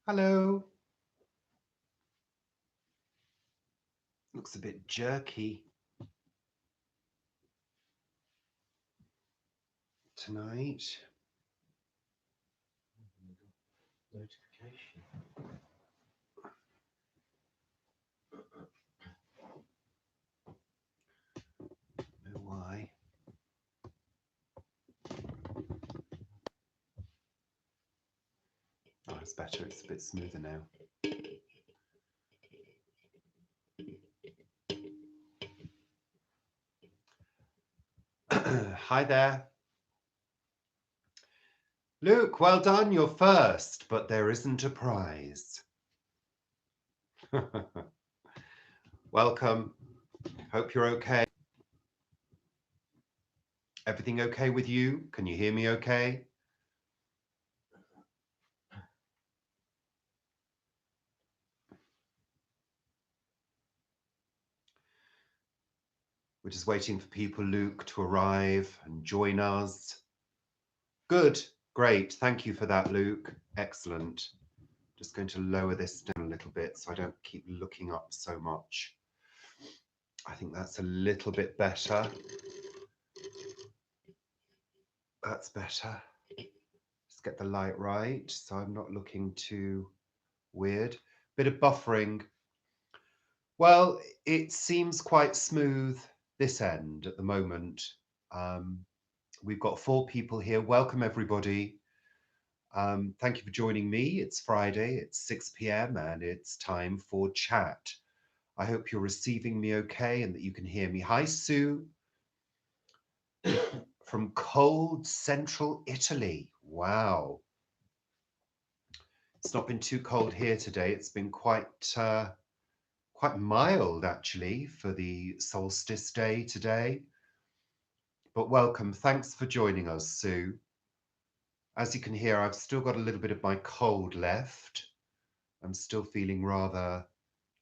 Hello. Looks a bit jerky tonight. Notification. Know why? Oh, it's better. It's a bit smoother now. Hi there. Luke, well done. You're first, but there isn't a prize. Welcome. Hope you're okay. Everything okay with you? Can you hear me okay? We're just waiting for people, Luke, to arrive and join us. Good. Great. Thank you for that, Luke. Excellent. Just going to lower this down a little bit so I don't keep looking up so much. I think that's a little bit better. That's better. Just get the light right so I'm not looking too weird. Bit of buffering. Well, it seems quite smooth this end at the moment. We've got 4 people here. Welcome, everybody. Thank you for joining me. It's Friday, it's 6 p.m. and it's time for chat. I hope you're receiving me okay and that you can hear me. Hi, Sue from cold central Italy. Wow. It's not been too cold here today. It's been quite mild, actually, for the solstice day today. But welcome. Thanks for joining us, Sue. As you can hear, I've still got a little bit of my cold left. I'm still feeling rather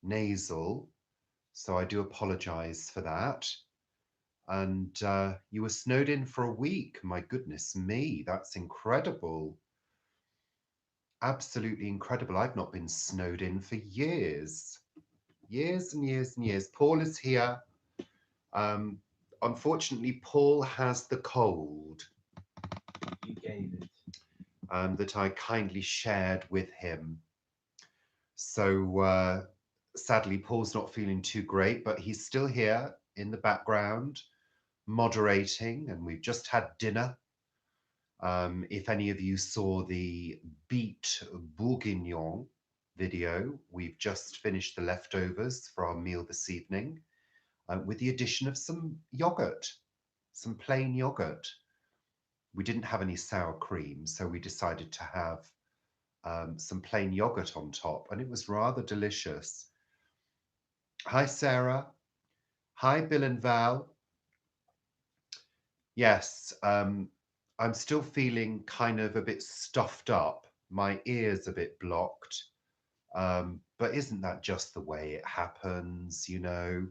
nasal, so I do apologize for that. And you were snowed in for a week. My goodness me, that's incredible. Absolutely incredible. I've not been snowed in for years. Years and years and years. Paul is here. Unfortunately, Paul has the cold. You gave it. That I kindly shared with him. So sadly, Paul's not feeling too great, but he's still here in the background, moderating, and we've just had dinner. If any of you saw the Beet Bourguignon video, we've just finished the leftovers for our meal this evening with the addition of some yogurt, some plain yogurt. We didn't have any sour cream, so we decided to have some plain yogurt on top, and it was rather delicious. Hi, Sarah. Hi, Bill and Val. Yes, I'm still feeling kind of a bit stuffed up. My ear's a bit blocked. But isn't that just the way it happens? You know,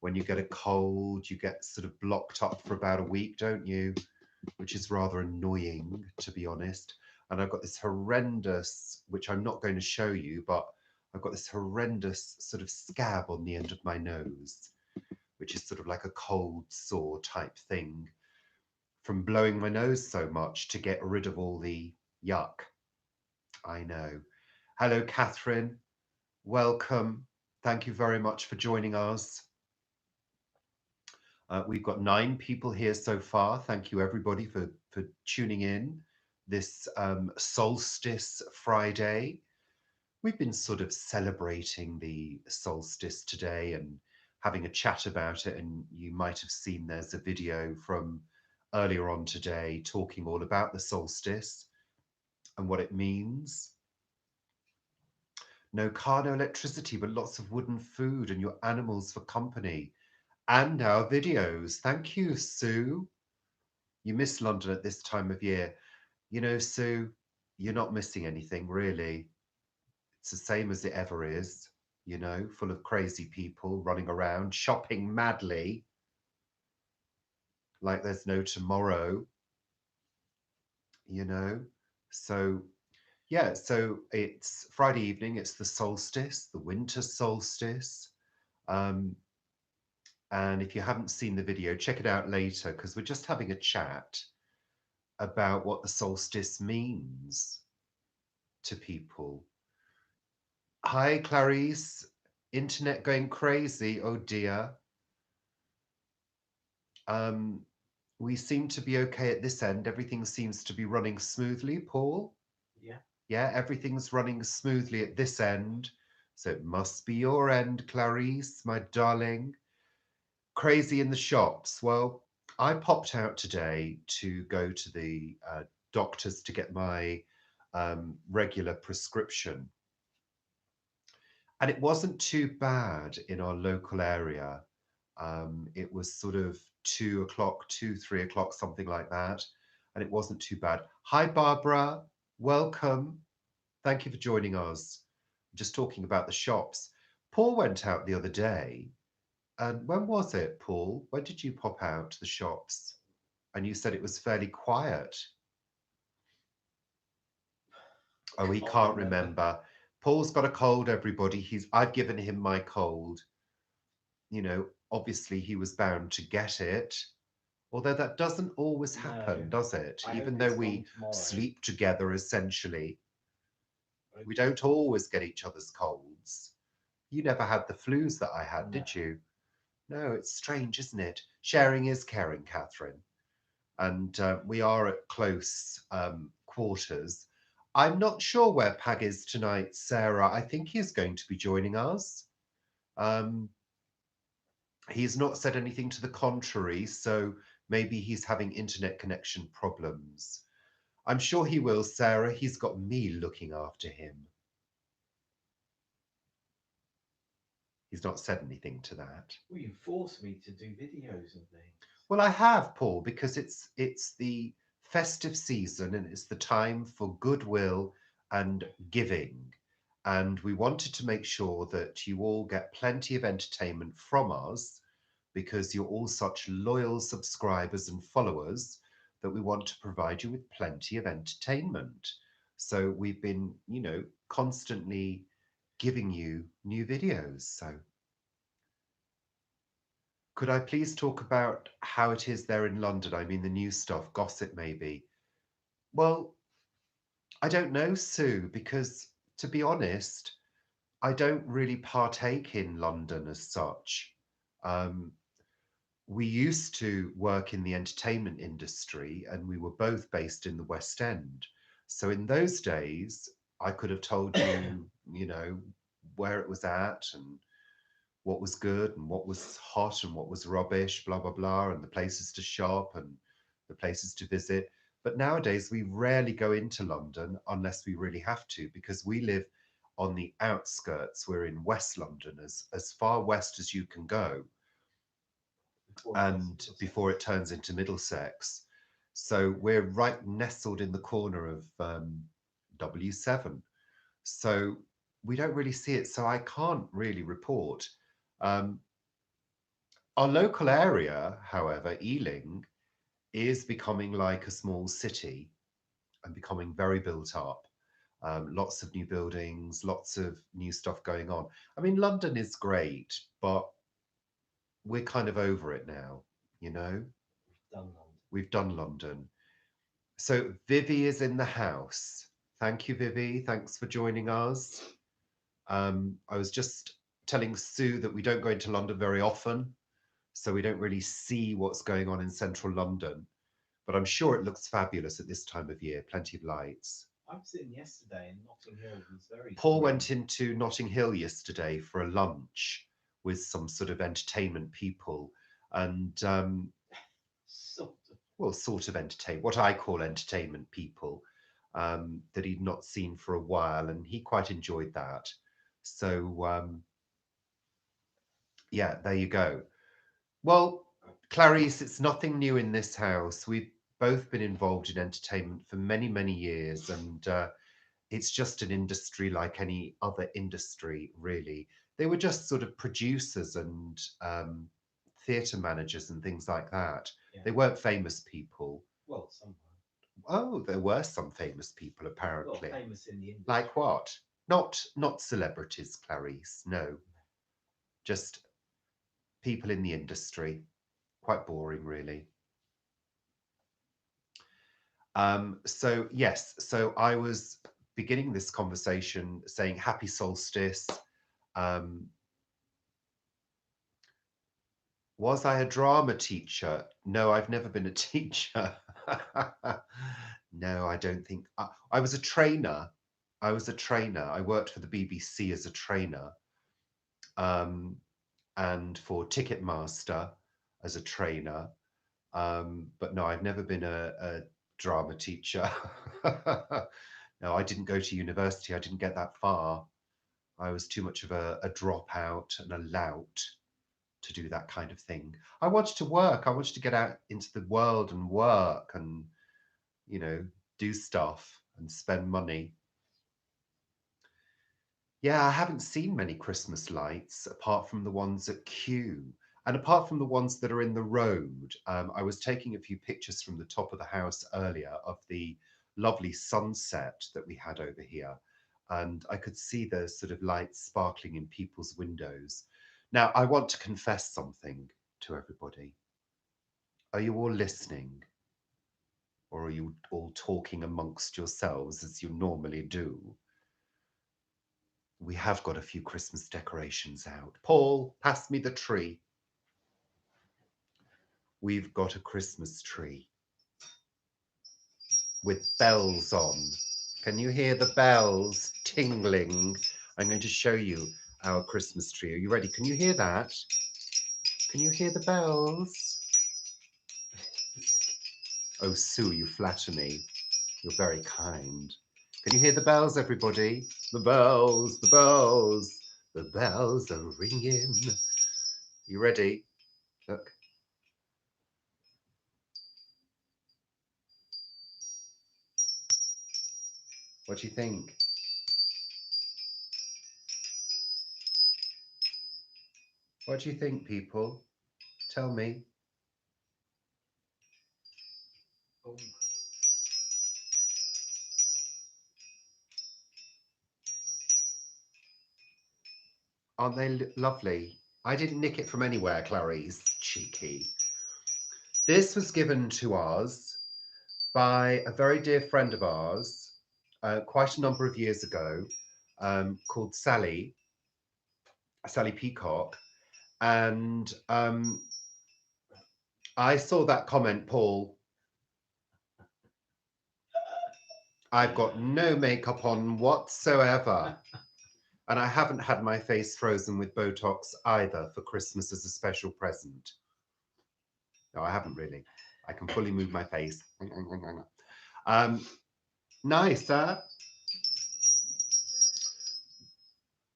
when you get a cold, you get sort of blocked up for about a week, don't you? Which is rather annoying, to be honest. And I've got this horrendous, which I'm not going to show you, but I've got this horrendous sort of scab on the end of my nose, which is sort of like a cold sore type thing from blowing my nose so much to get rid of all the yuck. I know. Hello, Catherine. Welcome. Thank you very much for joining us. We've got 9 people here so far. Thank you, everybody, for tuning in this solstice Friday. We've been sort of celebrating the solstice today and having a chat about it. And you might have seen there's a video from earlier on today talking all about the solstice and what it means. No car, no electricity, but lots of wood and food and your animals for company and our videos. Thank you, Sue. You miss London at this time of year. You know, Sue, you're not missing anything, really. It's the same as it ever is, you know, full of crazy people running around, shopping madly, like there's no tomorrow, you know. So Yeah, so it's Friday evening, it's the solstice, the winter solstice. Um, and if you haven't seen the video, check it out later because we're just having a chat about what the solstice means to people. Hi, Clarice. Internet going crazy. Oh dear. Um, we seem to be okay at this end. Everything seems to be running smoothly, Paul. Yeah. Yeah, everything's running smoothly at this end. So it must be your end, Clarice, my darling. Crazy in the shops. Well, I popped out today to go to the doctors to get my regular prescription. And it wasn't too bad in our local area. It was sort of 2 o'clock, 3 o'clock, something like that. And it wasn't too bad. Hi, Barbara. Welcome. Thank you for joining us. Just talking about the shops. Paul went out the other day. And when was it, Paul? When did you pop out to the shops? And you said it was fairly quiet. Oh, he Can't can't remember. remember. Paul's got a cold, everybody. I've given him my cold. Obviously he was bound to get it. Although that doesn't always happen, No. does it? I Even hope though it's gone we tomorrow. sleep together, essentially, I hope we it's don't gone. always get each other's colds. You never had the flus that I had, No. did you? No, it's strange, isn't it? Sharing is caring, Catherine. And we are at close quarters. I'm not sure where Pag is tonight, Sarah. I think he's going to be joining us. Um, he's not said anything to the contrary, so maybe he's having internet connection problems. I'm sure he will, Sarah. He's got me looking after him. He's not said anything to that. Well, you forced me to do videos and things. Well, I have, Paul, because it's the festive season and it's the time for goodwill and giving. And we wanted to make sure that you all get plenty of entertainment from us because you're all such loyal subscribers and followers that we want to provide you with plenty of entertainment. So we've been, constantly giving you new videos. So could I please talk about how it is there in London? I mean, the new stuff, gossip maybe. Well, I don't know, Sue, because to be honest, I don't really partake in London as such. Um, we used to work in the entertainment industry and we were both based in the West End. So in those days, I could have told you, where it was at and what was good and what was hot and what was rubbish, blah, blah, blah, and the places to shop and the places to visit. But nowadays, we rarely go into London unless we really have to, because we live on the outskirts. We're in West London, as far west as you can go, Before it gets and to before it turns into Middlesex. So we're right nestled in the corner of W7. So we don't really see it. So I can't really report. Um, Our local area, however, Ealing, is becoming like a small city and becoming very built up. Lots of new buildings, lots of new stuff going on. I mean, London is great, but we're kind of over it now, you know? done London. We've done London. So Vivi is in the house. Thank you, Vivi. Thanks for joining us. I was just telling Sue that we don't go into London very often, so we don't really see what's going on in central London. But I'm sure it looks fabulous at this time of year. Plenty of lights. I was in yesterday in Notting Hill. It was very Paul grim. went into Notting Hill yesterday for a lunch with some sort of entertainment people, and Sort of. well, sort of what I call entertainment people, that he'd not seen for a while, and he quite enjoyed that. So yeah, there you go. Well, Clarice, it's nothing new in this house. We've both been involved in entertainment for many, many years, and it's just an industry like any other industry, really. They were just sort of producers and theatre managers and things like that. Yeah. They weren't famous people. Well, somehow. Oh, there were some famous people Well, apparently. famous in the industry. Like what? Not celebrities, Clarice. No, just people in the industry. Quite boring, really. So yes, so I was beginning this conversation saying happy solstice. Um, was I a drama teacher? No, I've never been a teacher. No, I don't think. I was a trainer. I was a trainer. I worked for the BBC as a trainer, um, and for Ticketmaster as a trainer. But no, I've never been a drama teacher. No, I didn't go to university. I didn't get that far. I was too much of a dropout and a lout to do that kind of thing. I wanted to work. I wanted to get out into the world and work and, you know, do stuff and spend money. Yeah, I haven't seen many Christmas lights apart from the ones at Kew. And apart from the ones that are in the road, I was taking a few pictures from the top of the house earlier of the lovely sunset that we had over here. And I could see the sort of lights sparkling in people's windows. Now, I want to confess something to everybody. Are you all listening? Or are you all talking amongst yourselves as you normally do? We have got a few Christmas decorations out. Paul, pass me the tree. We've got a Christmas tree with bells on. Can you hear the bells tingling? I'm going to show you our Christmas tree. Are you ready? Can you hear that? Can you hear the bells? Oh, Sue, you flatter me. You're very kind. Can you hear the bells, everybody? The bells, the bells, the bells are ringing. You ready? Look. What do you think? What do you think, people? Tell me. Oh, Aren't they lovely? I didn't nick it from anywhere, Clarice. Cheeky. This was given to us by a very dear friend of ours quite a number of years ago, called Sally Peacock. And I saw that comment, Paul. I've got no makeup on whatsoever. And I haven't had my face frozen with Botox either for Christmas as a special present. No, I haven't really. I can fully move my face. Nice, huh?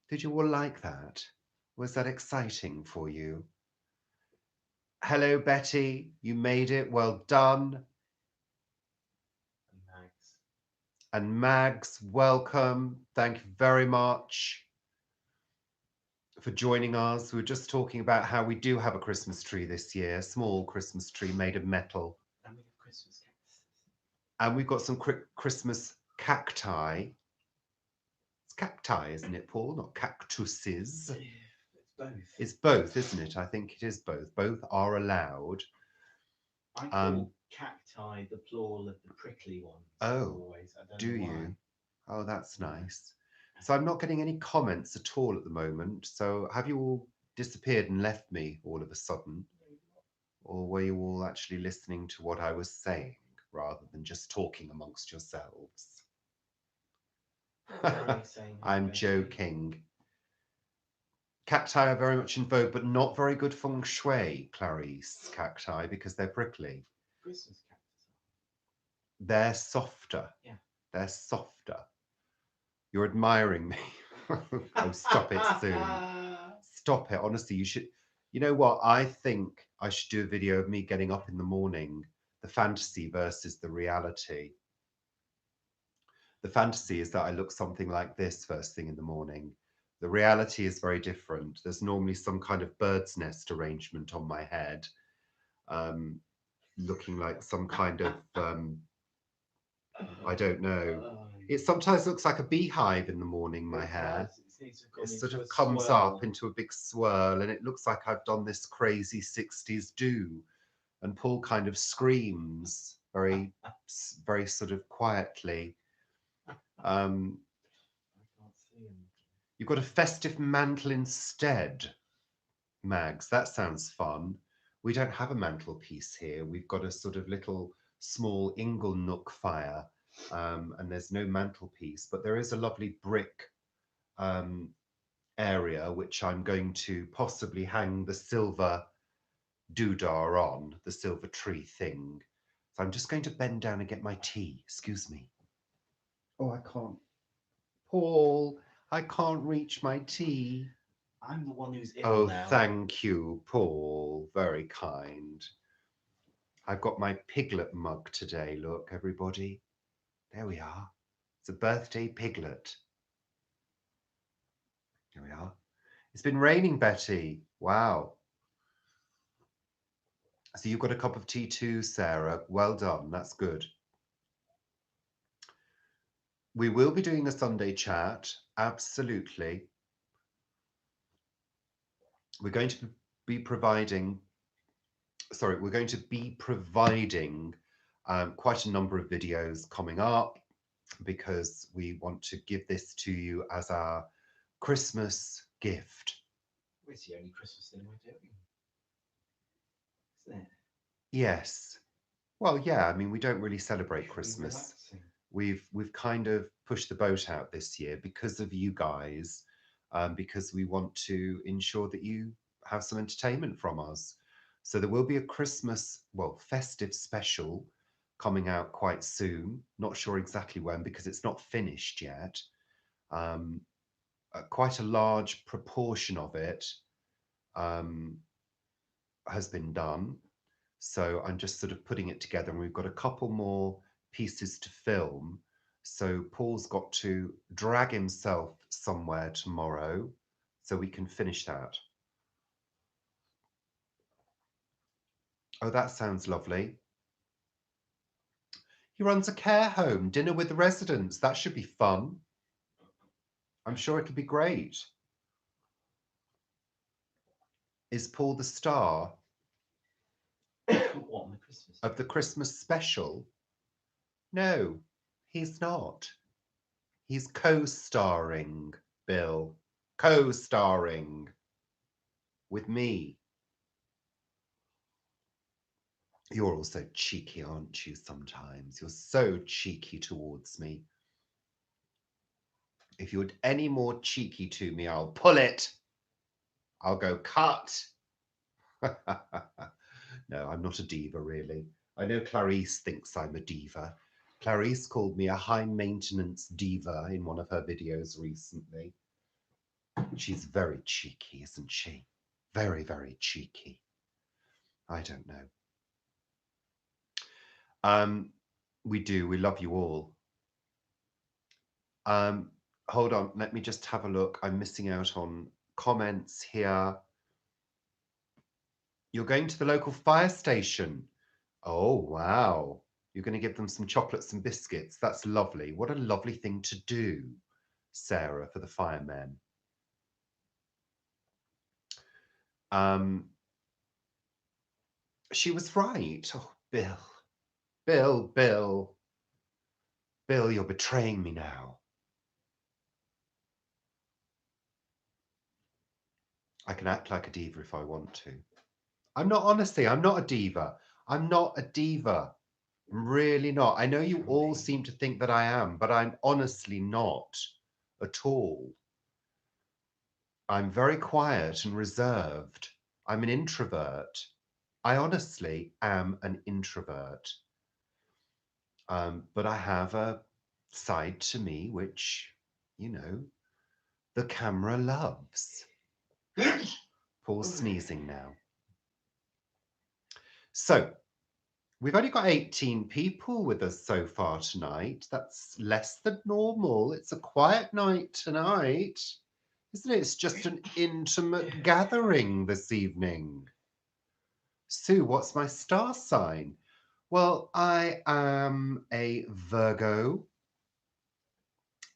Did you all like that? Was that exciting for you? Hello, Betty. You made it. Well done. and Mags. And Mags, welcome. Thank you very much for joining us. We were just talking about how we do have a Christmas tree this year, a small Christmas tree made of metal. And we have Christmas cactuses. And we've got some Christmas cacti. It's cacti, isn't it, Paul? Not cactuses. It's both. It's both, isn't it? I think it is both. Both are allowed. I call cacti the plural of the prickly ones. Oh, always. I don't do know why. you? Oh, that's nice. So I'm not getting any comments at all at the moment. So have you all disappeared and left me all of a sudden? Or were you all actually listening to what I was saying rather than just talking amongst yourselves? I'm joking. Cacti are very much in vogue, but not very good feng shui, Clarice, cacti, because they're prickly. Christmas cactus. They're softer. Yeah. They're softer. You're admiring me. Oh, stop it soon. Stop it. Honestly, you should. You know what? I think I should do a video of me getting up in the morning, the fantasy versus the reality. The fantasy is that I look something like this first thing in the morning. The reality is very different. There's normally some kind of bird's nest arrangement on my head, looking like some kind of I don't know. Oh, It sometimes looks like a beehive in the morning, my it hair. does. It seems to have It gone sort into a of comes swirl. up into a big swirl, and it looks like I've done this crazy 60s do. And Paul kind of screams very sort of quietly. Um, I can't see him. you've got a festive mantle instead, Mags. That sounds fun. We don't have a mantelpiece here. We've got a sort of little small ingle nook fire, and there's no mantelpiece, but there is a lovely brick um, area which I'm going to possibly hang the silver doodah on, the silver tree thing. So I'm just going to bend down and get my tea. Excuse me. Oh, I can't. Paul, I can't reach my tea. I'm the one who's ill Oh, now. thank you, Paul. Very kind. I've got my piglet mug today. Look, everybody. There we are. It's a birthday piglet. There we are. It's been raining, Betty. Wow. So you've got a cup of tea too, Sarah. Well done. That's good. We will be doing a Sunday chat. Absolutely. We're going to be providing, we're going to be providing quite a number of videos coming up because we want to give this to you as our Christmas gift. It's the only Christmas thing we're doing, isn't it? Yes. Well, yeah, I mean, we don't really celebrate Should be Christmas. relaxing. We've kind of pushed the boat out this year because of you guys, because we want to ensure that you have some entertainment from us. So there will be a Christmas, well, festive special coming out quite soon. Not sure exactly when because it's not finished yet. Um, quite a large proportion of it um, has been done. So I'm just sort of putting it together, and we've got a couple more pieces to film. So Paul's got to drag himself somewhere tomorrow so we can finish that. Oh, that sounds lovely. He runs a care home, dinner with the residents. That should be fun. I'm sure it'll be great. Is Paul the star What on the Christmas? of the Christmas special? No, he's not. He's co-starring, Bill. Co-starring with me. You're also cheeky, aren't you, sometimes? You're so cheeky towards me. If you're any more cheeky to me, I'll pull it. I'll go cut. No, I'm not a diva, really. I know Clarice thinks I'm a diva. Clarice called me a high-maintenance diva in one of her videos recently. She's very cheeky, isn't she? Very, very cheeky. I don't know. We do. We love you all. Hold on. Let me just have a look. I'm missing out on comments here. You're going to the local fire station. Oh, wow. You're going to give them some chocolates and biscuits. That's lovely. What a lovely thing to do, Sarah, for the firemen. She was right. Oh, Bill. Bill, you're betraying me now. I can act like a diva if I want to. I'm not, honestly, I'm not a diva. I'm not a diva. I'm really not. I know you all seem to think that I am, but I'm honestly not at all. I'm very quiet and reserved. I'm an introvert. I honestly am an introvert. But I have a side to me which, the camera loves. Paul's sneezing now. So, we've only got 18 people with us so far tonight. That's less than normal. It's a quiet night tonight, isn't it? It's just an intimate gathering this evening. Sue, what's my star sign? Well, I am a Virgo,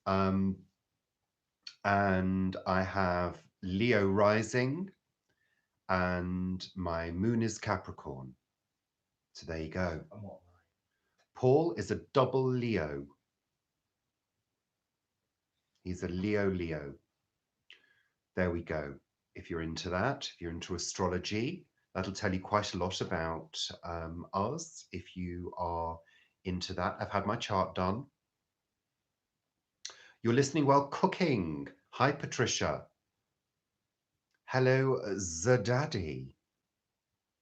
um, and I have Leo rising, and my moon is Capricorn. So there you go. And what? Paul is a double Leo. He's a Leo. There we go. If you're into that, if you're into astrology, that'll tell you quite a lot about us. If you are into that, I've had my chart done. You're listening while cooking. Hi, Patricia. Hello, Zadaddy.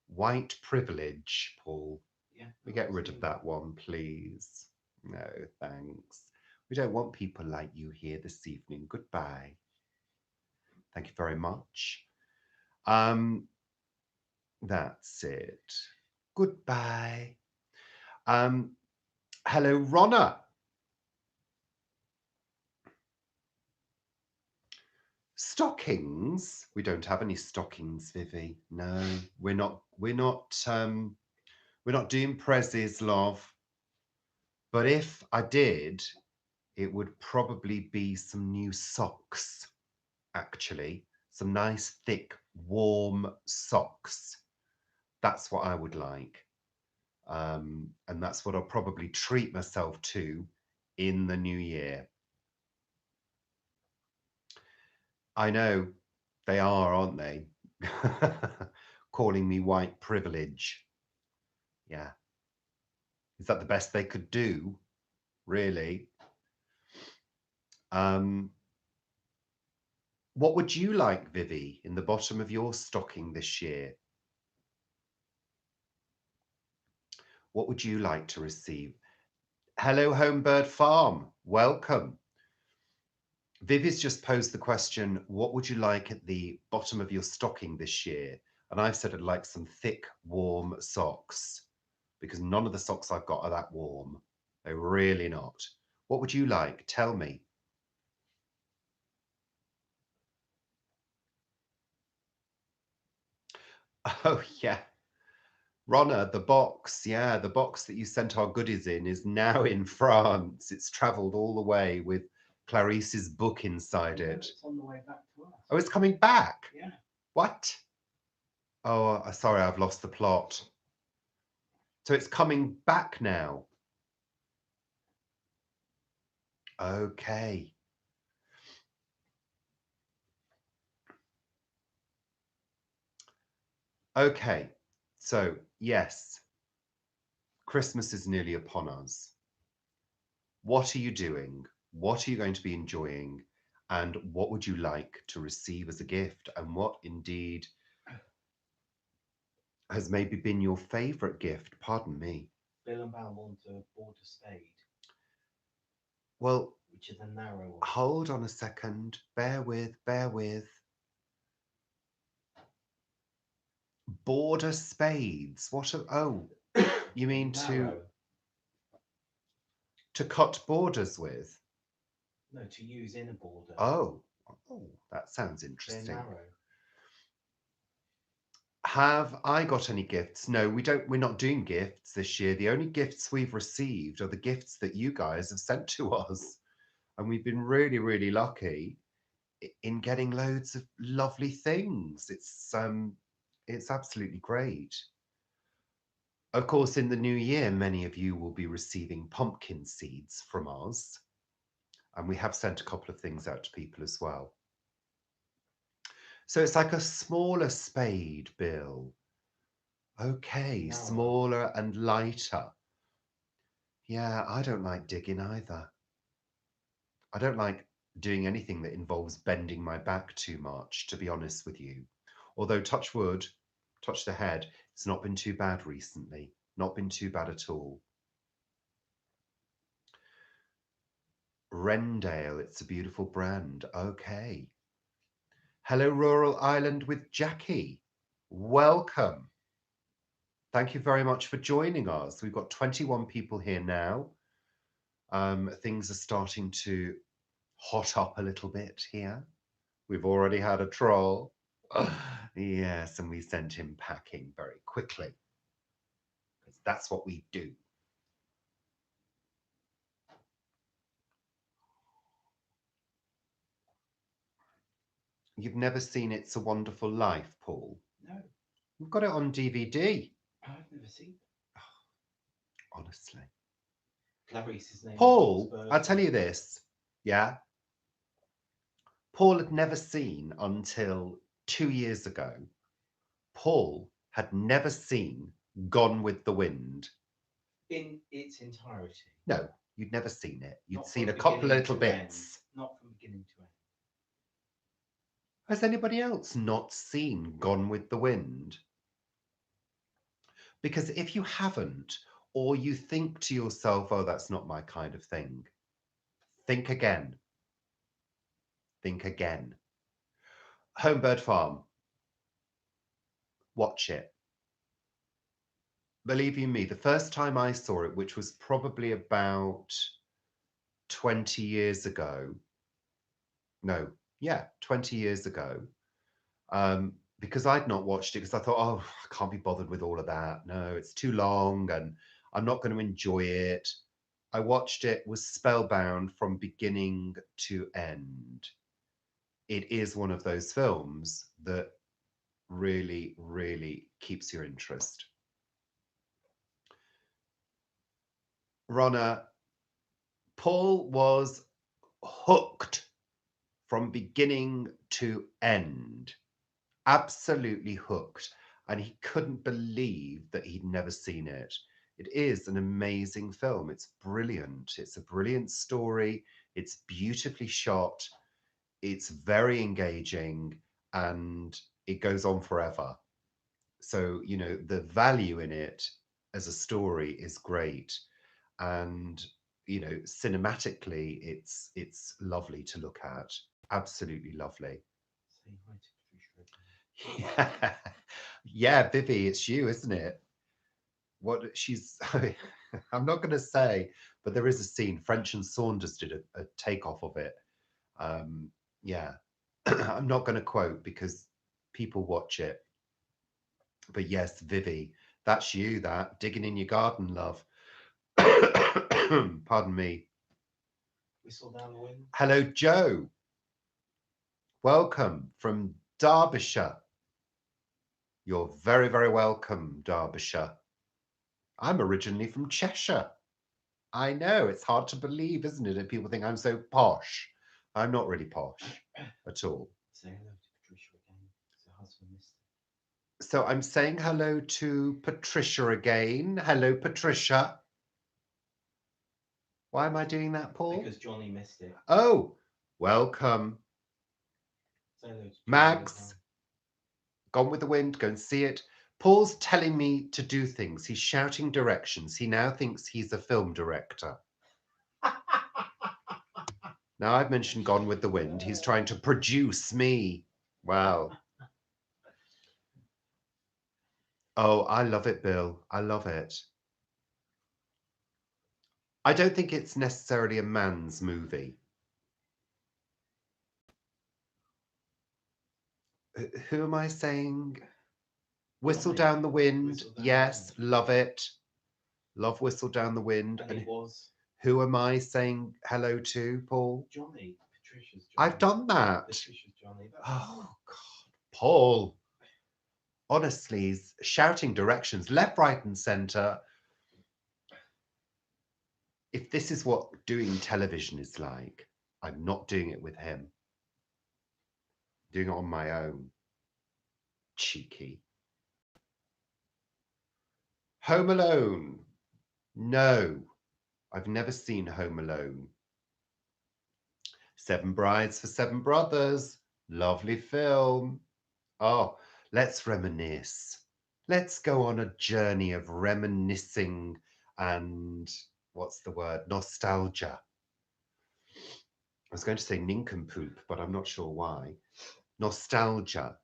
White privilege, Paul. Yeah. We get rid of that one, please. No, thanks. We don't want people like you here this evening. Goodbye. Thank you very much. That's it. Goodbye. Hello, Ronna. Stockings? We don't have any stockings, Vivi. No, we're not. We're not. We're not doing prezzies, love. But if I did, it would probably be some new socks. Actually, some nice, thick, warm socks. That's what I would like. And that's what I'll probably treat myself to in the new year. I know they are, aren't they? Calling me white privilege. Yeah. Is that the best they could do? Really? What would you like, Vivi, in the bottom of your stocking this year? What would you like to receive? Hello, Homebird Farm. Welcome. Vivi's just posed the question, what would you like at the bottom of your stocking this year? And I've said I'd like some thick, warm socks because none of the socks I've got are that warm. They're really not. What would you like? Tell me. Oh, yeah. Ronna, the box. Yeah, the box that you sent our goodies in is now in France. It's travelled all the way with Clarice's book inside it. It's on the way back to us. Oh, it's coming back? Yeah. What? Oh, sorry, I've lost the plot. So it's coming back now. Okay. Okay. So, yes, Christmas is nearly upon us. What are you doing? What are you going to be enjoying? And what would you like to receive as a gift? And what indeed has maybe been your favourite gift? Pardon me. Bill and Val want a border spade. Well, which is a narrow one. Hold on a second. Bear with. Border spades. What? Oh, you mean to cut borders with? No, to use in a border. Oh, that sounds interesting. They're narrow. Have I got any gifts? No, we don't. We're not doing gifts this year. The only gifts we've received are the gifts that you guys have sent to us. And we've been really, really lucky in getting loads of lovely things. It's absolutely great. Of course, in the new year, many of you will be receiving pumpkin seeds from us. And we have sent a couple of things out to people as well. So it's like a smaller spade, Bill. Okay, smaller and lighter. Yeah, I don't like digging either. I don't like doing anything that involves bending my back too much, to be honest with you. Although, touch wood, touch the head, it's not been too bad recently. Not been too bad at all. Rendale, it's a beautiful brand. Okay. Hello, Rural Island with Jackie. Welcome. Thank you very much for joining us. We've got 21 people here now. Things are starting to hot up a little bit here. We've already had a troll. Yes, and we sent him packing very quickly. That's what we do. You've never seen It's a Wonderful Life, Paul? No, We've got it on DVD. I've never seen it. Honestly. Clarice's name. Paul, I'll tell you this, yeah? Paul had never seen until 2 years ago. Paul had never seen Gone with the Wind. In its entirety. No, you'd never seen it. You'd Not seen from a couple of beginning little to bits. end. Not from beginning to end. Has anybody else not seen Gone with the Wind? Because if you haven't, or you think to yourself, oh, that's not my kind of thing, think again. Think again. Homebird Farm. Watch it. Believe you me, the first time I saw it, which was probably about 20 years ago. No, yeah, 20 years ago. Because I'd not watched it because I thought, oh, I can't be bothered with all of that. No, it's too long and I'm not going to enjoy it. I watched it, was spellbound from beginning to end. It is one of those films that really, really keeps your interest. Ronna, Paul was hooked from beginning to end. Absolutely hooked. And he couldn't believe that he'd never seen it. It is an amazing film. It's brilliant. It's a brilliant story. It's beautifully shot. It's very engaging and it goes on forever. So, you know, the value in it as a story is great. And, you know, cinematically, it's lovely to look at. Absolutely lovely. Say hi to Patricia. Yeah, yeah, Vivi, it's you, isn't it? What she's, I'm not going to say, but there is a scene. French and Saunders did a takeoff of it. Yeah, I'm not going to quote because people watch it. But yes, Vivi, that's you. That digging in your garden, love. Pardon me. Whistle down the wind. Hello, Joe. Welcome from Derbyshire. You're very, very welcome, Derbyshire. I'm originally from Cheshire. I know, it's hard to believe, isn't it? And people think I'm so posh. I'm not really posh at all. Say hello to Patricia again. Her husband missed it. So I'm saying hello to Patricia again. Hello, Patricia. Why am I doing that, Paul? Because Johnny missed it. Oh, welcome. Say hello to Johnny Mags, Gone with the Wind, go and see it. Paul's telling me to do things. He's shouting directions. He now thinks he's a film director. Now I've mentioned Gone with the Wind. He's trying to produce me. Wow. Oh, I love it, Bill. I love it. I don't think it's necessarily a man's movie. Who am I saying? Whistle Johnny. Down the Wind. Whistle Down the Yes, Wind. love it. Love Whistle Down the Wind. And it was Who am I saying hello to, Paul? Johnny. Patricia's Johnny. I've done that. Patricia's Johnny. Oh, God. Paul. Honestly, he's shouting directions left, right, and centre. If this is what doing television is like, I'm not doing it with him. I'm doing it on my own. Cheeky. Home Alone. No, I've never seen Home Alone. Seven Brides for Seven Brothers. Lovely film. Oh, let's reminisce. Let's go on a journey of reminiscing and what's the word? Nostalgia. I was going to say nincompoop, but I'm not sure why. Nostalgia.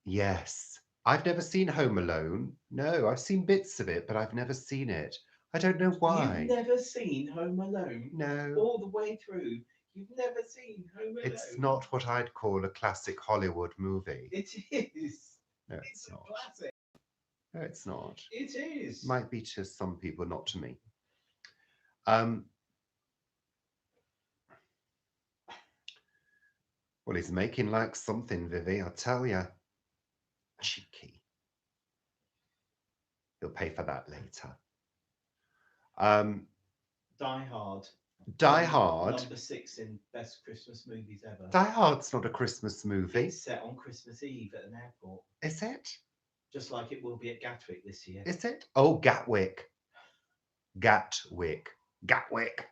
Yes. I've never seen Home Alone. No, I've seen bits of it, but I've never seen it. I don't know why. You've never seen Home Alone? No. All the way through. You've never seen Home Alone? It's not what I'd call a classic Hollywood movie. It is. No, It's a not. classic. No, it's not. It is. Might be to some people, not to me. Um, well, he's making like something, Vivi, I tell you. Cheeky. He'll pay for that later. Um, Die Hard. Die Hard. Number 6 in best Christmas movies ever. Die Hard's not a Christmas movie. It's set on Christmas Eve at an airport. Is it? Just like it will be at Gatwick this year. Is it? Oh, Gatwick. Gatwick. Gatwick.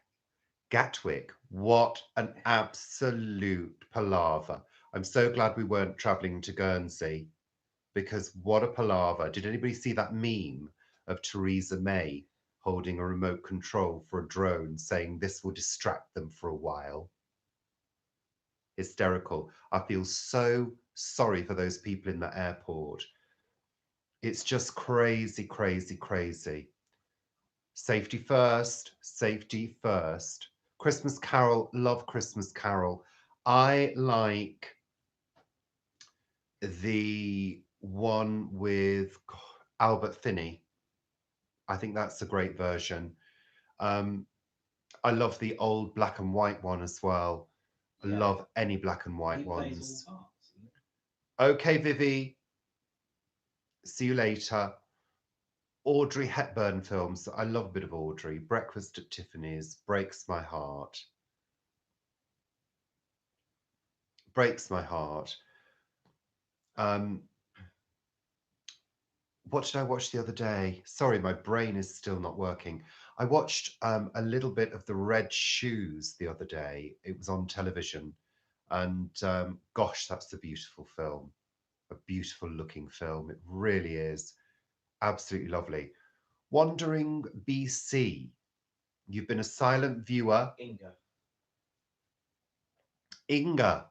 Gatwick. What an absolute palaver. I'm so glad we weren't travelling to Guernsey, because what a palaver. Did anybody see that meme of Theresa May holding a remote control for a drone saying this will distract them for a while? Hysterical. I feel so sorry for those people in the airport. It's just crazy, crazy, crazy. Safety first, safety first. Christmas Carol, love Christmas Carol. I like the one with Albert Finney. I think that's a great version. I love the old black and white one as well. I love any black and white ones. All parts, isn't it? Okay, Vivi. See you later. Audrey Hepburn films. I love a bit of Audrey. Breakfast at Tiffany's breaks my heart. Breaks my heart. What did I watch the other day? Sorry, my brain is still not working. I watched a little bit of The Red Shoes the other day. It was on television. And gosh, that's a beautiful film. A beautiful looking film. It really is. Absolutely lovely. Wandering BC. You've been a silent viewer. Inga.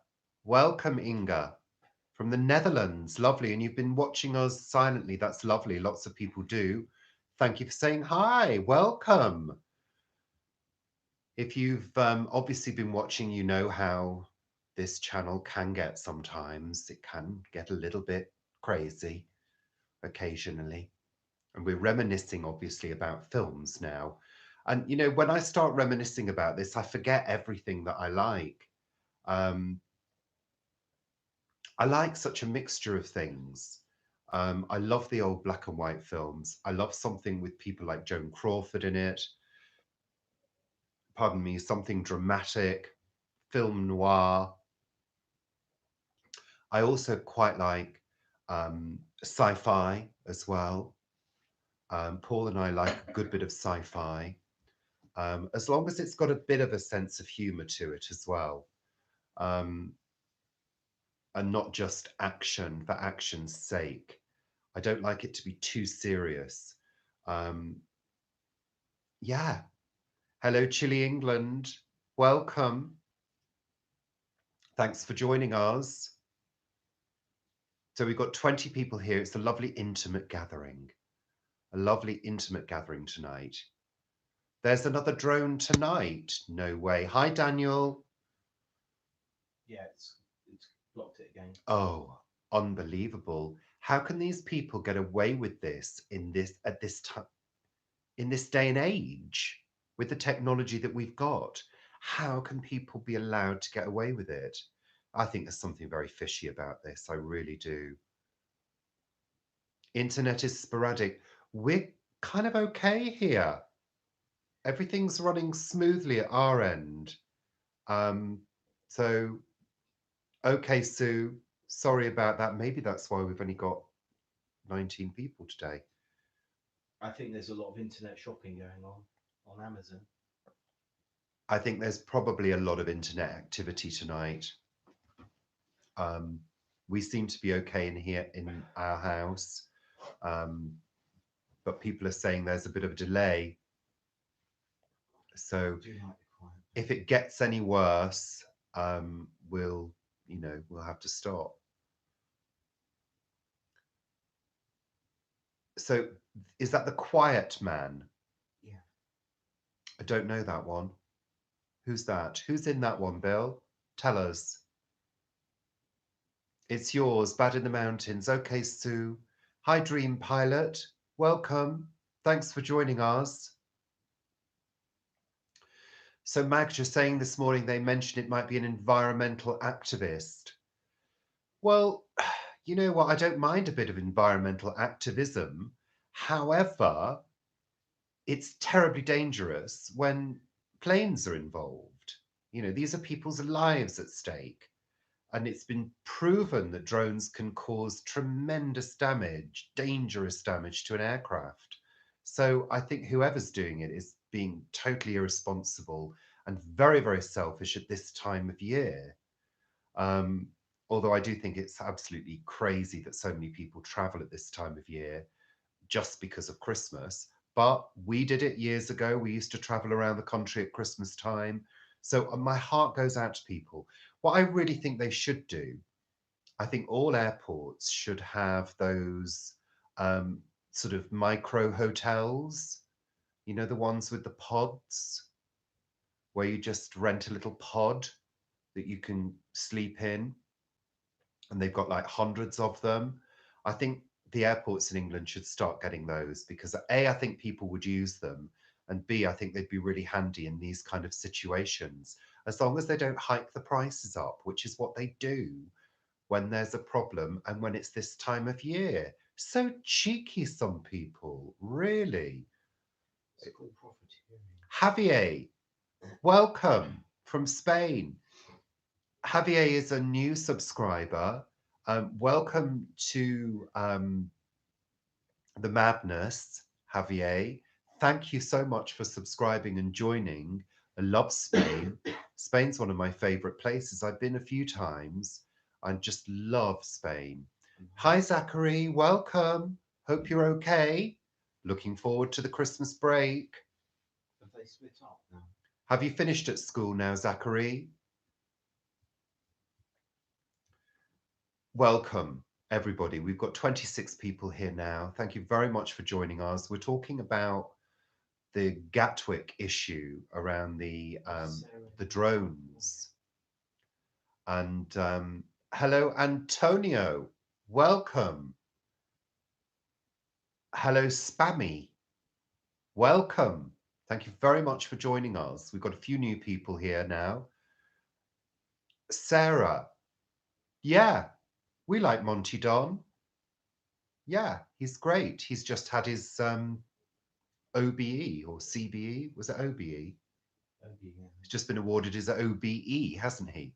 Welcome, Inga. From the Netherlands. Lovely. And you've been watching us silently. That's lovely. Lots of people do. Thank you for saying hi. Welcome. If you've obviously been watching, you know how this channel can get sometimes. It can get a little bit crazy occasionally. And we're reminiscing, obviously, about films now. And, you know, when I start reminiscing about this, I forget everything that I like. I like such a mixture of things. I love the old black and white films. I love something with people like Joan Crawford in it. Pardon me, something dramatic, film noir. I also quite like sci-fi as well. Paul and I like a good bit of sci-fi, as long as it's got a bit of a sense of humour to it as well. And not just action for action's sake. I don't like it to be too serious. Yeah. Hello, Chile, England. Welcome. Thanks for joining us. So we've got 20 people here. It's a lovely intimate gathering. A lovely intimate gathering tonight. There's another drone tonight. No way. Hi, Daniel. Yeah, it's blocked it again. Oh, unbelievable. How can these people get away with this at this time, in this day and age, with the technology that we've got? How can people be allowed to get away with it? I think there's something very fishy about this. I really do. Internet is sporadic. We're kind of okay here. Everything's running smoothly at our end. So, okay, Sue, sorry about that. Maybe that's why we've only got 19 people today. I think there's a lot of internet shopping going on Amazon. I think there's probably a lot of internet activity tonight. We seem to be okay in here in our house, but people are saying there's a bit of a delay. So if it gets any worse, we'll have to stop. So is that The Quiet Man? Yeah. I don't know that one. Who's that? Who's in that one, Bill? Tell us. It's yours, Bad in the Mountains. Okay, Sue. Hi, Dream Pilot. welcome. Thanks for joining us. So Mags, you're saying this morning they mentioned it might be an environmental activist. Well, you know what? I don't mind a bit of environmental activism. However, it's terribly dangerous when planes are involved. You know, these are people's lives at stake. And it's been proven that drones can cause tremendous damage, dangerous damage to an aircraft. So I think whoever's doing it is being totally irresponsible and very, very selfish at this time of year. Um, Although I do think it's absolutely crazy that so many people travel at this time of year just because of Christmas. But we did it years ago. We used to travel around the country at Christmas time. So my heart goes out to people. What I really think they should do, I think all airports should have those um, sort of micro hotels, you know, the ones with the pods where you just rent a little pod that you can sleep in, and they've got like hundreds of them. I think the airports in England should start getting those because A, I think people would use them, and B, I think they'd be really handy in these kind of situations, as long as they don't hike the prices up, which is what they do when there's a problem and when it's this time of year. So cheeky, some people, really. It's called profiteering. Javier, welcome from Spain. Javier is a new subscriber. Welcome to the madness, Javier. Thank you so much for subscribing and joining. I love Spain. Spain's one of my favorite places. I've been a few times. I just love Spain. Hi, Zachary. Welcome. Hope you're okay. Looking forward to the Christmas break. Have they split up now? Have you finished at school now, Zachary? Welcome, everybody. We've got 26 people here now. Thank you very much for joining us. We're talking about the Gatwick issue around the drones. And hello, Antonio. Welcome. Hello, Spammy. Welcome. Thank you very much for joining us. We've got a few new people here now. Sarah. Yeah, we like Monty Don. Yeah, he's great. He's just had his OBE or CBE. Was it OBE? OBE, yeah. He's just been awarded his OBE, hasn't he?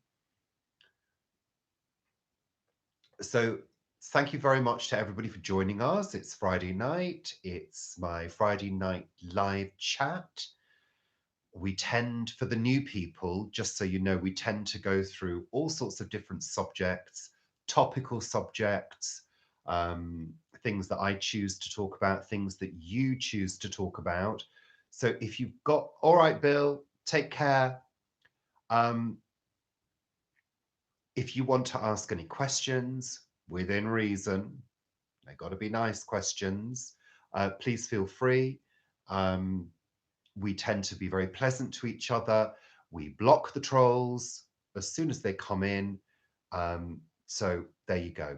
So thank you very much to everybody for joining us. It's Friday night. It's my Friday night live chat. We tend, for the new people, just so you know, we tend to go through all sorts of different subjects, topical subjects, things that I choose to talk about, things that you choose to talk about. So if you've got, all right, Bill, take care. If you want to ask any questions within reason, they got to be nice questions, please feel free. We tend to be very pleasant to each other. We block the trolls as soon as they come in. So there you go.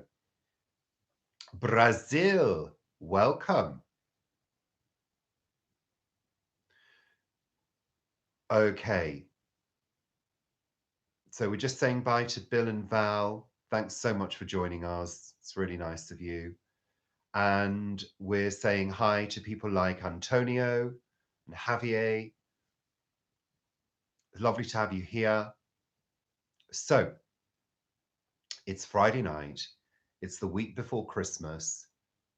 Brazil, welcome. Okay. So we're just saying bye to Bill and Val. Thanks so much for joining us. It's really nice of you. And we're saying hi to people like Antonio and Javier. Lovely to have you here. So it's Friday night. It's the week before Christmas.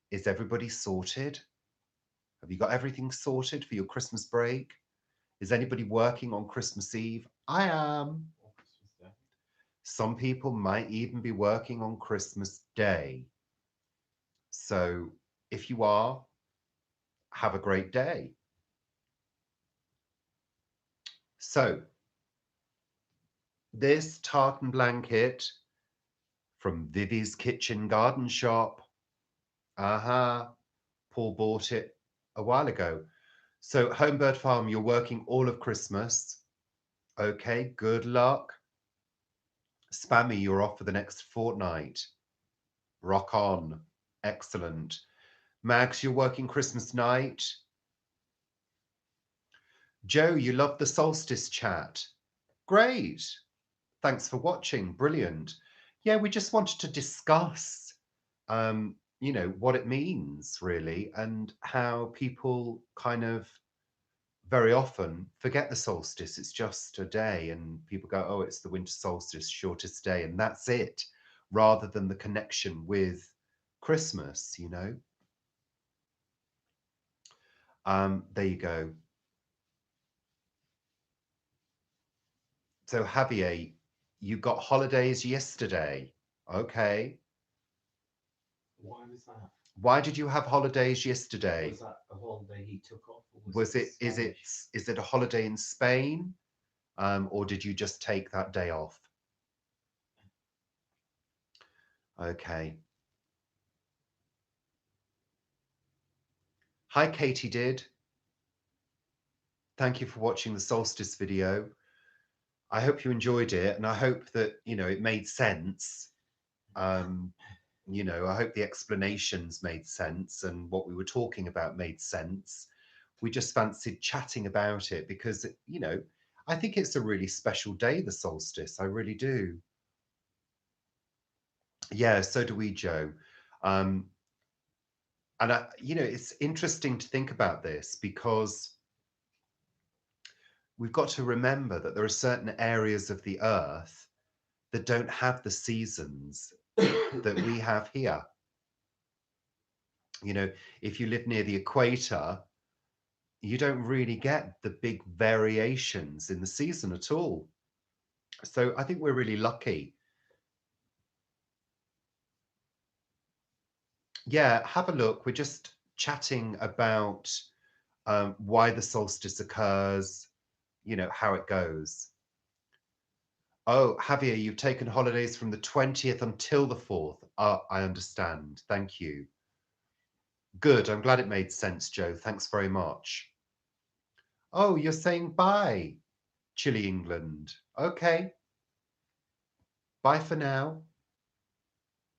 Is everybody sorted? Have you got everything sorted for your Christmas break? Is anybody working on Christmas Eve? I am. Or Christmas Day. Some people might even be working on Christmas Day. So if you are, have a great day. So this tartan blanket from Vivi's Kitchen Garden Shop. Paul bought it a while ago. So Homebird Farm, you're working all of Christmas. Okay, good luck. Spammy, you're off for the next fortnight. Rock on. Excellent. Mags, you're working Christmas night. Joe, you love the solstice chat. Great. Thanks for watching. Brilliant. Yeah, we just wanted to discuss, what it means really, and how people kind of very often forget the solstice. It's just a day, and people go, oh, it's the winter solstice, shortest day, and that's it, rather than the connection with Christmas, There you go. So Javier, you got holidays yesterday. Okay. Why was that? Why did you have holidays yesterday? Was that a holiday he took off? Or Was it is it a holiday in Spain? Or did you just take that day off? Okay. Hi, Katie did. Thank you for watching the solstice video. I hope you enjoyed it, and I hope that, it made sense. I hope the explanations made sense and what we were talking about made sense. We just fancied chatting about it because, I think it's a really special day, the solstice. I really do. Yeah, so do we, Joe. And it's interesting to think about this because we've got to remember that there are certain areas of the earth that don't have the seasons that we have here. If you live near the equator, you don't really get the big variations in the season at all. So I think we're really lucky. Yeah, have a look. We're just chatting about why the solstice occurs, how it goes. Oh, Javier, you've taken holidays from the 20th until the 4th. I understand. Thank you. Good. I'm glad it made sense, Joe. Thanks very much. Oh, you're saying bye, Chile, England. Okay. Bye for now.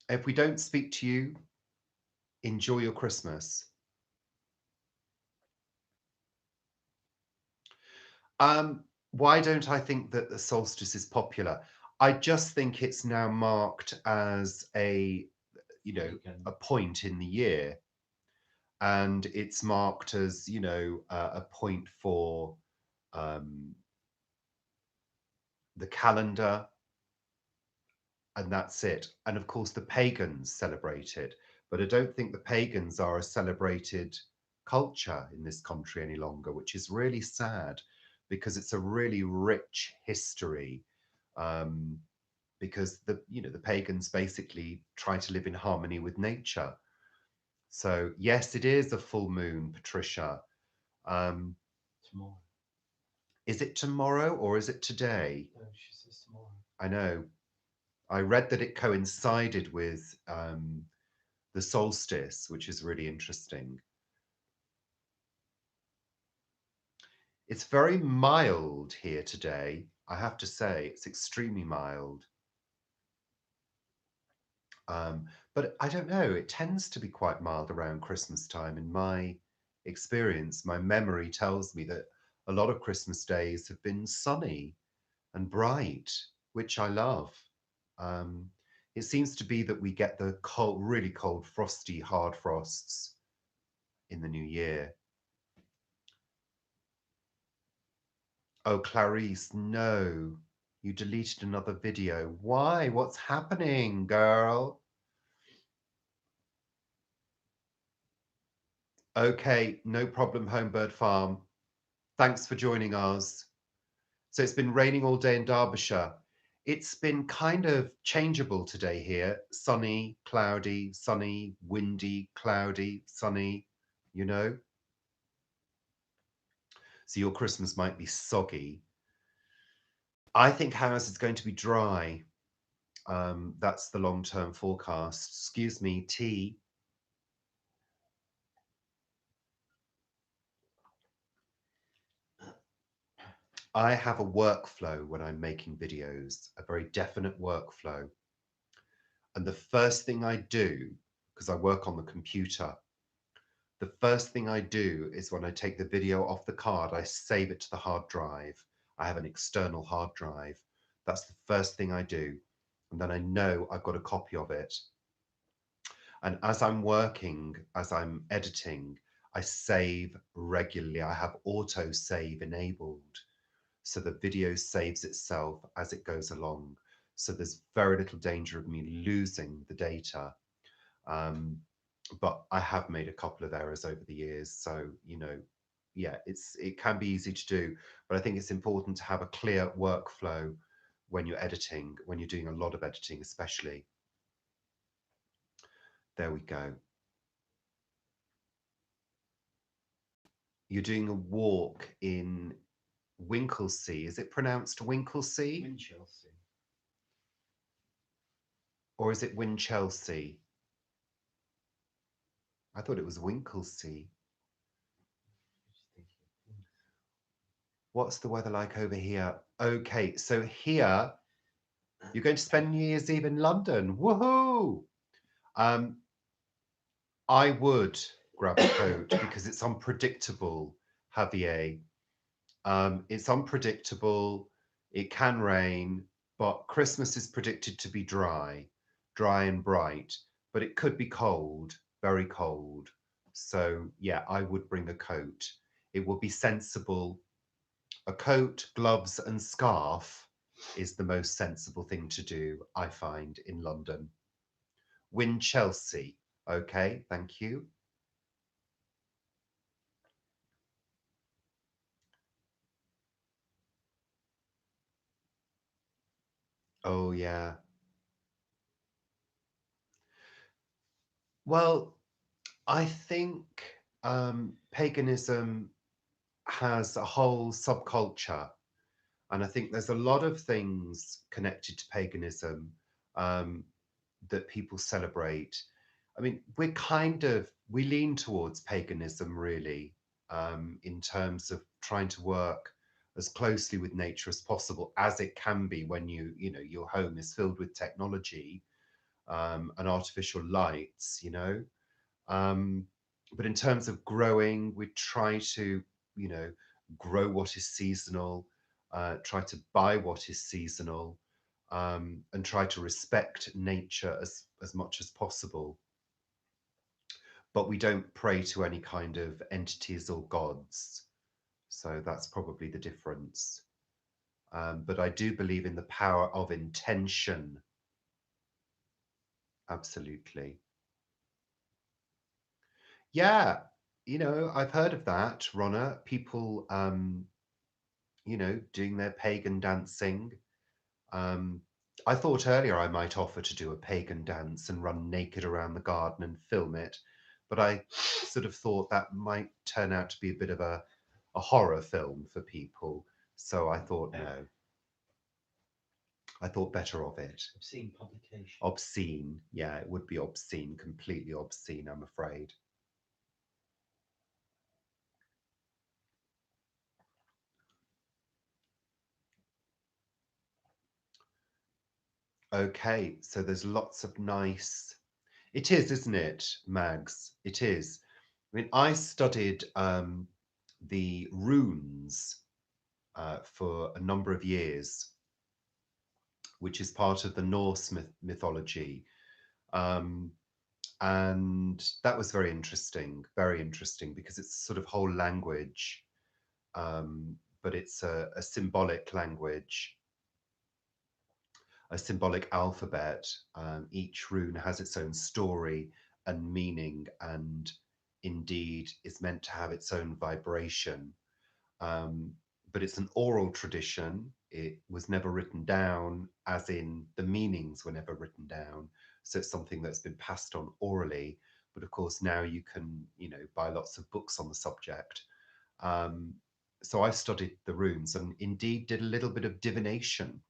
If we don't speak to you, enjoy your Christmas. Why don't I think that the solstice is popular? I just think it's now marked as a point in the year, and it's marked as a point for the calendar, and that's it. And of course, the pagans celebrate it, but I don't think the pagans are a celebrated culture in this country any longer, which is really sad because it's a really rich history. Because the pagans basically try to live in harmony with nature. So yes, it is a full moon, Patricia. Tomorrow. Is it tomorrow or is it today? No, she says tomorrow. I know. I read that it coincided with the solstice, which is really interesting. It's very mild here today, I have to say. It's extremely mild. But I don't know, it tends to be quite mild around Christmas time in my experience. My memory tells me that a lot of Christmas days have been sunny and bright, which I love. It seems to be that we get the cold, really cold, frosty, hard frosts in the new year. Oh, Clarice, no. You deleted another video. Why? What's happening, girl? Okay, no problem, Homebird Farm. Thanks for joining us. So it's been raining all day in Derbyshire. It's been kind of changeable today here. Sunny, cloudy, sunny, windy, cloudy, sunny, So your Christmas might be soggy. I think ours is going to be dry. That's the long-term forecast. Excuse me, tea. I have a workflow when I'm making videos, a very definite workflow. And the first thing I do, because I work on the computer, the first thing I do is when I take the video off the card, I save it to the hard drive. I have an external hard drive. That's the first thing I do. And then I know I've got a copy of it. And as I'm working, as I'm editing, I save regularly. I have auto save enabled. So the video saves itself as it goes along. So there's very little danger of me losing the data. Um, but I have made a couple of errors over the years. So, yeah, it can be easy to do, but I think it's important to have a clear workflow when you're editing, when you're doing a lot of editing, especially. There we go. You're doing a walk in Winklesea. Is it pronounced Winklesea? Winchelsea. Or is it Winchelsea? I thought it was Winklesea. What's the weather like over here? Okay, so here you're going to spend New Year's Eve in London. Woohoo! I would grab a coat because it's unpredictable, Javier. It's unpredictable. It can rain, but Christmas is predicted to be dry and bright, but it could be cold, very cold. So yeah, I would bring a coat. It would be sensible. A coat, gloves, and scarf is the most sensible thing to do, I find, in London. Win Chelsea. Okay, thank you. Oh, yeah. Well, I think paganism has a whole subculture, and I think there's a lot of things connected to paganism um, that people celebrate. I mean, we lean towards paganism really, in terms of trying to work as closely with nature as possible, as it can be when your home is filled with technology and artificial lights, Um, but in terms of growing, we try to, you know, grow what is seasonal, try to buy what is seasonal, and try to respect nature as much as possible. But we don't pray to any kind of entities or gods. So that's probably the difference. But I do believe in the power of intention. Absolutely. Yeah, I've heard of that, Ronna. People, doing their pagan dancing. Um, I thought earlier I might offer to do a pagan dance and run naked around the garden and film it, but I sort of thought that might turn out to be a bit of a horror film for people. So I thought no. I thought better of it. Obscene publication. Obscene. Yeah, it would be obscene, completely obscene, I'm afraid. Okay, so there's lots of nice. It is, isn't it, Mags? It is. I mean, I studied the runes for a number of years, which is part of the Norse mythology. Um, and that was very interesting because it's sort of whole language, but it's a symbolic language, a symbolic alphabet. Each rune has its own story and meaning, and indeed is meant to have its own vibration. Um, but it's an oral tradition. It was never written down, as in the meanings were never written down. So it's something that's been passed on orally. But of course, now you can, buy lots of books on the subject. Um, so I studied the runes and indeed did a little bit of divination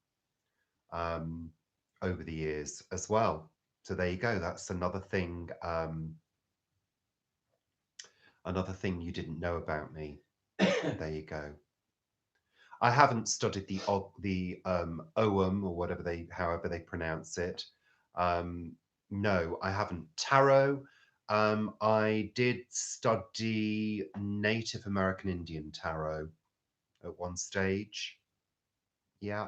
um, over the years as well. So there you go. That's another thing you didn't know about me. There you go. I haven't studied the Ogham or however they pronounce it. No, I haven't. Tarot. I did study Native American Indian tarot at one stage. Yeah.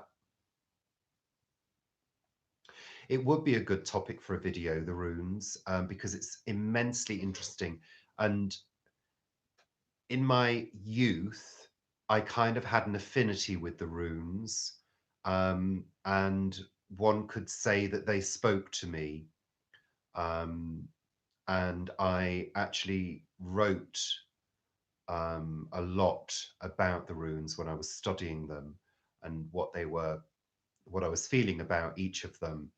It would be a good topic for a video, the runes, because it's immensely interesting. And in my youth, I kind of had an affinity with the runes, and one could say that they spoke to me. Um, and I actually wrote a lot about the runes when I was studying them and what they were, what I was feeling about each of them.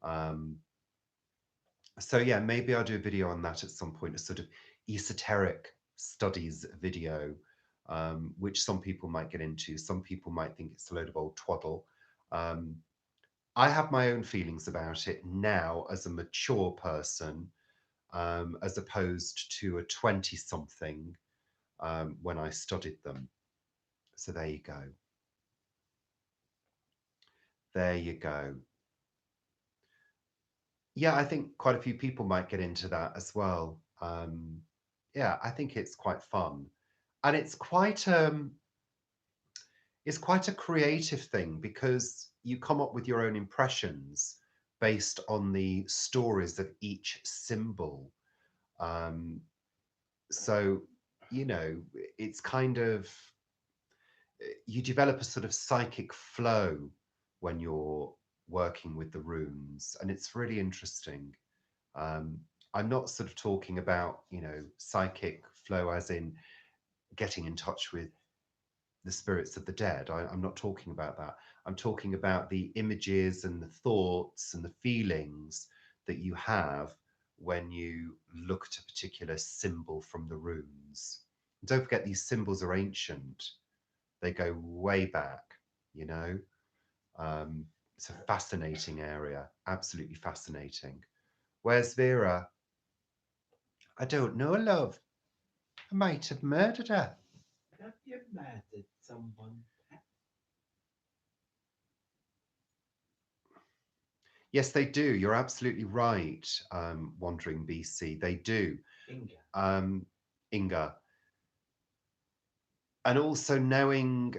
Um, so yeah, maybe I'll do a video on that at some point, a sort of esoteric studies video, which some people might get into. Some people might think it's a load of old twaddle. Um, I have my own feelings about it now as a mature person, as opposed to a 20 something when I studied them. So there you go. There you go. Yeah, I think quite a few people might get into that as well. Yeah, I think it's quite fun, and it's quite a creative thing because you come up with your own impressions based on the stories of each symbol. Um, so you know, it's kind of you develop a sort of psychic flow when you're working with the runes, and it's really interesting. Um, I'm not sort of talking about, you know, psychic flow as in getting in touch with the spirits of the dead. I'm not talking about that. I'm talking about the images and the thoughts and the feelings that you have when you look at a particular symbol from the runes. And don't forget, these symbols are ancient. They go way back, you know. Um, it's a fascinating area, absolutely fascinating. Where's Vera? I don't know, love. I might have murdered her. Have you murdered someone? Yes, they do. You're absolutely right, Wandering BC. They do. Inga. Inga. And also knowing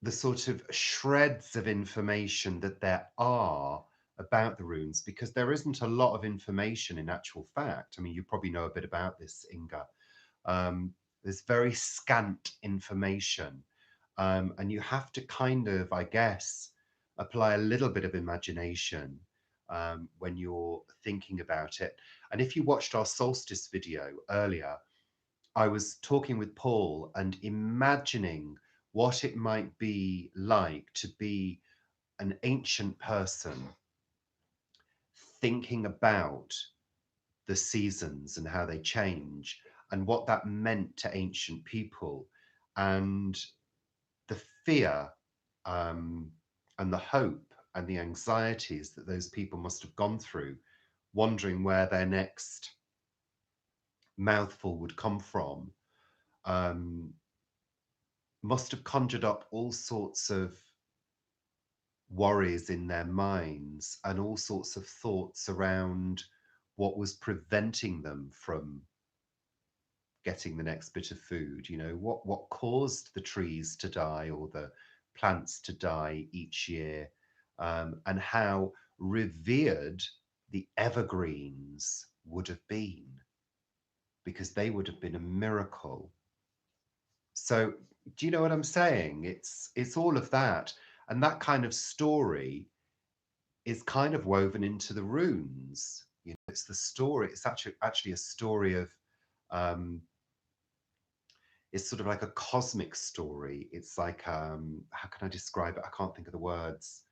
the sort of shreds of information that there are about the runes, because there isn't a lot of information in actual fact. I mean, you probably know a bit about this, Inga. There's very scant information. And you have to kind of, I guess, apply a little bit of imagination when you're thinking about it. And if you watched our solstice video earlier, I was talking with Paul and imagining what it might be like to be an ancient person thinking about the seasons and how they change and what that meant to ancient people and the fear um, and the hope and the anxieties that those people must have gone through, wondering where their next mouthful would come from, um, must have conjured up all sorts of worries in their minds and all sorts of thoughts around what was preventing them from getting the next bit of food. You know, what caused the trees to die or the plants to die each year, and how revered the evergreens would have been, because they would have been a miracle. So do you know what I'm saying? It's all of that, and that kind of story is kind of woven into the runes. You know, it's the story. It's actually a story of um, it's sort of like a cosmic story. It's like how can I describe it? I can't think of the words.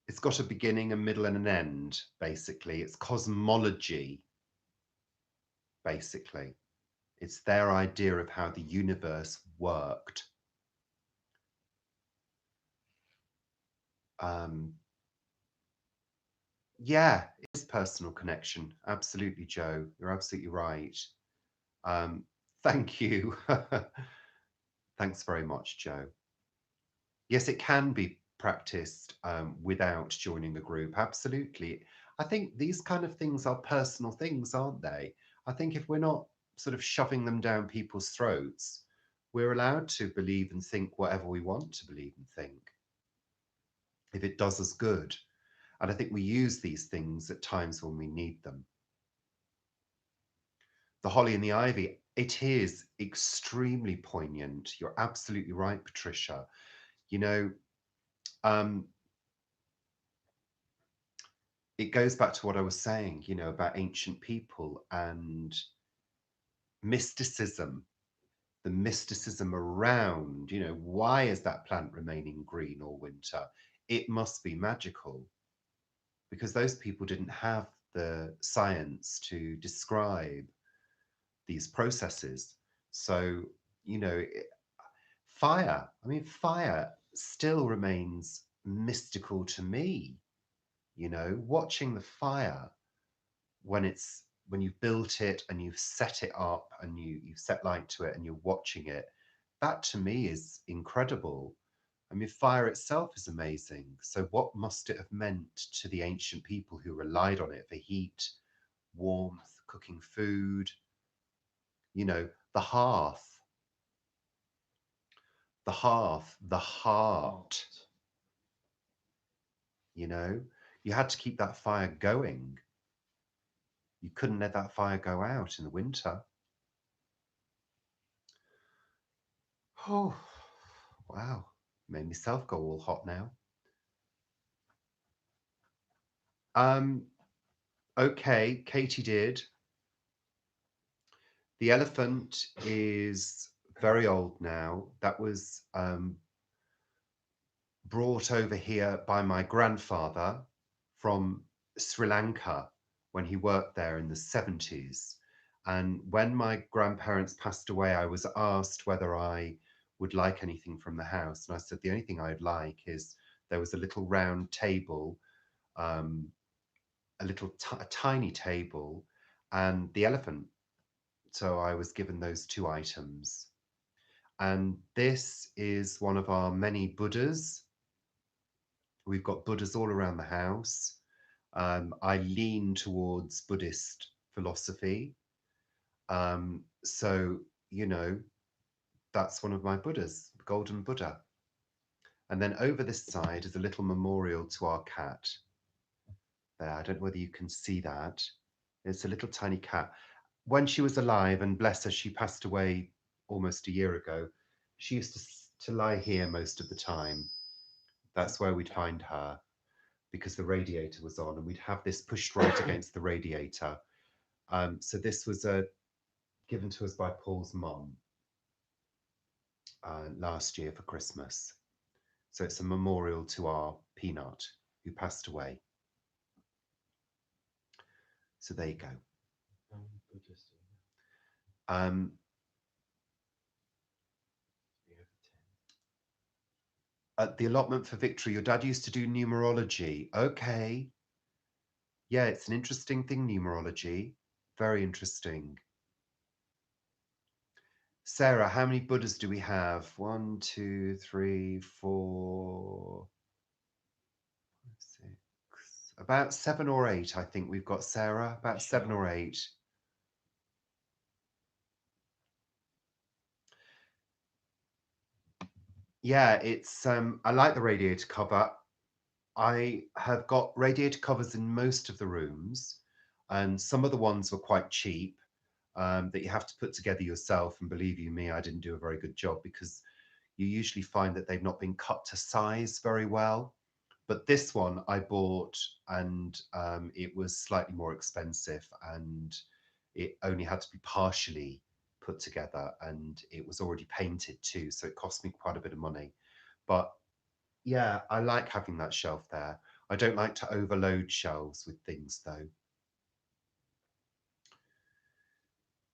It's got a beginning, a middle, and an end, basically. It's cosmology, basically. It's their idea of how the universe worked. Um, yeah, it's personal connection. Absolutely, Joe. You're absolutely right. Um, thank you. Thanks very much, Joe. Yes, it can be practiced without joining a group. Absolutely. I think these kind of things are personal things, aren't they? I think if we're not sort of shoving them down people's throats, we're allowed to believe and think whatever we want to believe and think if it does us good. And I think we use these things at times when we need them. The holly and the ivy, it is extremely poignant. You're absolutely right, Patricia. You know, um, it goes back to what I was saying, about ancient people and mysticism, the mysticism around, why is that plant remaining green all winter? It must be magical because those people didn't have the science to describe these processes. So, you know, fire, I mean, fire still remains mystical to me, watching the fire when you've built it and you've set it up and you've set light to it and you're watching it, that to me is incredible. I mean, fire itself is amazing. So what must it have meant to the ancient people who relied on it for heat, warmth, cooking food, the hearth, the heart, you know, you had to keep that fire going. You couldn't let that fire go out in the winter. Oh, wow. Made myself go all hot now. Um, okay, Katie did. The elephant is very old now. That was brought over here by my grandfather from Sri Lanka when he worked there in the 70s. And when my grandparents passed away, I was asked whether I would like anything from the house. And I said, the only thing I'd like is there was a little round table, um, a tiny table, and the elephant. So I was given those two items. And this is one of our many Buddhas. We've got Buddhas all around the house. I lean towards Buddhist philosophy. So, that's one of my Buddhas, the Golden Buddha. And then over this side is a little memorial to our cat. There, I don't know whether you can see that. It's a little tiny cat. When she was alive, and bless her, she passed away almost a year ago, she used to lie here most of the time. That's where we'd find her because the radiator was on and we'd have this pushed right against the radiator. So this was given to us by Paul's mum last year for Christmas. So it's a memorial to our Peanut who passed away. So there you go. Um, at the allotment for Victory, your dad used to do numerology. Okay. Yeah, it's an interesting thing, numerology. Very interesting. Sarah, how many Buddhas do we have? 1, 2, 3, 4, 6. About 7 or 8, I think we've got, Sarah. About 7 or 8. Yeah, it's I like the radiator cover. I have got radiator covers in most of the rooms, and some of the ones were quite cheap that you have to put together yourself. And believe you me, I didn't do a very good job because you usually find that they've not been cut to size very well. But this one I bought and it was slightly more expensive and it only had to be partially put together and it was already painted too. So it cost me quite a bit of money. But yeah, I like having that shelf there. I don't like to overload shelves with things though.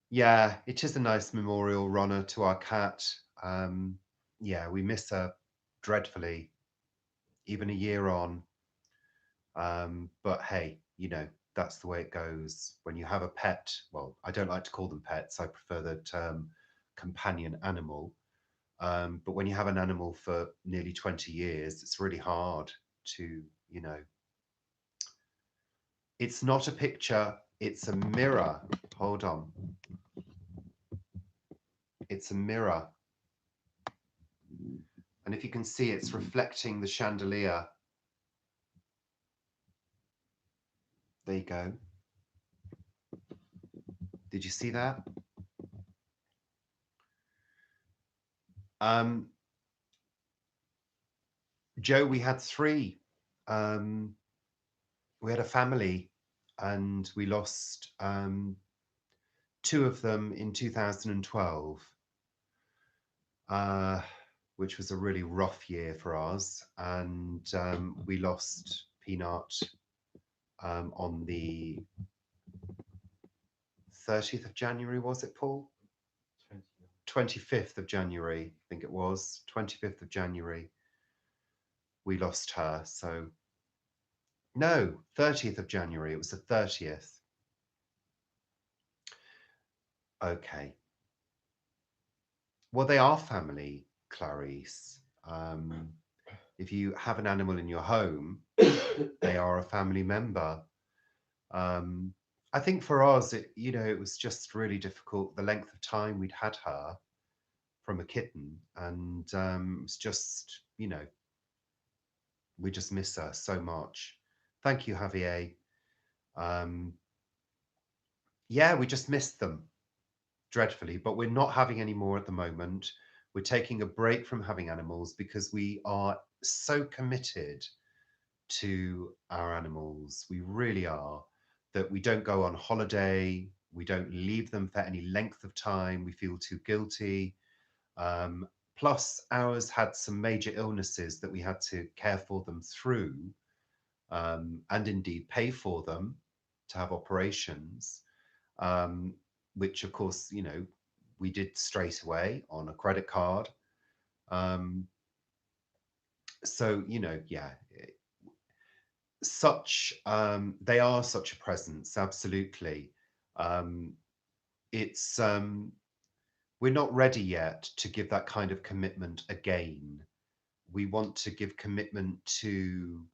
Yeah, it is a nice memorial, Ronna, to our cat. Yeah, we miss her dreadfully, even a year on. But hey, that's the way it goes. When you have a pet, well, I don't like to call them pets. I prefer the term companion animal. But when you have an animal for nearly 20 years, it's really hard to, It's not a picture, it's a mirror. Hold on. It's a mirror. And if you can see, it's reflecting the chandelier. There you go. Did you see that? Joe, we had three. We had a family and we lost two of them in 2012, which was a really rough year for us. And we lost Peanut on the 30th of January, was it, Paul? 25th of January, I think it was. 25th of January, we lost her. So, no, 30th of January, it was the 30th. Okay. Well, they are family, Clarice. If you have an animal in your home, they are a family member. I think for us, it was just really difficult. The length of time we'd had her from a kitten, and it was just, we just miss her so much. Thank you, Javier. Yeah, we just missed them dreadfully, but we're not having any more at the moment. We're taking a break from having animals because we are so committed to our animals. We really are, that we don't go on holiday. We don't leave them for any length of time. We feel too guilty. Plus, ours had some major illnesses that we had to care for them through, and indeed pay for them to have operations, which, of course, we did straight away on a credit card. So, yeah, they are such a presence, absolutely. It's we're not ready yet to give that kind of commitment again. We want to give commitment to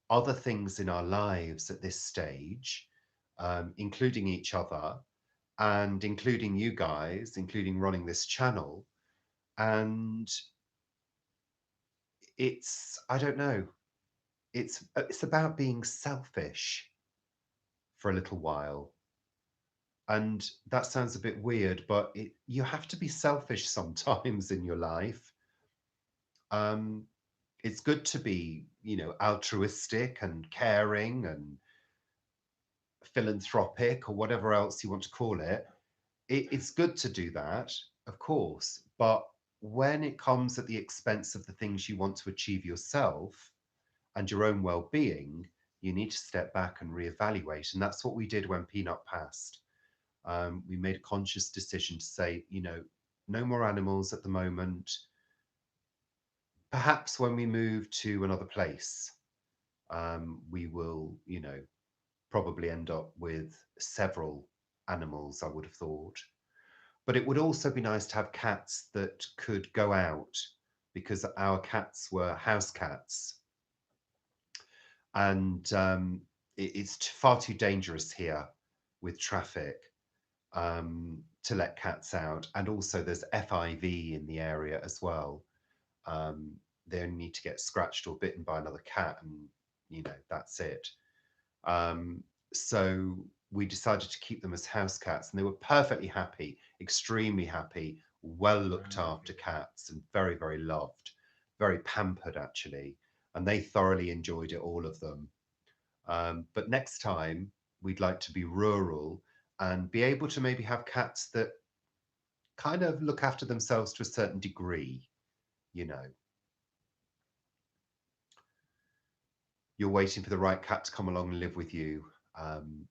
other things in our lives at this stage, including each other and including you guys, including running this channel. And I don't know, it's about being selfish for a little while. And that sounds a bit weird, but you have to be selfish sometimes in your life. It's good to be, altruistic and caring and philanthropic or whatever else you want to call it. It's good to do that, of course. But when it comes at the expense of the things you want to achieve yourself and your own well-being, you need to step back and reevaluate. And that's what we did when Peanut passed. We made a conscious decision to say, no more animals at the moment. Perhaps when we move to another place, we will, probably end up with several animals, I would have thought. But it would also be nice to have cats that could go out, because our cats were house cats. And it's far too dangerous here with traffic to let cats out. And also there's FIV in the area as well. They only need to get scratched or bitten by another cat and, that's it. So we decided to keep them as house cats, and they were perfectly happy, extremely happy, well looked after cats, and very, very loved, very pampered, actually. And they thoroughly enjoyed it, all of them. But next time, we'd like to be rural and be able to maybe have cats that kind of look after themselves to a certain degree, You're waiting for the right cat to come along and live with you,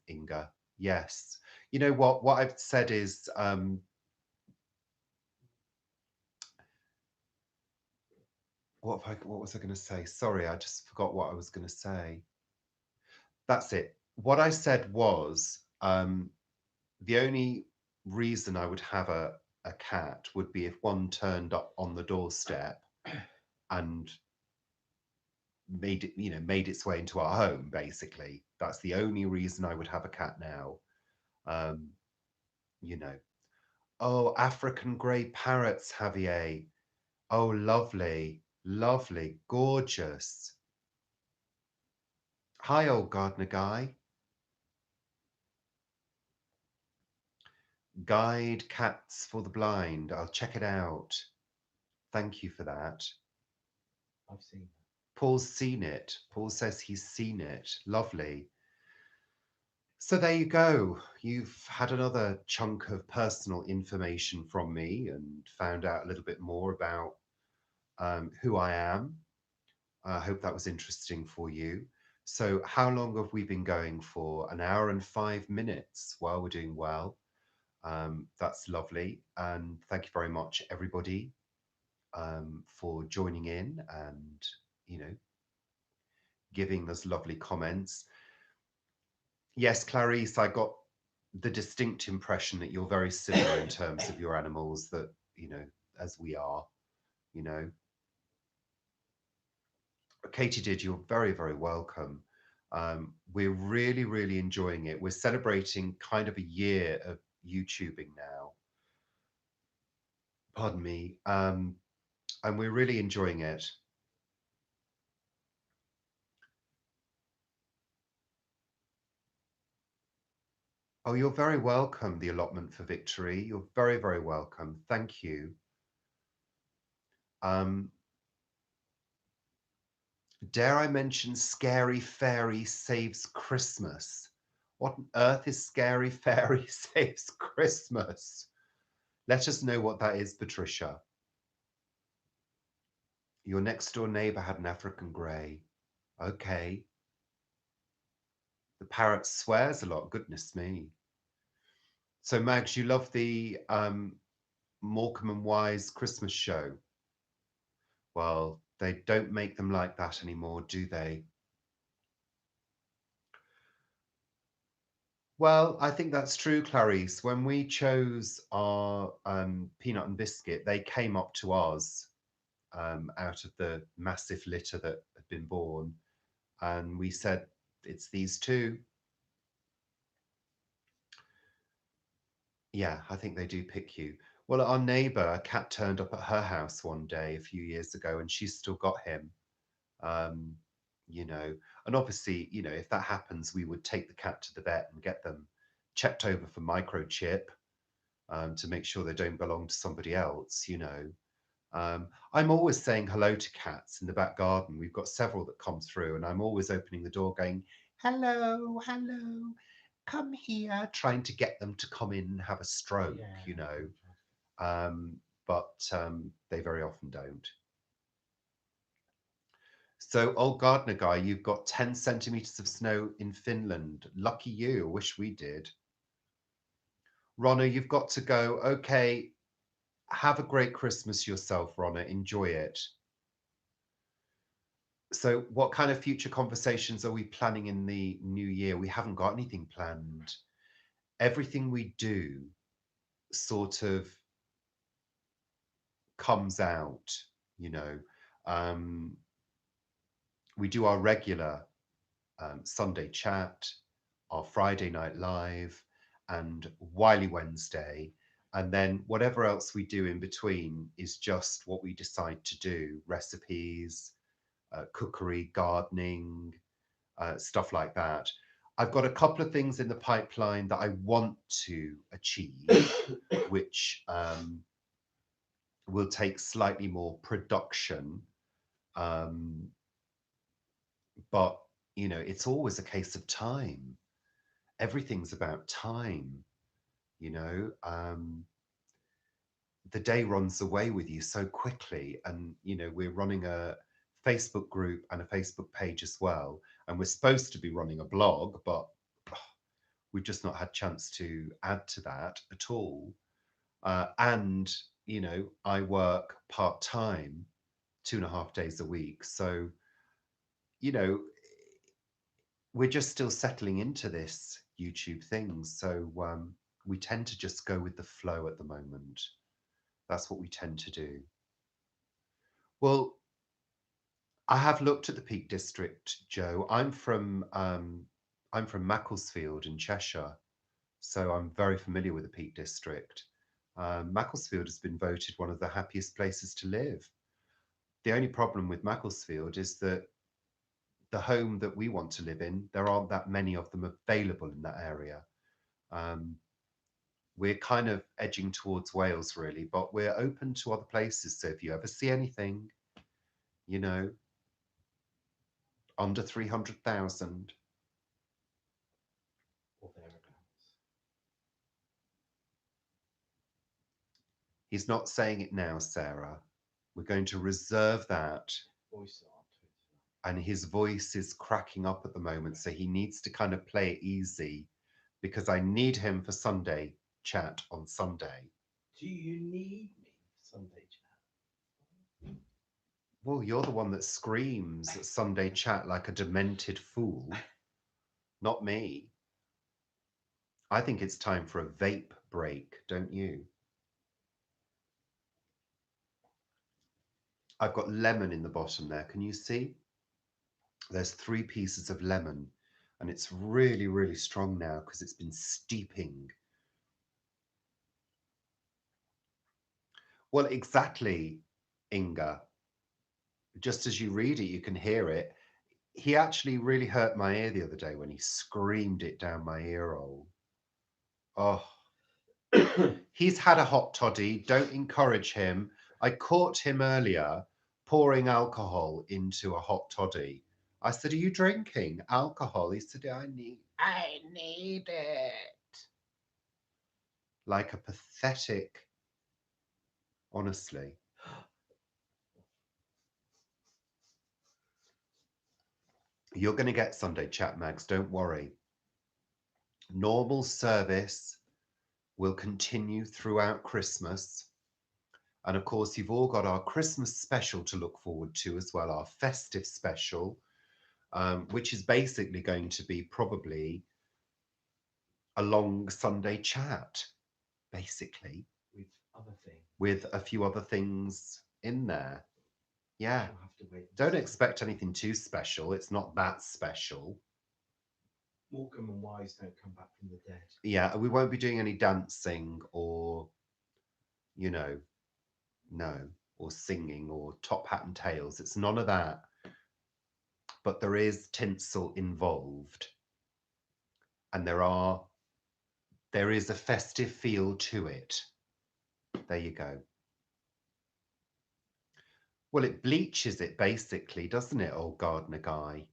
Inga. Yes. You know what I've said is, what was I going to say? Sorry, I just forgot what I was going to say. That's it. What I said was, the only reason I would have a cat would be if one turned up on the doorstep and made its way into our home. Basically, that's the only reason I would have a cat now. Um, you know. Oh, African grey parrots, Javier. Oh, lovely, lovely, gorgeous. Hi, old gardener guy. Guide Cats for the Blind. I'll check it out. Thank you for that. I've seen that. Paul's seen it. Paul says he's seen it. Lovely. So there you go. You've had another chunk of personal information from me and found out a little bit more about who I am. I hope that was interesting for you. So, how long have we been going for? An hour and 5 minutes. Well, we're doing well. That's lovely. And thank you very much, everybody, for joining in and, you know, giving us lovely comments. Yes, Clarice, I got the distinct impression that you're very similar in terms of your animals, that, as we are, you know. Katie did, you're very, very welcome. We're really, really enjoying it. We're celebrating kind of a year of YouTubing now. Pardon me. And we're really enjoying it. Oh, you're very welcome, the allotment for victory. You're very, very welcome. Thank you. Dare I mention Scary Fairy Saves Christmas? What on earth is Scary Fairy Saves Christmas? Let us know what that is, Patricia. Your next door neighbor had an African grey. Okay. The parrot swears a lot. Goodness me. So, Mags, you love the Morecambe and Wise Christmas show. Well, they don't make them like that anymore, do they? Well, I think that's true, Clarice. When we chose our peanut and biscuit, they came up to us out of the massive litter that had been born, and we said, it's these two. Yeah, I think they do pick you. Well, our neighbour, a cat turned up at her house one day a few years ago, and she's still got him. Um, and obviously, if that happens, we would take the cat to the vet and get them checked over for microchip, to make sure they don't belong to somebody else. I'm always saying hello to cats in the back garden. We've got several that come through, and I'm always opening the door going, hello, hello, come here, trying to get them to come in and have a stroke, but they very often don't. So, old gardener guy, you've got 10 centimeters of snow in Finland. Lucky you. I wish we did. Ronna, you've got to go. Okay, have a great Christmas yourself, Ronna. Enjoy it. So, what kind of future conversations are we planning in the new year? We haven't got anything planned. Everything we do sort of comes out, you know. Um, we do our regular Sunday chat, our Friday night live, and Wiley Wednesday. And then whatever else we do in between is just what we decide to do: recipes, cookery, gardening, stuff like that. I've got a couple of things in the pipeline that I want to achieve, which will take slightly more production. Um, but, it's always a case of time. Everything's about time, you know. The day runs away with you so quickly. And, we're running a Facebook group and a Facebook page as well. And we're supposed to be running a blog, but we've just not had chance to add to that at all. And, I work part-time, 2.5 days a week. So, you know, we're just still settling into this YouTube thing. So we tend to just go with the flow at the moment. That's what we tend to do. Well, I have looked at the Peak District, Joe. I'm from Macclesfield in Cheshire, so I'm very familiar with the Peak District. Macclesfield has been voted one of the happiest places to live. The only problem with Macclesfield is that the home that we want to live in, there aren't that many of them available in that area. Um, we're kind of edging towards Wales, really, but we're open to other places. So if you ever see anything, you know, under 300,000, or thereabouts. he's not saying it now, Sarah. We're going to reserve that. Voice art. And his voice is cracking up at the moment, so he needs to kind of play it easy because I need him for Sunday chat on Sunday. Do you need me for Sunday chat? Well, you're the one that screams at Sunday chat like a demented fool, not me. I think it's time for a vape break, don't you? I've got lemon in the bottom there. Can you see? There's 3 pieces of lemon, and it's really, really strong now because it's been steeping. Well, exactly, Inga. Just as you read it, you can hear it. He actually really hurt my ear the other day when he screamed it down my ear hole. Oh, he's had a hot toddy. Don't encourage him. I caught him earlier pouring alcohol into a hot toddy. I said, "Are you drinking alcohol?" He said, I need it. Like a pathetic, honestly. You're going to get Sunday chat, Mags. Don't worry. Normal service will continue throughout Christmas. And of course, you've all got our Christmas special to look forward to as well, our festive special, which is basically going to be probably a long Sunday chat, basically, With other things. with a few other things in there. Yeah. You'll have to wait. Don't expect anything too special. It's not that special. Morecambe and Wise don't come back from the dead. Yeah, we won't be doing any dancing or, you know, no, or singing or top hat and tails. It's none of that. But there is tinsel involved. And there is a festive feel to it. There you go. Well, it bleaches it basically, doesn't it, old gardener guy?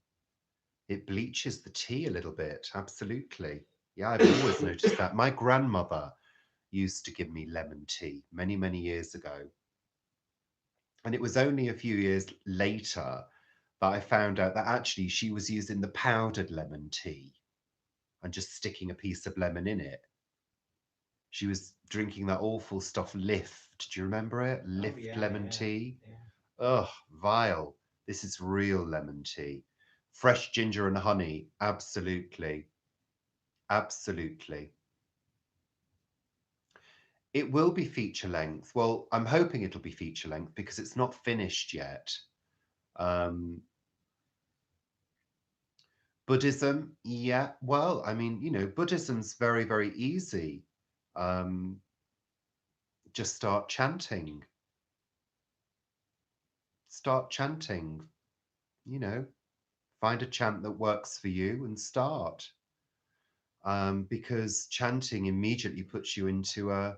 It bleaches the tea a little bit, absolutely. Yeah, I've always noticed that. My grandmother used to give me lemon tea many, many years ago. And it was only a few years later that I found out that actually she was using the powdered lemon tea and just sticking a piece of lemon in it. She was drinking that awful stuff, Lift. Do you remember it? Lift yeah, lemon yeah, tea. yeah. Ugh, vile. This is real lemon tea. Fresh ginger and honey. Absolutely. Absolutely. It will be feature length. Well, I'm hoping it'll be feature length because it's not finished yet. Buddhism, yeah. Well, I mean, Buddhism's very, very easy. Um, just start chanting. Start chanting. Find a chant that works for you and start. Because chanting immediately puts you into a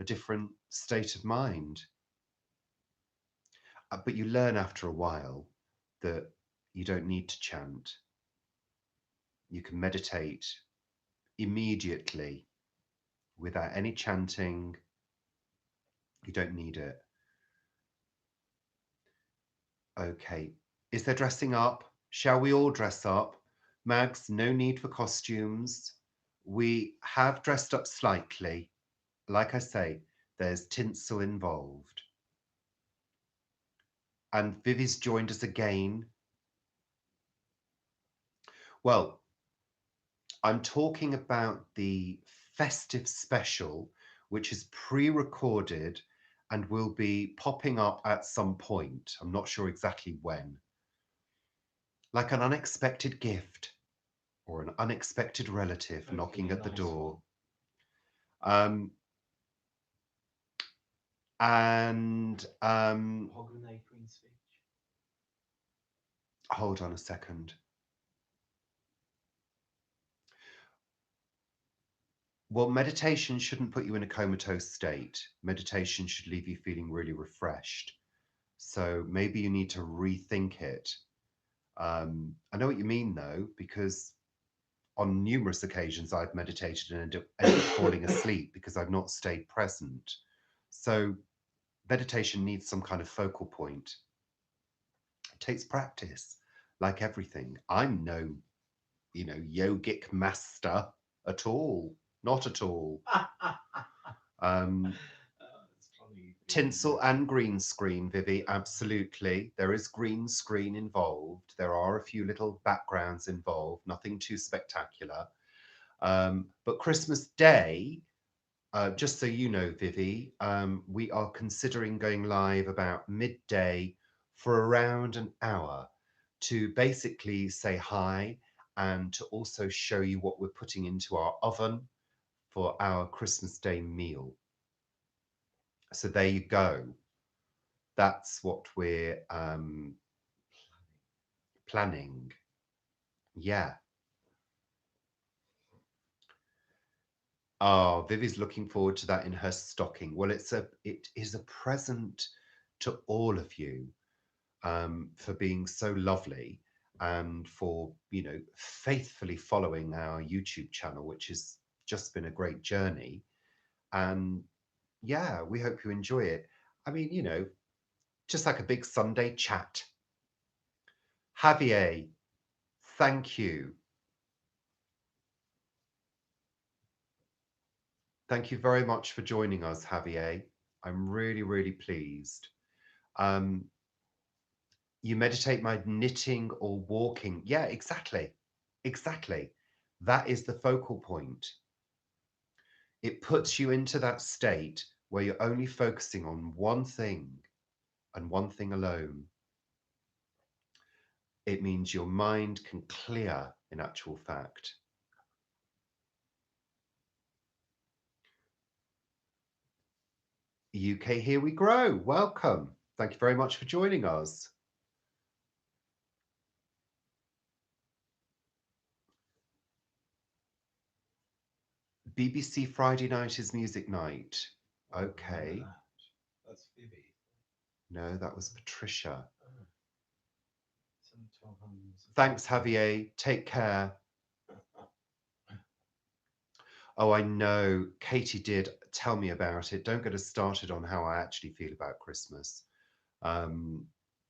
different state of mind. But you learn after a while that you don't need to chant. You can meditate immediately without any chanting. You don't need it. Okay. Is there dressing up? Shall we all dress up? Mags, no need for costumes. We have dressed up slightly. Like I say, there's tinsel involved. And Vivi's joined us again. Well, I'm talking about the festive special, which is pre-recorded and will be popping up at some point. I'm not sure exactly when. like an unexpected gift or an unexpected relative Hopefully knocking a at the nice door. one. Um, and Mahogany green switch. hold on a second. Well, meditation shouldn't put you in a comatose state. Meditation should leave you feeling really refreshed. So maybe you need to rethink it. I know what you mean, though, because on numerous occasions I've meditated and ended up falling asleep because I've not stayed present. So meditation needs some kind of focal point. It takes practice, like everything. I'm no, yogic master at all. Not at all. Um, It's funny. Tinsel and green screen, Vivi, absolutely. There is green screen involved. There are a few little backgrounds involved, nothing too spectacular. But Christmas Day, just so you know, Vivi, we are considering going live about midday for around an hour to basically say hi and to also show you what we're putting into our oven for our Christmas Day meal. So there you go. That's what we're planning. Yeah. Oh, Vivi's looking forward to that in her stocking. Well, it is a present to all of you for being so lovely and for faithfully following our YouTube channel, which has just been a great journey. And yeah, we hope you enjoy it. I mean, just like a big Sunday chat. Javier, thank you. Thank you very much for joining us, Javier. I'm really, really pleased. Um, you meditate by knitting or walking. Yeah, exactly. Exactly. That is the focal point. It puts you into that state where you're only focusing on one thing and one thing alone. It means your mind can clear, in actual fact. UK, here we grow. Welcome. Thank you very much for joining us. BBC Friday night is music night. Okay. That's Vivi. No, that was Patricia. Oh. Thanks, Javier. Take care. Oh, I know. Katie did tell me about it. Don't get us started on how I actually feel about Christmas. Um,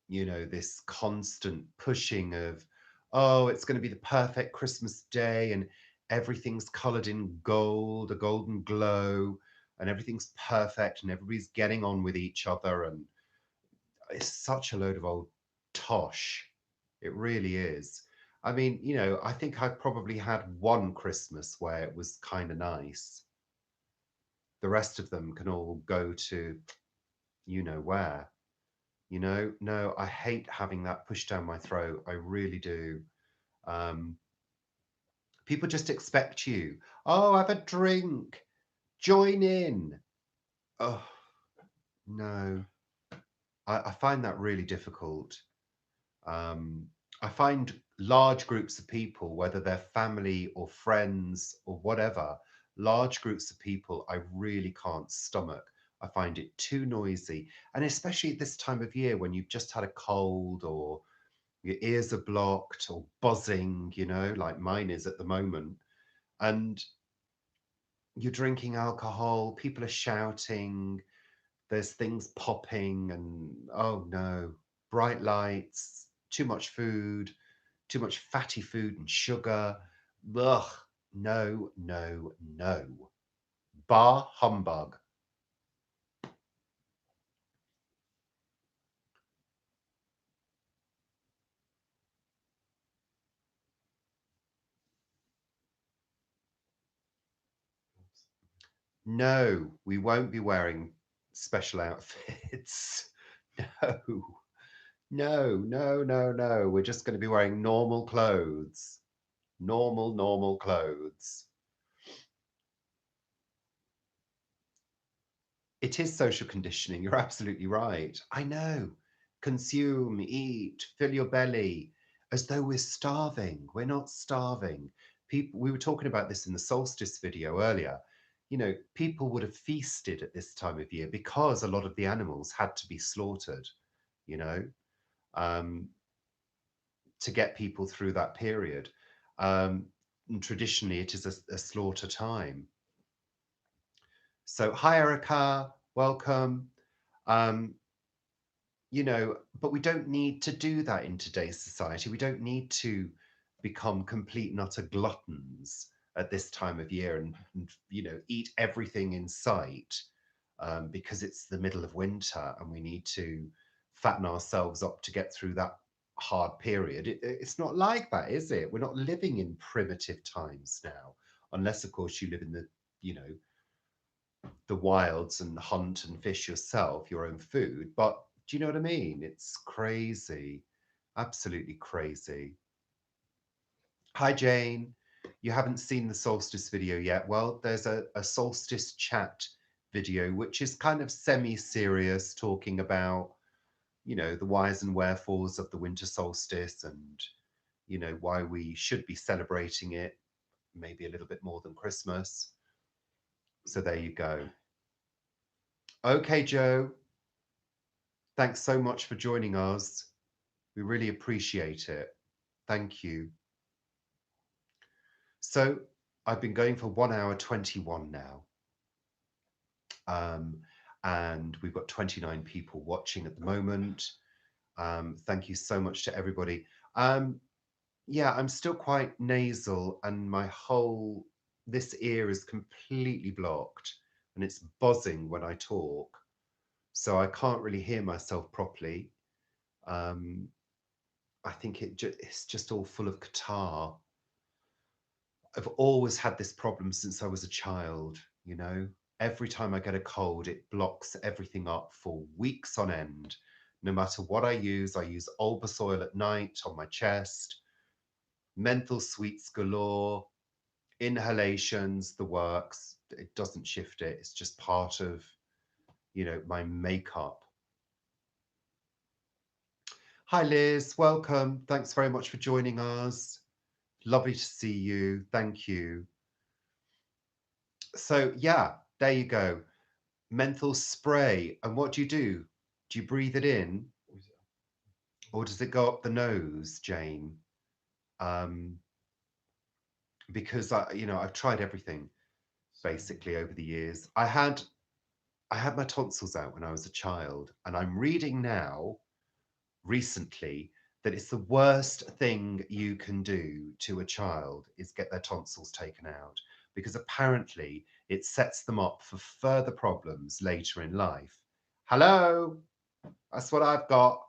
this constant pushing of, oh, it's going to be the perfect Christmas day and everything's colored in gold, a golden glow, and everything's perfect and everybody's getting on with each other. And it's such a load of old tosh. It really is. I mean, I think I probably had one Christmas where it was kind of nice. The rest of them can all go to where. No, I hate having that pushed down my throat. I really do. Um, People just expect you. Oh, have a drink. Join in. Oh, no. I find that really difficult. Um, I find large groups of people, whether they're family or friends or whatever, large groups of people, I really can't stomach. I find it too noisy. And especially at this time of year when you've just had a cold or your ears are blocked or buzzing, like mine is at the moment. And you're drinking alcohol, people are shouting, there's things popping, and oh no, bright lights, too much food, too much fatty food and sugar. Ugh, no, no, no. Bar humbug. No, we won't be wearing special outfits. No, No, no, no, no. We're just going to be wearing normal clothes. Normal clothes. It is social conditioning. You're absolutely right. I know. Consume, eat, fill your belly, as though we're starving. We're not starving. People, we were talking about this in the solstice video earlier. You know, people would have feasted at this time of year because a lot of the animals had to be slaughtered, you know, um, to get people through that period. And traditionally, it is a slaughter time. So, hi, Erica. Welcome. Um, you know, but we don't need to do that in today's society. We don't need to become complete and utter gluttons at this time of year and you know, eat everything in sight because it's the middle of winter and we need to fatten ourselves up to get through that hard period. It's not like that, is it? We're not living in primitive times now, unless, of course, you live in the, you know, the wilds and hunt and fish yourself, your own food. But do you know what I mean? It's crazy, absolutely crazy. Hi, Jane. You haven't seen the solstice video yet. Well, there's a solstice chat video, which is kind of semi-serious, talking about, you know, the whys and wherefores of the winter solstice and, you know, why we should be celebrating it maybe a little bit more than Christmas. So there you go. Okay, Joe. Thanks so much for joining us. We really appreciate it. Thank you. So I've been going for 1 hour 21 now. Um, and we've got 29 people watching at the moment. Thank you so much to everybody. Yeah, I'm still quite nasal and this ear is completely blocked and it's buzzing when I talk. So I can't really hear myself properly. Um, I think it's just all full of catarrh. I've always had this problem since I was a child, you know. Every time I get a cold, it blocks everything up for weeks on end. No matter what I use Olbas at night on my chest, menthol sweets galore, inhalations, the works. It doesn't shift it. It's just part of, you know, my makeup. Hi, Liz. Welcome. Thanks very much for joining us. Lovely to see you. Thank you. So, yeah, there you go. Menthol spray. And what do you do? Do you breathe it in or does it go up the nose, Jane? Um, because you know, I've tried everything basically over the years. I had my tonsils out when I was a child, and I'm reading now recently that it's the worst thing you can do to a child is get their tonsils taken out because apparently it sets them up for further problems later in life. Hello, that's what I've got,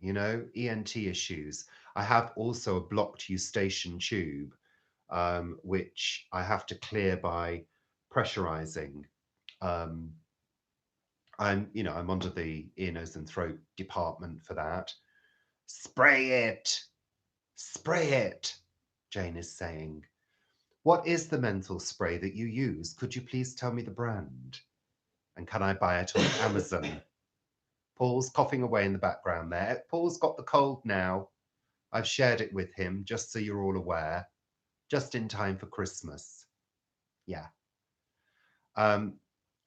you know, ENT issues. I have also a blocked eustachian tube, which I have to clear by pressurizing. Um, you know, I'm under the ear, nose, and throat department for that. Spray it, spray it, Jane is saying. What is the menthol spray that you use? Could you please tell me the brand? And can I buy it on Amazon? Paul's coughing away in the background there. Paul's got the cold now. I've shared it with him, just so you're all aware, just in time for Christmas. Yeah. Um,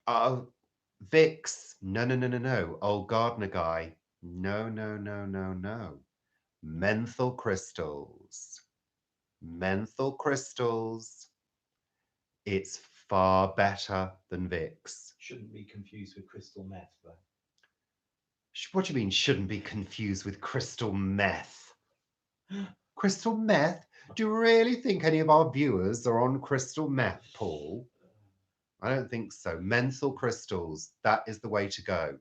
oh, Vicks. No, no, no, no, no. Old gardener guy. No, no, no, no, no. Menthol crystals. Menthol crystals. It's far better than Vicks. Shouldn't be confused with crystal meth, though. What do you mean shouldn't be confused with crystal meth? Crystal meth? Do you really think any of our viewers are on crystal meth, Paul? I don't think so. Menthol crystals, that is the way to go.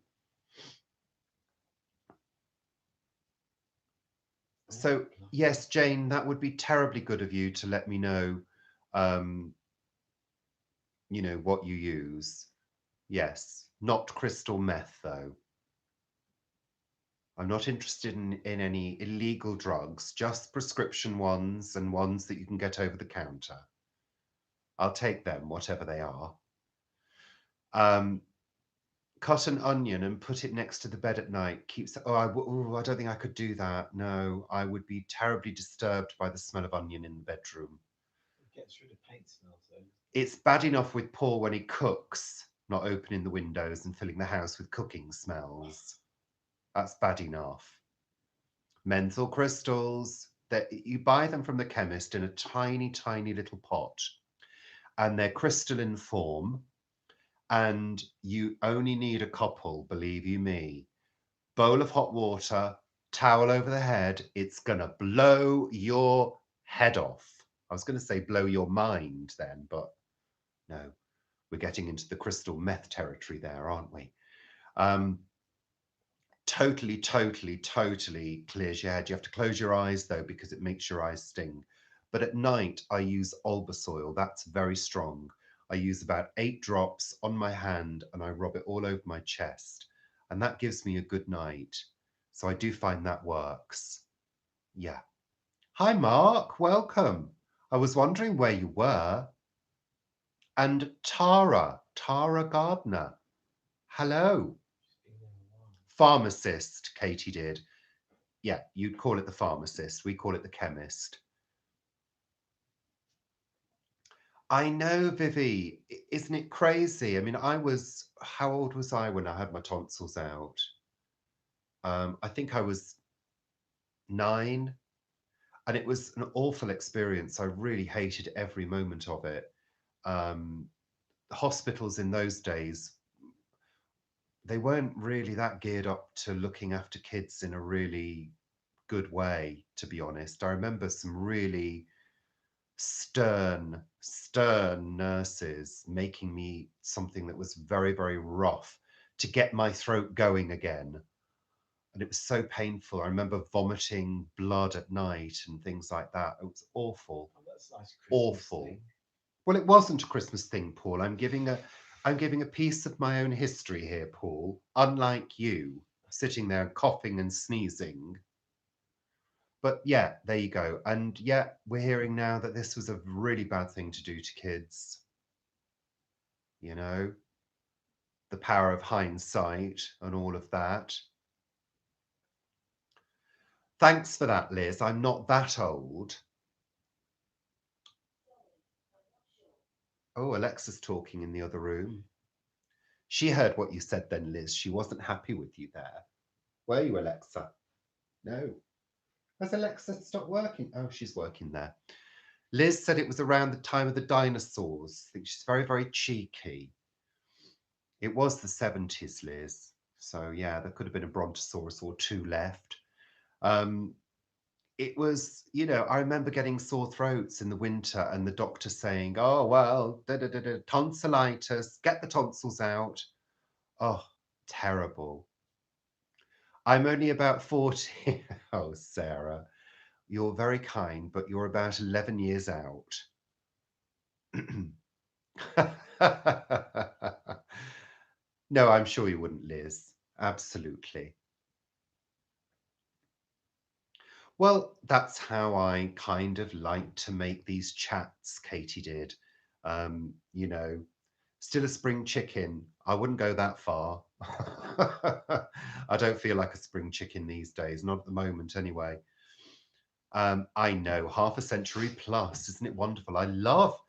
So, yes, Jane, that would be terribly good of you to let me know, um, you know, what you use. Yes, not crystal meth, though. I'm not interested in any illegal drugs, just prescription ones and ones that you can get over the counter. I'll take them, whatever they are. Cut an onion and put it next to the bed at night. Keeps. I don't think I could do that. No, I would be terribly disturbed by the smell of onion in the bedroom. It gets rid of paint smells though. It's bad enough with Paul when he cooks, not opening the windows and filling the house with cooking smells. That's bad enough. Menthol crystals, that you buy them from the chemist in a tiny, tiny little pot, and they're crystalline form, and you only need a couple, believe you me. Bowl of hot water, towel over the head, it's gonna blow your head off. I was going to say blow your mind then, but no, we're getting into the crystal meth territory there, aren't we? Totally, totally, totally clears your head. You have to close your eyes though, because it makes your eyes sting. But at night, I use Olbas oil. That's very strong. I use about 8 drops on my hand and I rub it all over my chest. And that gives me a good night. So I do find that works. Yeah. Hi, Mark. Welcome. I was wondering where you were. And Tara Gardner. Hello. Pharmacist, Katie did. Yeah, you'd call it the pharmacist. We call it the chemist. I know, Vivi. Isn't it crazy? I mean, how old was I when I had my tonsils out? I think I was 9, and it was an awful experience. I really hated every moment of it. Hospitals in those days, they weren't really that geared up to looking after kids in a really good way, to be honest. I remember some really stern nurses making me something that was very, very rough to get my throat going again. And it was so painful. I remember vomiting blood at night and things like that. It was awful. Oh, that's a nice Christmas Awful. thing. Well, it wasn't a Christmas thing, Paul. I'm giving a piece of my own history here, Paul. Unlike you, sitting there coughing and sneezing. But yeah, there you go. And yeah, we're hearing now that this was a really bad thing to do to kids. You know, the power of hindsight and all of that. Thanks for that, Liz. I'm not that old. Oh, Alexa's talking in the other room. She heard what you said then, Liz. She wasn't happy with you there. Were you, Alexa? No. Has Alexa stopped working? Oh, she's working there. Liz said it was around the time of the dinosaurs. I think she's very, very cheeky. It was the 70s, Liz. So yeah, there could have been a brontosaurus or 2 left. It was, I remember getting sore throats in the winter and the doctor saying, oh, well, tonsillitis, get the tonsils out. Oh, terrible. I'm only about 40. Oh, Sarah, you're very kind, but you're about 11 years out. No, I'm sure you wouldn't, Liz. Absolutely. Well, that's how I kind of like to make these chats, Katie did. You know, still a spring chicken. I wouldn't go that far. I don't feel like a spring chicken these days, not at the moment anyway. I know, half a century plus, isn't it wonderful? I love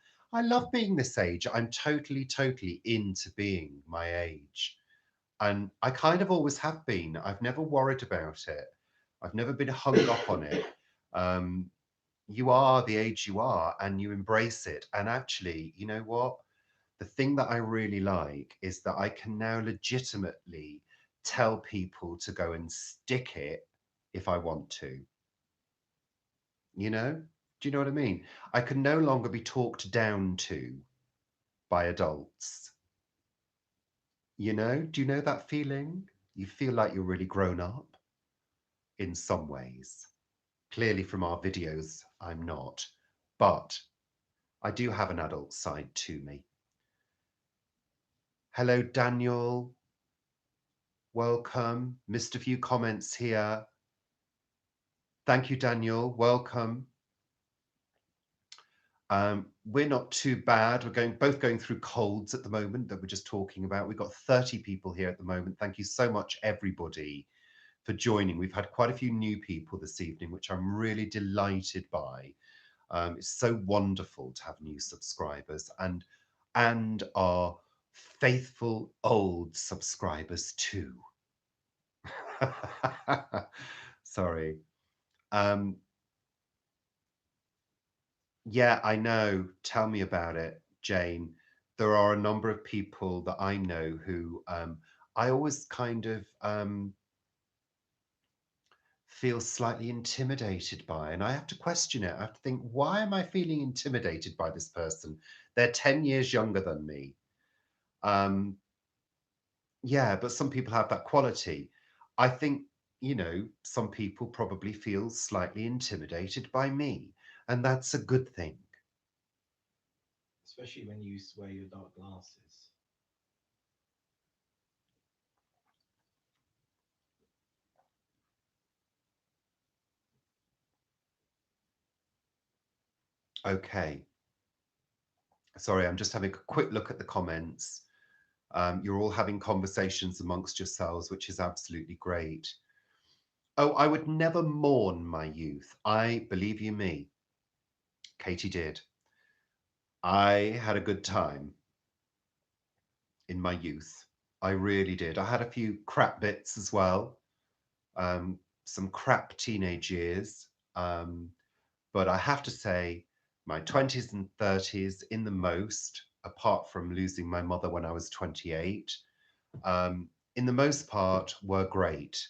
being this age. I'm totally, totally into being my age. And I kind of always have been. I've never worried about it. I've never been hung up on it. Um, you are the age you are and you embrace it. And actually, you know what? The thing that I really like is that I can now legitimately tell people to go and stick it if I want to. You know? Do you know what I mean? I can no longer be talked down to by adults. You know? Do you know that feeling? You feel like you're really grown up in some ways. Clearly, from our videos, I'm not. But I do have an adult side to me. Hello, Daniel. welcome. Missed a few comments here. Thank you, Daniel. Welcome. We're not too bad. We're both going through colds at the moment that we're just talking about. We've got 30 people here at the moment. Thank you so much, everybody, for joining. We've had quite a few new people this evening, which I'm really delighted by. It's so wonderful to have new subscribers and our faithful old subscribers too. Sorry. Yeah, I know. Tell me about it, Jane. There are a number of people that I know who I always kind of feel slightly intimidated by, and I have to question it. I have to think, why am I feeling intimidated by this person? They're 10 years younger than me. Yeah, but some people have that quality. I think, some people probably feel slightly intimidated by me, and that's a good thing. Especially when you wear your dark glasses. Okay. Sorry, I'm just having a quick look at the comments. You're all having conversations amongst yourselves, which is absolutely great. Oh, I would never mourn my youth. Believe you me, Katie did. I had a good time in my youth. I really did. I had a few crap bits as well, some crap teenage years. But I have to say, my 20s and 30s, in the most, apart from losing my mother when I was 28, in the most part, were great.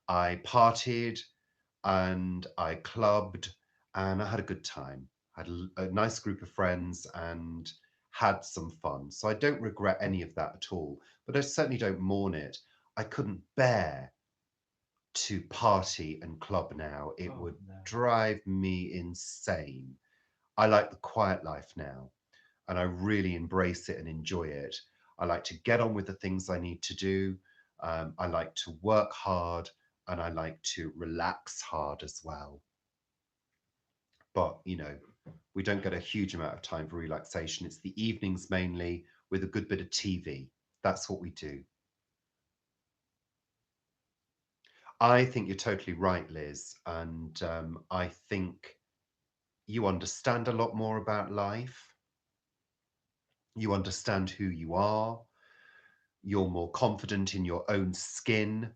I partied and I clubbed and I had a good time. I had a nice group of friends and had some fun. So I don't regret any of that at all, but I certainly don't mourn it. I couldn't bear to party and club now. It would No. drive me insane. I like the quiet life now and I really embrace it and enjoy it. I like to get on with the things I need to do. I like to work hard and I like to relax hard as well. But, we don't get a huge amount of time for relaxation. It's the evenings mainly with a good bit of TV. That's what we do. I think you're totally right, Liz. And I think you understand a lot more about life. You understand who you are. You're more confident in your own skin.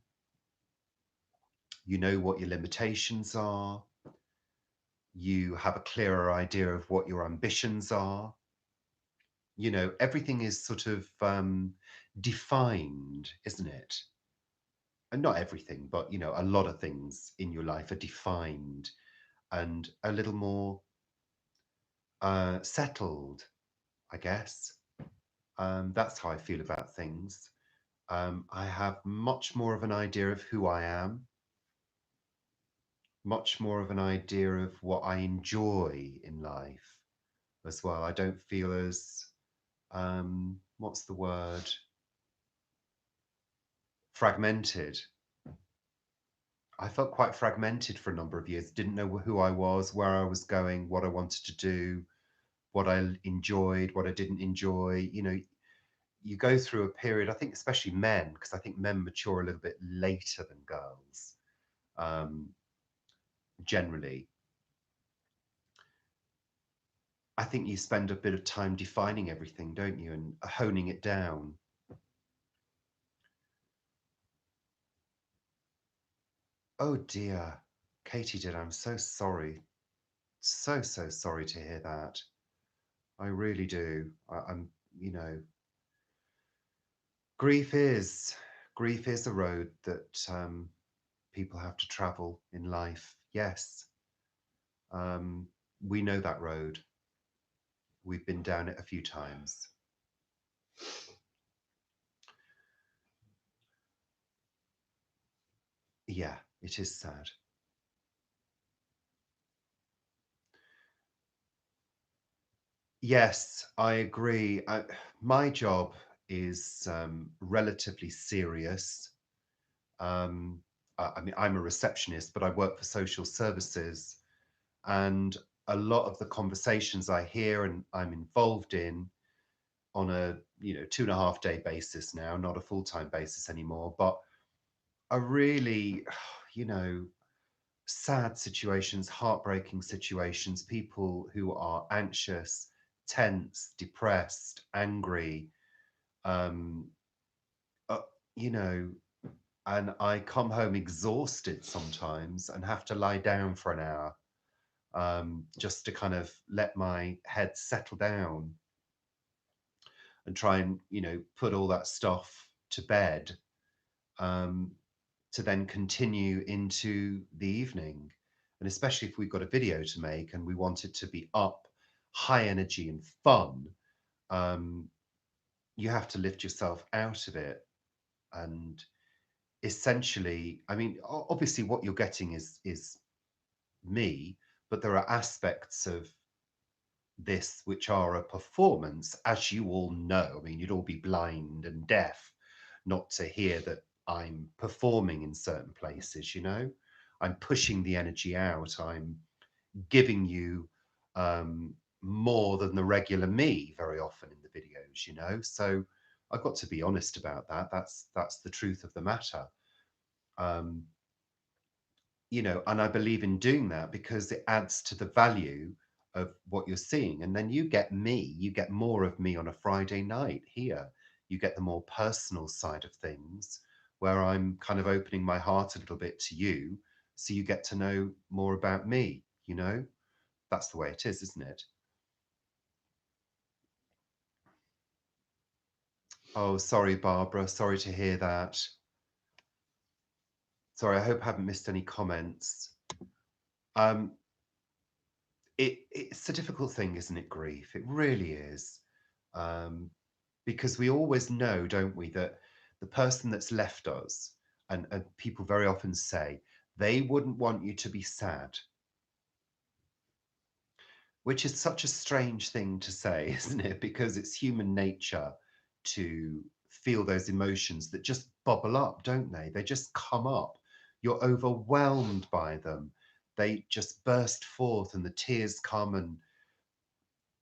You know what your limitations are. You have a clearer idea of what your ambitions are. Everything is sort of defined, isn't it? And not everything, but, a lot of things in your life are defined and a little more settled, I guess. That's how I feel about things. I have much more of an idea of who I am, much more of an idea of what I enjoy in life as well. I don't feel as, what's the word? Fragmented. I felt quite fragmented for a number of years, didn't know who I was, where I was going, what I wanted to do, what I enjoyed, what I didn't enjoy. You go through a period, I think, especially men, because I think men mature a little bit later than girls, generally. I think you spend a bit of time defining everything, don't you, and honing it down. Oh dear, Katie did. I'm so sorry. So, so sorry to hear that. I really do. I'm, grief is a road that people have to travel in life. Yes, we know that road. We've been down it a few times. Yeah, it is sad. Yes, I agree. My job is relatively serious. Um, I mean, I'm a receptionist, but I work for social services, and a lot of the conversations I hear and I'm involved in on a 2.5 day basis now, not a full-time basis anymore, but are really, you know, sad situations, heartbreaking situations, people who are anxious, tense, depressed, angry, um, uh, you know, and I come home exhausted sometimes and have to lie down for an hour, just to kind of let my head settle down and try and, put all that stuff to bed, um, to then continue into the evening. And especially if we've got a video to make and we want it to be up, high energy and fun, um, you have to lift yourself out of it. And essentially, I mean, obviously what you're getting is me, but there are aspects of this which are a performance, as you all know. I mean, you'd all be blind and deaf not to hear that I'm performing in certain places, you know? I'm pushing the energy out. I'm giving you more than the regular me very often in the videos, you know? So I've got to be honest about that. That's the truth of the matter. Um, and I believe in doing that because it adds to the value of what you're seeing. And then you get more of me on a Friday night here. You get the more personal side of things where I'm kind of opening my heart a little bit to you. So you get to know more about me, you know? That's the way it is, isn't it? Oh, sorry, Barbara. Sorry to hear that. Sorry, I hope I haven't missed any comments. Um, it's a difficult thing, isn't it, grief? It really is. Um, because we always know, don't we, that the person that's left us, and people very often say, they wouldn't want you to be sad, which is such a strange thing to say, isn't it? Because it's human nature to feel those emotions that just bubble up, don't they? They just come up. You're overwhelmed by them. They just burst forth and the tears come and,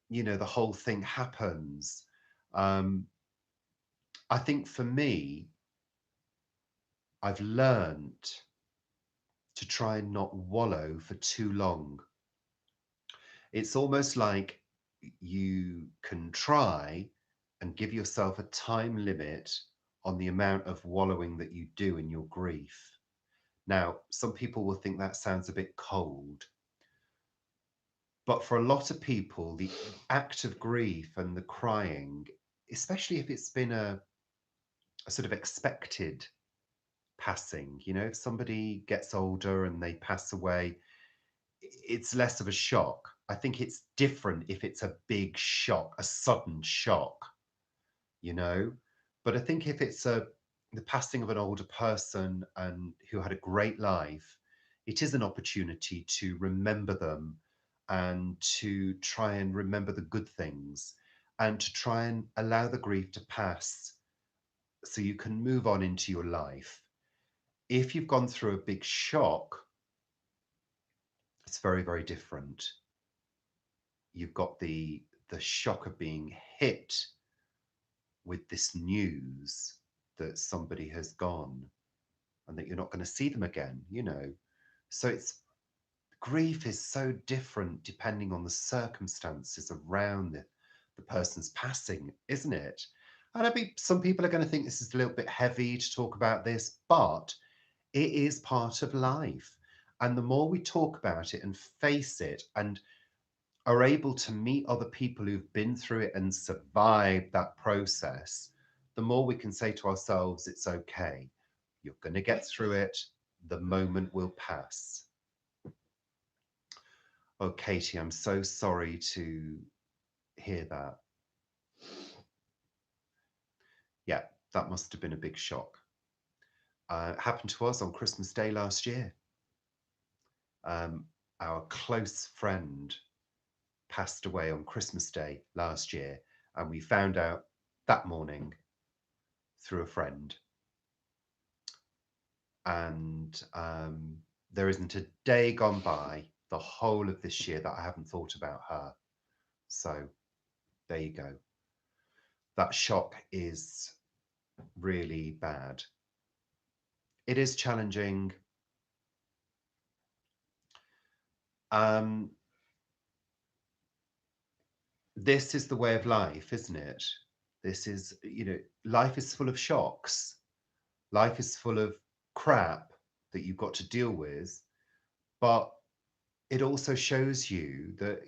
the whole thing happens. Um, I think for me, I've learned to try and not wallow for too long. It's almost like you can try and give yourself a time limit on the amount of wallowing that you do in your grief. Now, some people will think that sounds a bit cold, but for a lot of people, the act of grief and the crying, especially if it's been a sort of expected passing, if somebody gets older and they pass away, it's less of a shock. I think it's different if it's a big shock, a sudden shock, you know. But I think if it's the passing of an older person and who had a great life, it is an opportunity to remember them and to try and remember the good things and to try and allow the grief to pass so you can move on into your life. If you've gone through a big shock, it's very, very different. You've got the shock of being hit with this news that somebody has gone and that you're not going to see them again. So it's grief is so different depending on the circumstances around the person's passing, isn't it? And I mean, some people are going to think this is a little bit heavy to talk about this, but it is part of life. And the more we talk about it and face it and are able to meet other people who've been through it and survived that process, the more we can say to ourselves, it's okay. You're going to get through it. The moment will pass. Oh, Katie, I'm so sorry to hear that. Yeah, that must have been a big shock. It happened to us on Christmas Day last year. Our close friend passed away on Christmas Day last year, and we found out that morning through a friend. And there isn't a day gone by the whole of this year that I haven't thought about her. So there you go. That shock is really bad. It is challenging. Um, this is the way of life, isn't it? This is, life is full of shocks. Life is full of crap that you've got to deal with. But it also shows you that,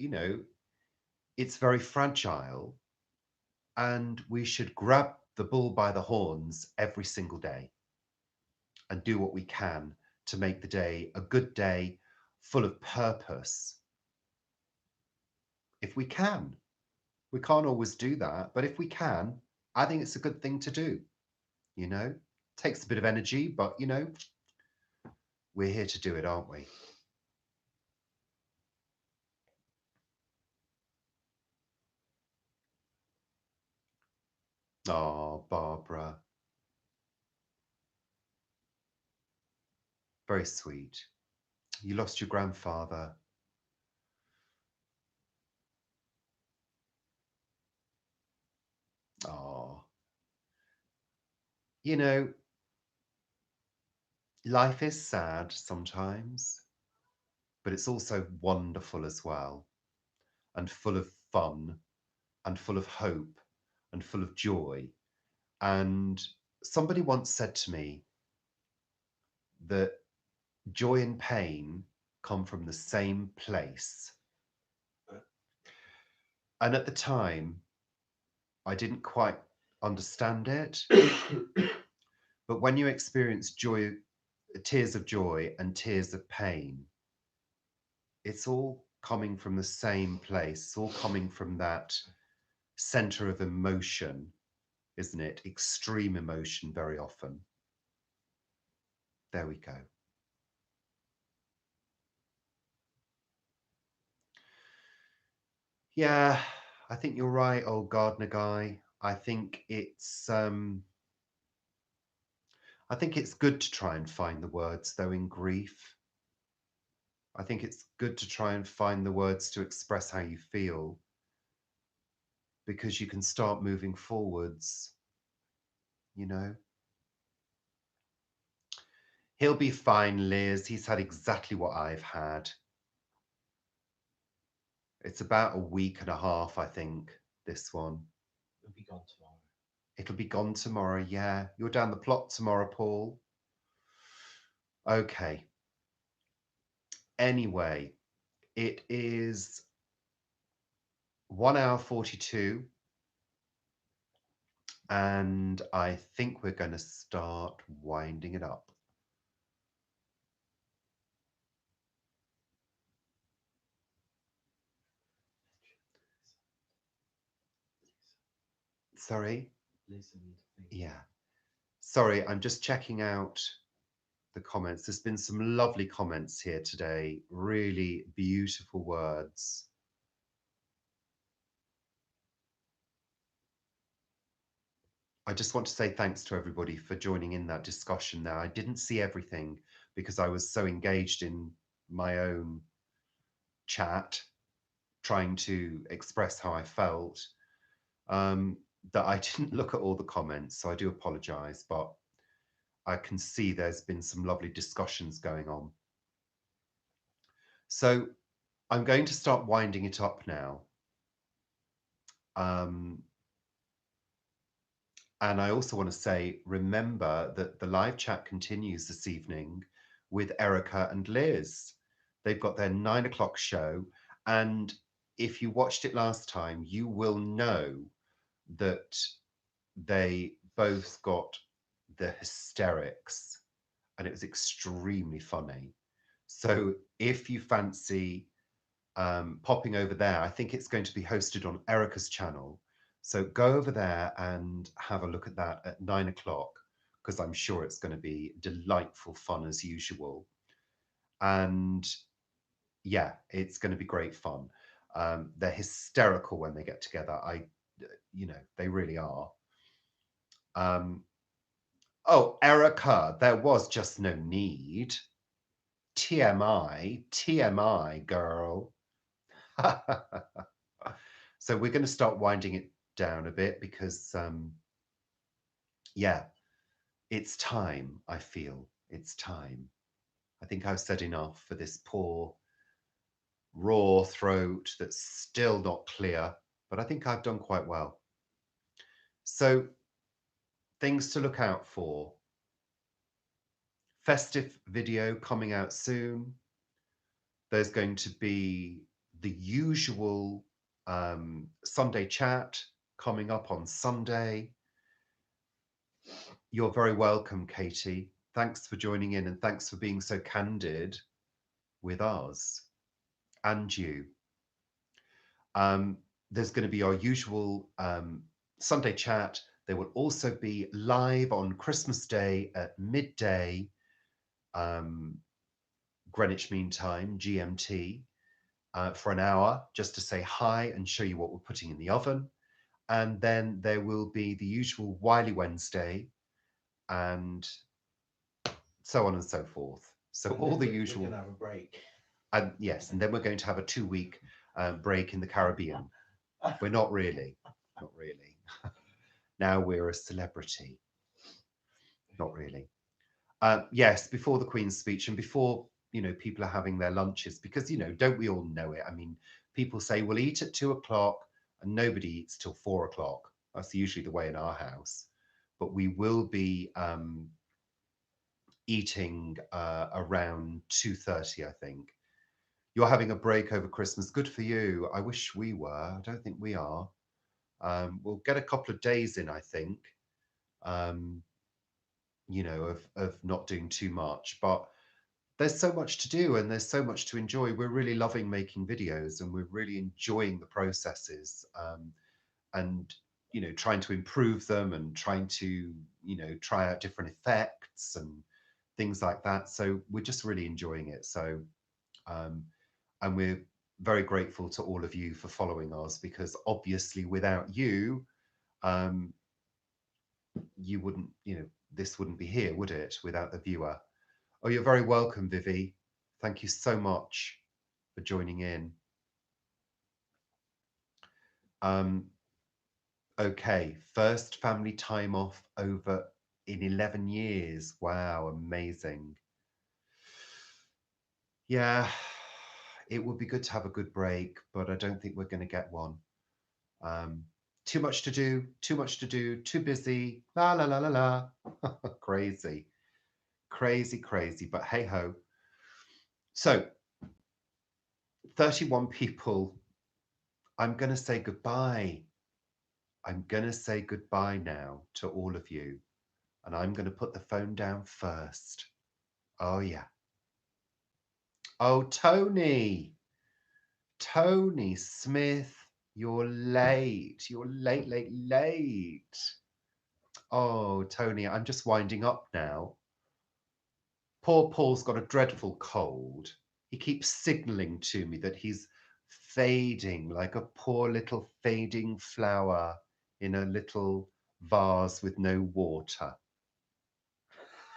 it's very fragile and we should grab the bull by the horns every single day and do what we can to make the day a good day full of purpose. If we can, we can't always do that, but if we can, I think it's a good thing to do. Takes a bit of energy, but we're here to do it, aren't we? Oh, Barbara, very sweet. You lost your grandfather. Oh, you know, life is sad sometimes, but it's also wonderful as well, and full of fun, and full of hope, and full of joy. And somebody once said to me that joy and pain come from the same place. And at the time, I didn't quite understand it. But when you experience joy, tears of joy and tears of pain, it's all coming from the same place. It's all coming from that center of emotion, isn't it? Extreme emotion very often. There we go. Yeah, I think you're right, old gardener guy. I think it's good to try and find the words though in grief. I think it's good to try and find the words to express how you feel because you can start moving forwards, you know. He'll be fine, Liz. He's had exactly what I've had. It's about a week and a half, I think, this one. It'll be gone tomorrow. It'll be gone tomorrow, yeah. You're down the plot tomorrow, Paul. Okay. Anyway, it is 1 hour 42, and I think we're going to start winding it up. Sorry? Listen. Yeah. Sorry, I'm just checking out the comments. There's been some lovely comments here today, really beautiful words. I just want to say thanks to everybody for joining in that discussion now. I didn't see everything because I was so engaged in my own chat, trying to express how I felt, that I didn't look at all the comments. So I do apologize, but I can see there's been some lovely discussions going on. So I'm going to start winding it up now. And I also want to say, remember that the live chat continues this evening with Erica and Liz. They've got their 9 o'clock show. And if you watched it last time, you will know that they both got the hysterics and it was extremely funny. So if you fancy popping over there, I think it's going to be hosted on Erica's channel. So go over there and have a look at that at 9 o'clock, because I'm sure it's going to be delightful fun as usual. And yeah, it's going to be great fun. They're hysterical when they get together. They really are. Oh, Erica, there was just no need. TMI, TMI, girl. So we're going to start winding it down a bit because, yeah, it's time, I feel. It's time. I think I've said enough for this poor, raw throat that's still not clear, but I think I've done quite well. So, things to look out for. Festive video coming out soon. There's going to be the usual Sunday chat coming up on Sunday. You're very welcome, Katie. Thanks for joining in and thanks for being so candid with us and you. There's going to be our usual Sunday chat. There will also be live on Christmas Day at midday, Greenwich Mean Time, GMT, for an hour, just to say hi and show you what we're putting in the oven. And then there will be the usual Wiley Wednesday and so on and so forth. So And all then the we're usual. going to have a break. And yes, and then we're going to have a 2-week break in the Caribbean. We're not really, not really. Now we're a celebrity. Not really. Yes, before the Queen's speech and before, people are having their lunches, because, don't we all know it? I mean, people say we'll eat at 2 o'clock and nobody eats till 4 o'clock. That's usually the way in our house. But we will be eating around 2:30, I think. You're having a break over Christmas. Good for you. I wish we were. I don't think we are. We'll get a couple of days in, I think, of not doing too much. But there's so much to do and there's so much to enjoy. We're really loving making videos and we're really enjoying the processes, and, trying to improve them and trying to, try out different effects and things like that. So we're just really enjoying it. So, and we're very grateful to all of you for following us, because obviously without you, you wouldn't, this wouldn't be here, would it, without the viewer? Oh, you're very welcome, Vivi. Thank you so much for joining in. Okay, first family time off over in 11 years. Wow, amazing. Yeah, it would be good to have a good break, but I don't think we're going to get one. Too much to do, too busy, la la la la la. Crazy, crazy, crazy, but hey ho. So, 31 people. I'm going to say goodbye. I'm going to say goodbye now to all of you. And I'm going to put the phone down first. Oh, yeah. Oh, Tony. Tony Smith, you're late. You're late, late, late. Oh, Tony, I'm just winding up now. Poor Paul's got a dreadful cold. He keeps signaling to me that he's fading like a poor little fading flower in a little vase with no water.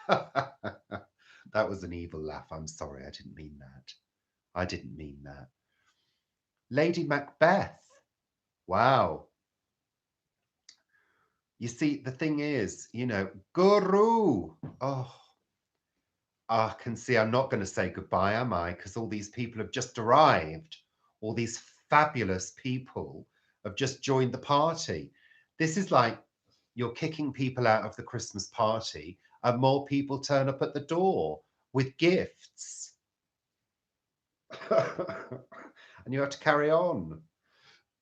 That was an evil laugh. I'm sorry. I didn't mean that. I didn't mean that. Lady Macbeth. Wow. You see, the thing is, Guru. Oh, I can see I'm not going to say goodbye, am I? Because all these people have just arrived. All these fabulous people have just joined the party. This is like you're kicking people out of the Christmas party and more people turn up at the door with gifts. And you have to carry on.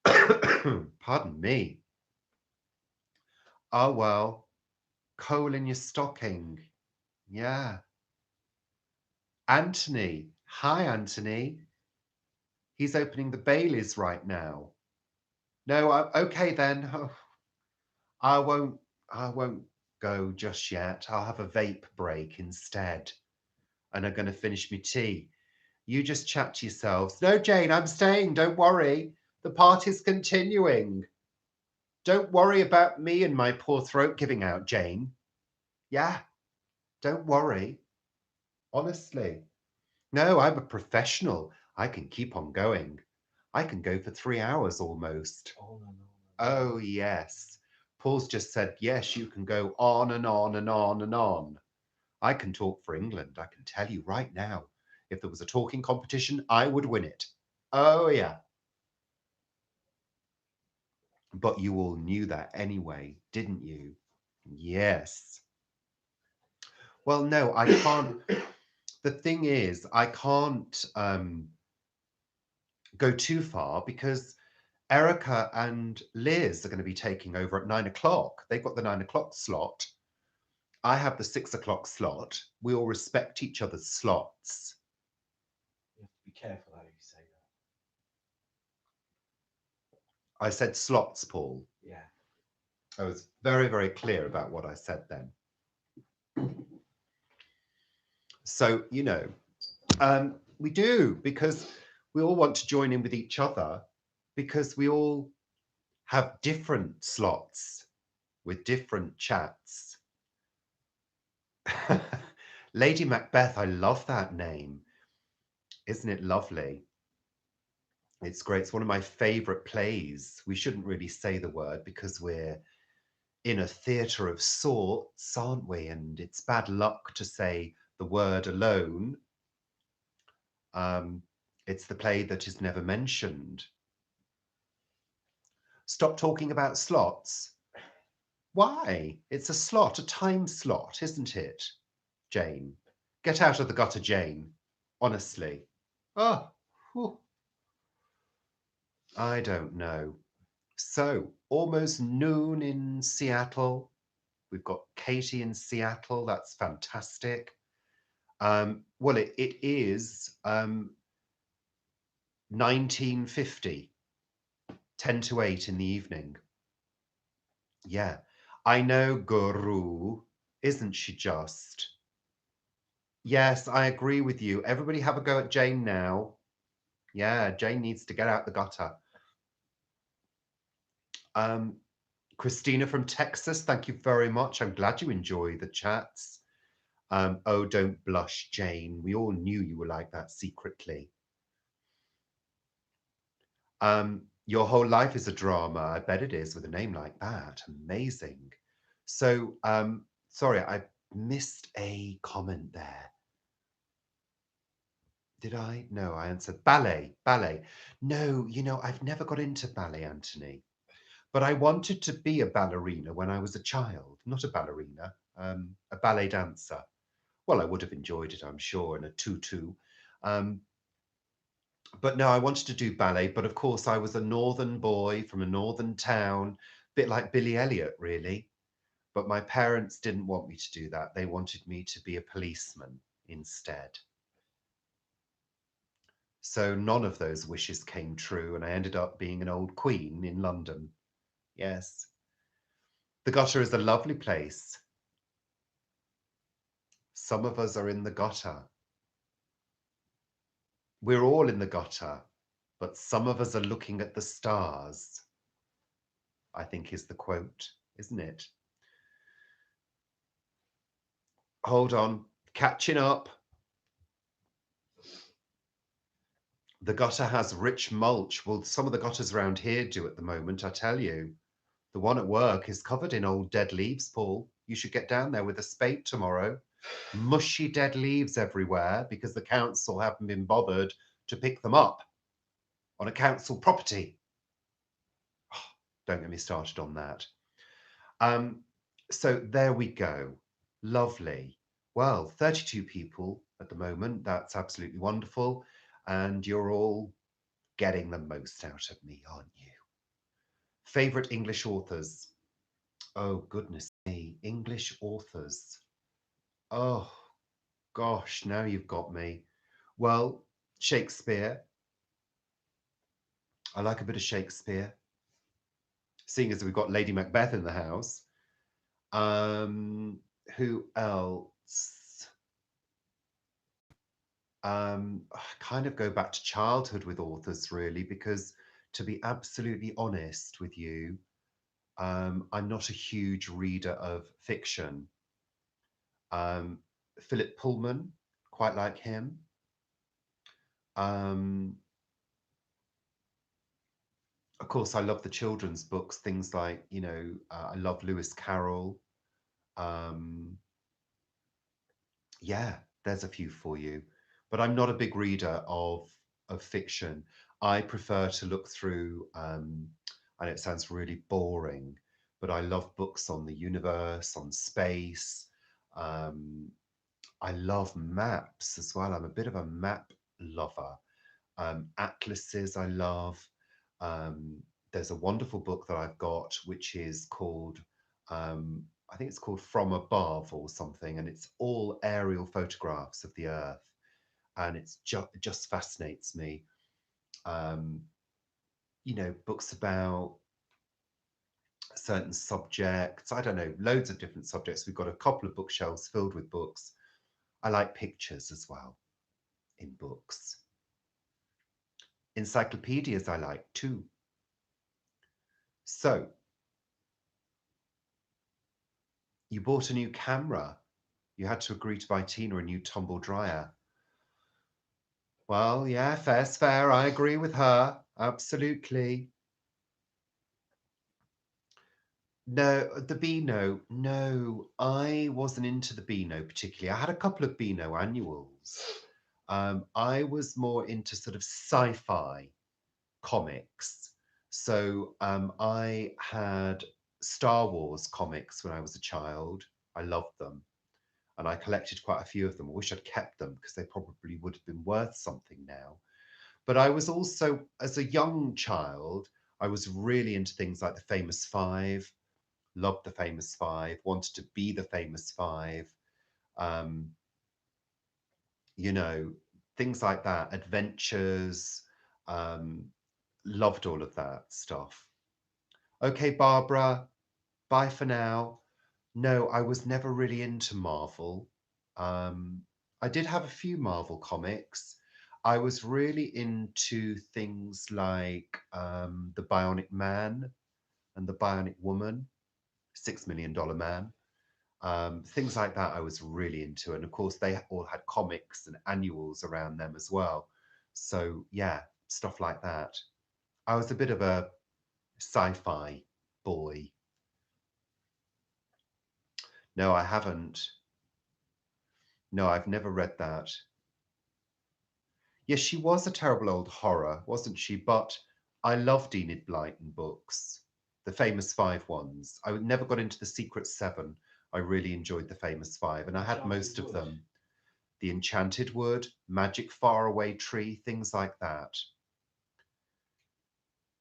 Pardon me. Oh, well, coal in your stocking. Yeah. Anthony. Hi, Anthony. He's opening the Baileys right now. No, okay then. Oh, I won't go just yet. I'll have a vape break instead. And I'm going to finish my tea. You just chat to yourselves. No, Jane, I'm staying. Don't worry. The party's continuing. Don't worry about me and my poor throat giving out, Jane. Yeah, don't worry. Honestly. No, I'm a professional. I can keep on going. I can go for 3 hours almost. On and on and Oh, yes. Paul's just said, yes, you can go on and on and on and on. I can talk for England. I can tell you right now, if there was a talking competition, I would win it. Oh, yeah. But you all knew that anyway, didn't you? Yes. Well, no, I can't. The thing is, I can't go too far because Erica and Liz are going to be taking over at 9 o'clock. They've got the 9 o'clock slot. I have the 6 o'clock slot. We all respect each other's slots. You have to be careful how you say that. I said slots, Paul. Yeah. I was very, very clear about what I said then. So, we do, because we all want to join in with each other, because we all have different slots with different chats. Lady Macbeth, I love that name. Isn't it lovely? It's great. It's one of my favorite plays. We shouldn't really say the word because we're in a theatre of sorts, aren't we? And it's bad luck to say the word alone. It's the play that is never mentioned. Stop talking about slots. Why? It's a slot, a time slot, isn't it, Jane? Get out of the gutter, Jane. Honestly. Oh, whew. I don't know. So, almost noon in Seattle. We've got Katie in Seattle. That's fantastic. Well, it is 1950, 10 to 8 in the evening. Yeah. I know, Guru. Isn't she just? Yes, I agree with you. Everybody have a go at Jane now. Yeah, Jane needs to get out the gutter. Christina from Texas, thank you very much. I'm glad you enjoy the chats. Oh, don't blush, Jane. We all knew you were like that secretly. Your whole life is a drama. I bet it is with a name like that. Amazing. So, sorry, I missed a comment there. Did I? No, I answered ballet, ballet. No, I've never got into ballet, Anthony. But I wanted to be a ballerina when I was a child. Not a ballerina, a ballet dancer. Well, I would have enjoyed it, I'm sure, in a tutu. But no, I wanted to do ballet. But of course, I was a northern boy from a northern town, a bit like Billy Elliot, really. But my parents didn't want me to do that. They wanted me to be a policeman instead. So none of those wishes came true, and I ended up being an old queen in London. Yes. The gutter is a lovely place. Some of us are in the gutter. We're all in the gutter, but some of us are looking at the stars, I think is the quote, isn't it? Hold on, catching up. The gutter has rich mulch. Well, some of the gutters around here do at the moment, I tell you. The one at work is covered in old dead leaves, Paul. You should get down there with a spade tomorrow. Mushy dead leaves everywhere because the council haven't been bothered to pick them up on a council property. Oh, don't get me started on that. So there we go. Lovely. Well, 32 people at the moment. That's absolutely wonderful. And you're all getting the most out of me, aren't you? Favorite English authors? Oh, goodness me. English authors. Oh, gosh, now you've got me. Well, Shakespeare. I like a bit of Shakespeare. Seeing as we've got Lady Macbeth in the house. Who else? I kind of go back to childhood with authors, really, because to be absolutely honest with you, I'm not a huge reader of fiction. Um, Philip Pullman, quite like him. Um, of course, I love the children's books, things like, I love Lewis Carroll. Um, yeah, there's a few for you. But I'm not a big reader of fiction. I prefer to look through, I know it sounds really boring, but I love books on the universe, on space. Um, I love maps as well. I'm a bit of a map lover. Atlases I love. Um, there's a wonderful book that I've got, which is called, I think it's called From Above or something, and it's all aerial photographs of the Earth, and it just fascinates me. Um, books about certain subjects. I don't know, loads of different subjects. We've got a couple of bookshelves filled with books. I like pictures as well in books. Encyclopedias I like too. So, you bought a new camera. You had to agree to buy Tina a new tumble dryer. Well, yeah, fair's fair. I agree with her. Absolutely. No, the Beano. No, I wasn't into the Beano particularly. I had a couple of Beano annuals. I was more into sort of sci-fi comics. So I had Star Wars comics when I was a child. I loved them. And I collected quite a few of them. I wish I'd kept them because they probably would have been worth something now. But I was also, as a young child, I was really into things like the Famous Five, loved the Famous Five, wanted to be the Famous Five, um, you know, things like that, adventures, um, loved all of that stuff. Okay, Barbara, bye for now. No, I was never really into Marvel. Um, I did have a few Marvel comics. I was really into things like the Bionic Man and the Bionic Woman, $6 Million Man. Things like that I was really into. And of course, they all had comics and annuals around them as well. So, yeah, stuff like that. I was a bit of a sci fi boy. No, I haven't. No, I've never read that. Yes, she was a terrible old horror, wasn't she? But I loved Enid Blyton books, the famous five ones. I never got into the Secret Seven. I really enjoyed the famous five, and I had Enchanted most of Wood. them. The Enchanted Wood, Magic Faraway Tree, things like that.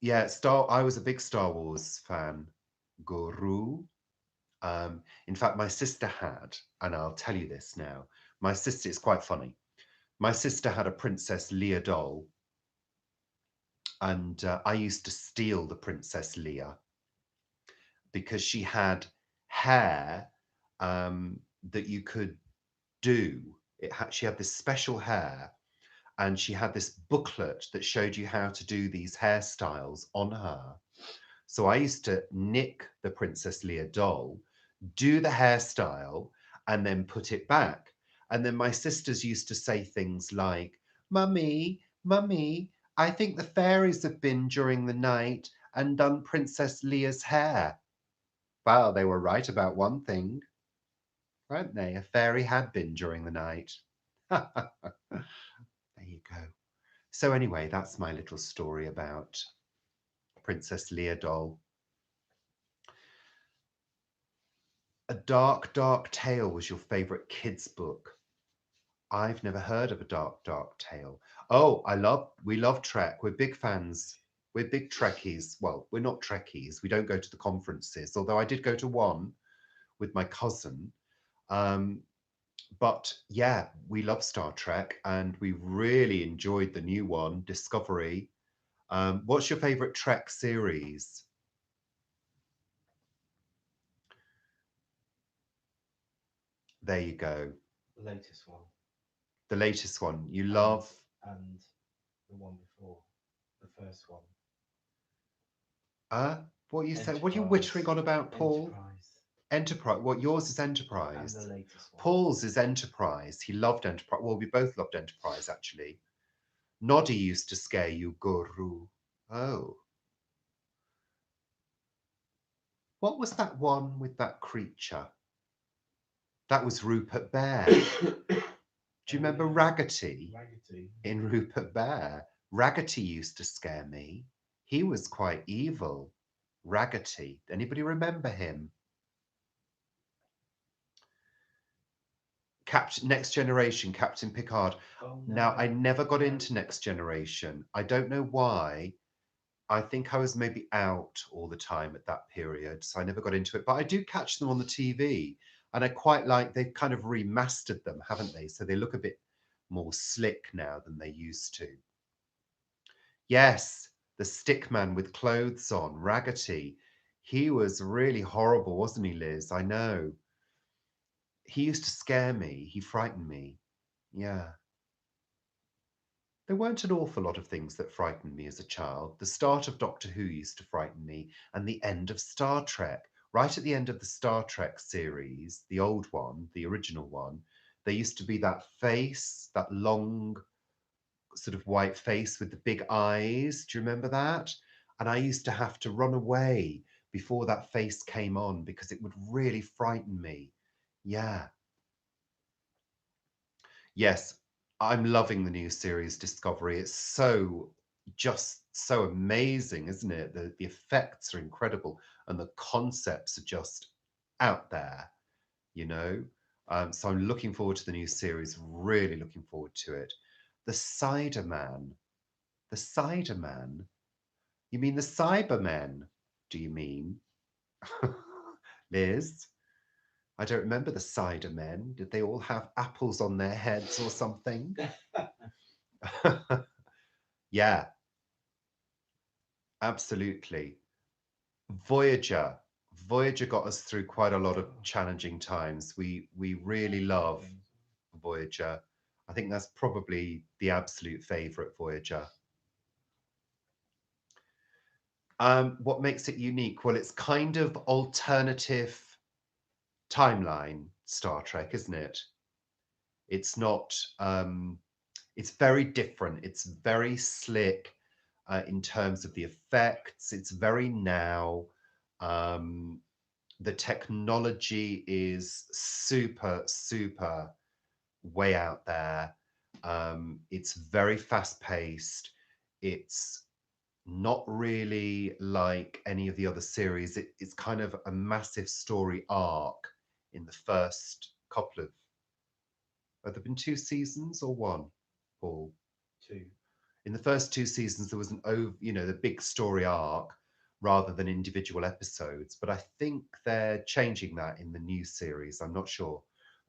Yeah, I was a big Star Wars fan. Guru. In fact, my sister had, and I'll tell you this now. My sister, it's quite funny. My sister had a Princess Leia doll, and I used to steal the Princess Leia because she had hair that you could do. She had this special hair, and she had this booklet that showed you how to do these hairstyles on her. So I used to nick the Princess Leia doll, do the hairstyle, and then put it back. And then my sisters used to say things like, Mummy, Mummy, I think the fairies have been during the night and done Princess Leia's hair. Well, they were right about one thing, weren't they? A fairy had been during the night. There you go. So, anyway, that's my little story about Princess Leia doll. A Dark, Dark Tale was your favorite kids' book. I've never heard of A Dark, Dark Tale. Oh, we love Trek. We're big fans. We're big Trekkies. Well, we're not Trekkies. We don't go to the conferences, although I did go to one with my cousin. Um, but yeah, we love Star Trek and we really enjoyed the new one, Discovery. What's your favorite Trek series? There you go. The latest one. The latest one. You And love. and the one before. The first one. What you say? What are you Enterprise. wittering on about, Paul? Enterprise. Enterprise. What yours is and Enterprise. the latest one. Paul's is Enterprise. He loved Enterprise. Well, we both loved Enterprise actually. Noddy used to scare you, Guru. Oh. What was that one with that creature? That was Rupert Bear. Do you remember Raggety? Raggedy. In Rupert Bear? Raggety used to scare me. He was quite evil. Raggety. Anybody remember him? Next Generation, Captain Picard. Oh, Now, no. I never got into Next Generation. I don't know why. I think I was maybe out all the time at that period, so I never got into it. But I do catch them on the TV, and I quite like they've kind of remastered them, haven't they? So they look a bit more slick now than they used to. Yes, the stick man with clothes on, Raggety. He was really horrible, wasn't he, Liz? I know. He used to scare me. He frightened me. Yeah. There weren't an awful lot of things that frightened me as a child. The start of Doctor Who used to frighten me, and the end of Star Trek. Right at the end of the Star Trek series, the old one, the original one, there used to be that face, that long sort of white face with the big eyes. Do you remember that? And I used to have to run away before that face came on because it would really frighten me. Yeah. Yes, I'm loving the new series Discovery. It's just so amazing, isn't it? The effects are incredible and the concepts are just out there, you know? So I'm looking forward to the new series, really looking forward to it. The Cider Man. The Cider Man? You mean the Cybermen? Do you mean? Liz? I don't remember the cider men. Did they all have apples on their heads or something? Yeah, absolutely. Voyager. Voyager got us through quite a lot of challenging times. We really love Voyager. I think that's probably the absolute favorite Voyager. What makes it unique? Well, it's kind of alternative timeline Star Trek, isn't it? It's not it's very different. It's very slick in terms of the effects. It's very now. Um, the technology is super, super way out there. It's very fast paced. It's not really like any of the other series. It's kind of a massive story arc in the first couple of. Have there been two seasons or one, Paul? Two. In the first two seasons, there was the big story arc rather than individual episodes. But I think they're changing that in the new series. I'm not sure.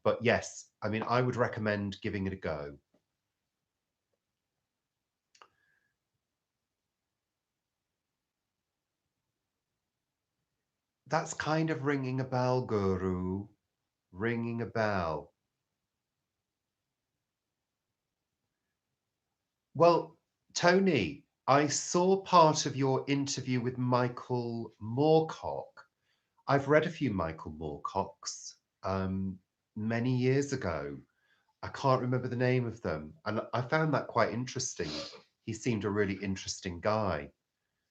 But yes, I mean, I would recommend giving it a go. That's kind of ringing a bell, Guru. Ringing a bell. Well, Tony, I saw part of your interview with Michael Moorcock. I've read a few Michael Moorcocks many years ago. I can't remember the name of them. And I found that quite interesting. He seemed a really interesting guy.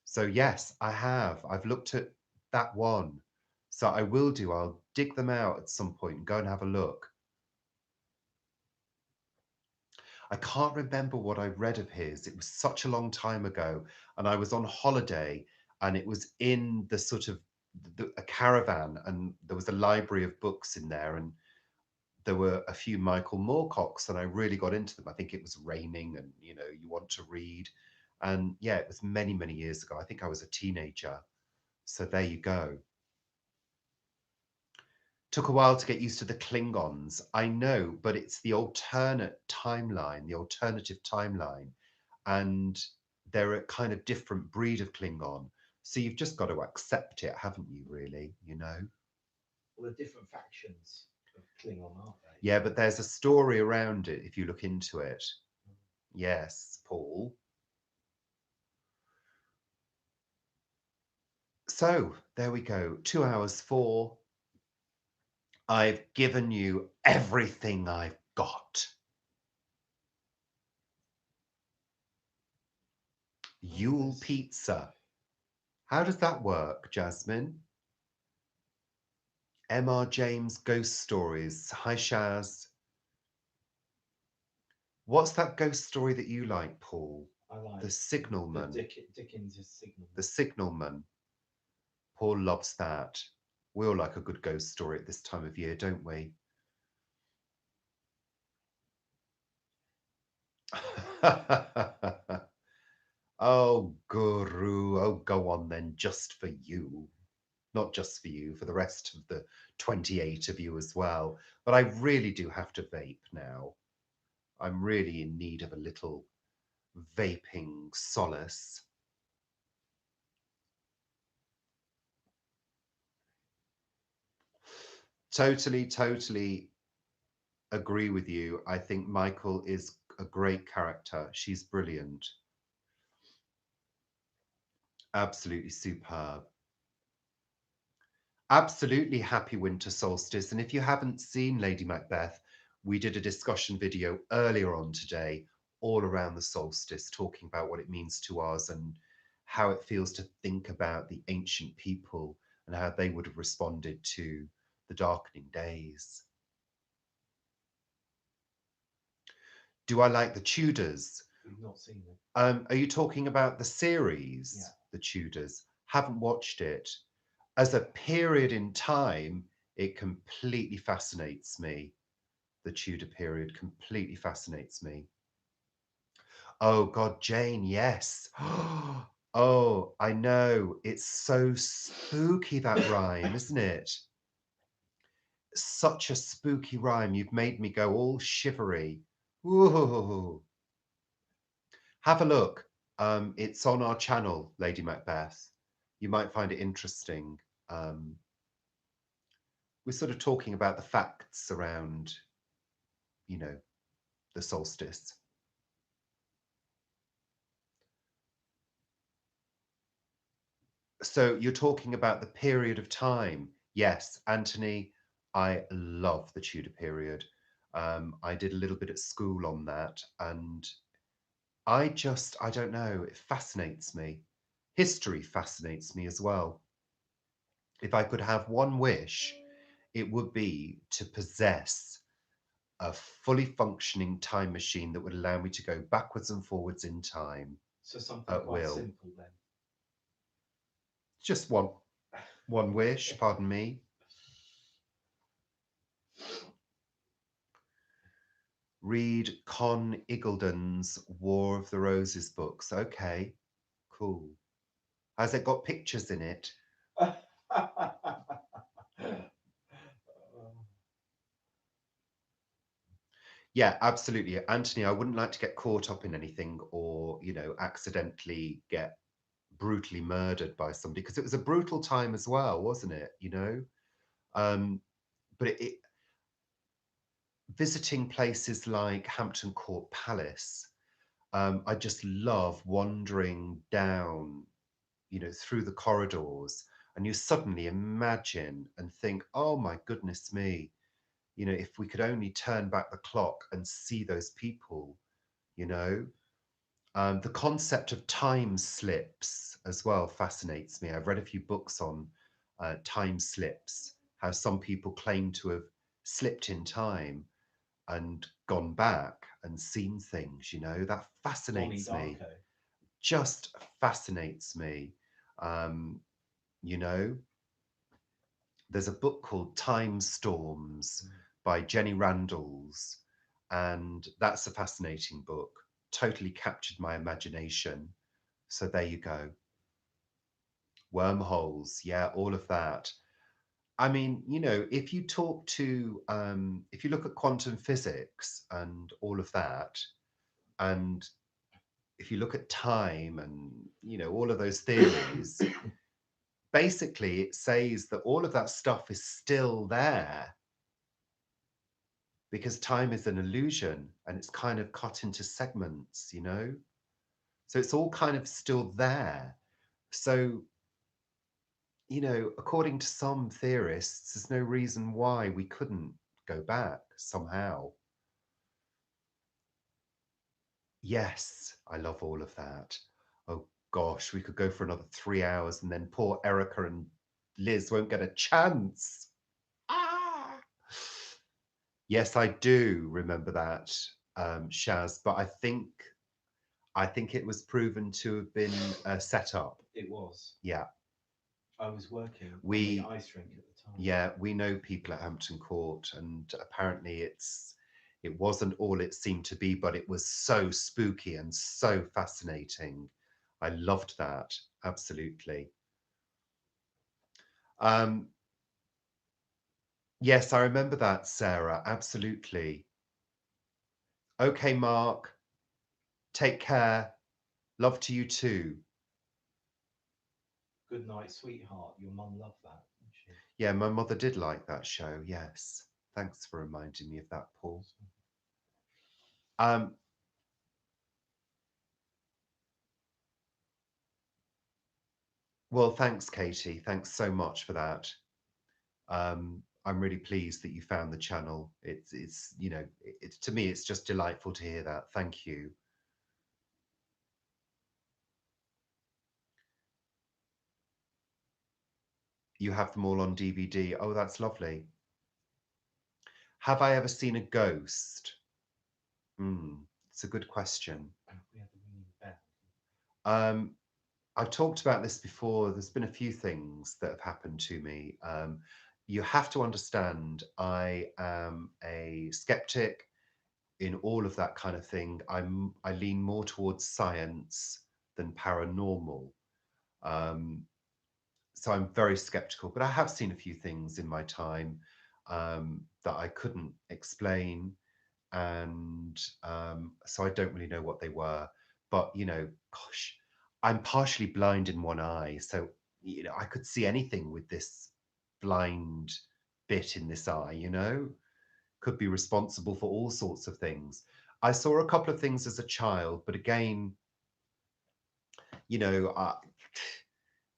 So, yes, I have. I've looked at that one. So, I will do. I'll dig them out at some point and go and have a look. I can't remember what I read of his. It was such a long time ago. And I was on holiday and it was in the sort of a caravan and there was a library of books in there. And there were a few Michael Moorcocks and I really got into them. I think it was raining and, you want to read. And yeah, it was many, many years ago. I think I was a teenager. So there you go. Took a while to get used to the Klingons. I know, but it's the alternate timeline, the alternative timeline. And they're a kind of different breed of Klingon. So you've just got to accept it, haven't you, really? Well, the different factions of Klingon, aren't they? Yeah, but there's a story around it if you look into it. Yes, Paul. So there we go. 2 hours 4. I've given you everything I've got. Yule Yes. pizza. How does that work, Jasmine? M.R. James Ghost Stories. Hi, Shaz. What's that ghost story that you like, Paul? I like The Signalman. Dickens' Signal. The Signalman. Paul loves that. We all like a good ghost story at this time of year, don't we? Oh, Guru. Oh, go on then, just for you. Not just for you, for the rest of the 28 of you as well. But I really do have to vape now. I'm really in need of a little vaping solace. Totally agree with you. I think Michael is a great character. She's brilliant. Absolutely superb. Absolutely happy winter solstice. And if you haven't seen Lady Macbeth, we did a discussion video earlier on today all around the solstice, talking about what it means to us and how it feels to think about the ancient people and how they would have responded to the darkening days. Do I like the Tudors? We've not seen it. Are you talking about the series, Yeah. The Tudors? Haven't watched it. As a period in time, it completely fascinates me. The Tudor period completely fascinates me. Oh God, Jane, yes. Oh, I know. It's so spooky, that rhyme, isn't it? Such a spooky rhyme. You've made me go all shivery. Ooh. Have a look. It's on our channel, Lady Macbeth. You might find it interesting. Um, we're sort of talking about the facts around, you know, the solstice. So you're talking about the period of time. Yes, Anthony, I love the Tudor period. I did a little bit at school on that, and I don't know, it fascinates me. History fascinates me as well. If I could have one wish, it would be to possess a fully functioning time machine that would allow me to go backwards and forwards in time So something at quite will. simple then. Just one wish, pardon me. Read Con Iggulden's War of the Roses books. Okay, cool. Has it got pictures in it? Yeah, absolutely. Anthony, I wouldn't like to get caught up in anything or, accidentally get brutally murdered by somebody because it was a brutal time as well, wasn't it? Um, but visiting places like Hampton Court Palace, I just love wandering down, through the corridors, and you suddenly imagine and think, oh my goodness me, if we could only turn back the clock and see those people, you know. The concept of time slips as well fascinates me. I've read a few books on time slips, how some people claim to have slipped in time and gone back and seen things, that Donnie fascinates me, Darko. just fascinates me. Um, you know, there's a book called Time Storms by Jenny Randalls, and that's a fascinating book. Totally captured my imagination. So there you go. Wormholes, yeah, all of that. I mean, if you talk to, if you look at quantum physics and all of that, and if you look at time and, all of those theories, basically it says that all of that stuff is still there because time is an illusion and it's kind of cut into segments. So it's all kind of still there. So you know, according to some theorists, there's no reason why we couldn't go back somehow. Yes, I love all of that. Oh gosh, we could go for another 3 hours and then poor Erica and Liz won't get a chance. Ah! Yes, I do remember that, Shaz, but I think it was proven to have been set up. It was. Yeah, I was working on the we ice rink at the time. yeah we know people at Hampton Court, and apparently it wasn't all it seemed to be, but it was so spooky and so fascinating. I loved that absolutely. Um, yes, I remember that, Sarah. Absolutely. Okay, Mark. Take care. Love to you too. Good night, sweetheart. Your mum loved that, didn't she? Yeah, my mother did like that show. Yes. Thanks for reminding me of that, Paul. Um, well, thanks, Katie. Thanks so much for that. I'm really pleased that you found the channel. It's you know, it's to me, it's just delightful to hear that. Thank you. You have them all on DVD. Oh, that's lovely. Have I ever seen a ghost? It's a good question. We had the ringing bell. Um, I've talked about this before. There's been a few things that have happened to me. You have to understand, I am a skeptic in all of that kind of thing. I lean more towards science than paranormal. Um, so I'm very skeptical, but I have seen a few things in my time that I couldn't explain, and so I don't really know what they were. But you know, gosh, I'm partially blind in one eye, so you know I could see anything with this blind bit in this eye. You know, could be responsible for all sorts of things. I saw a couple of things as a child, but again, you know,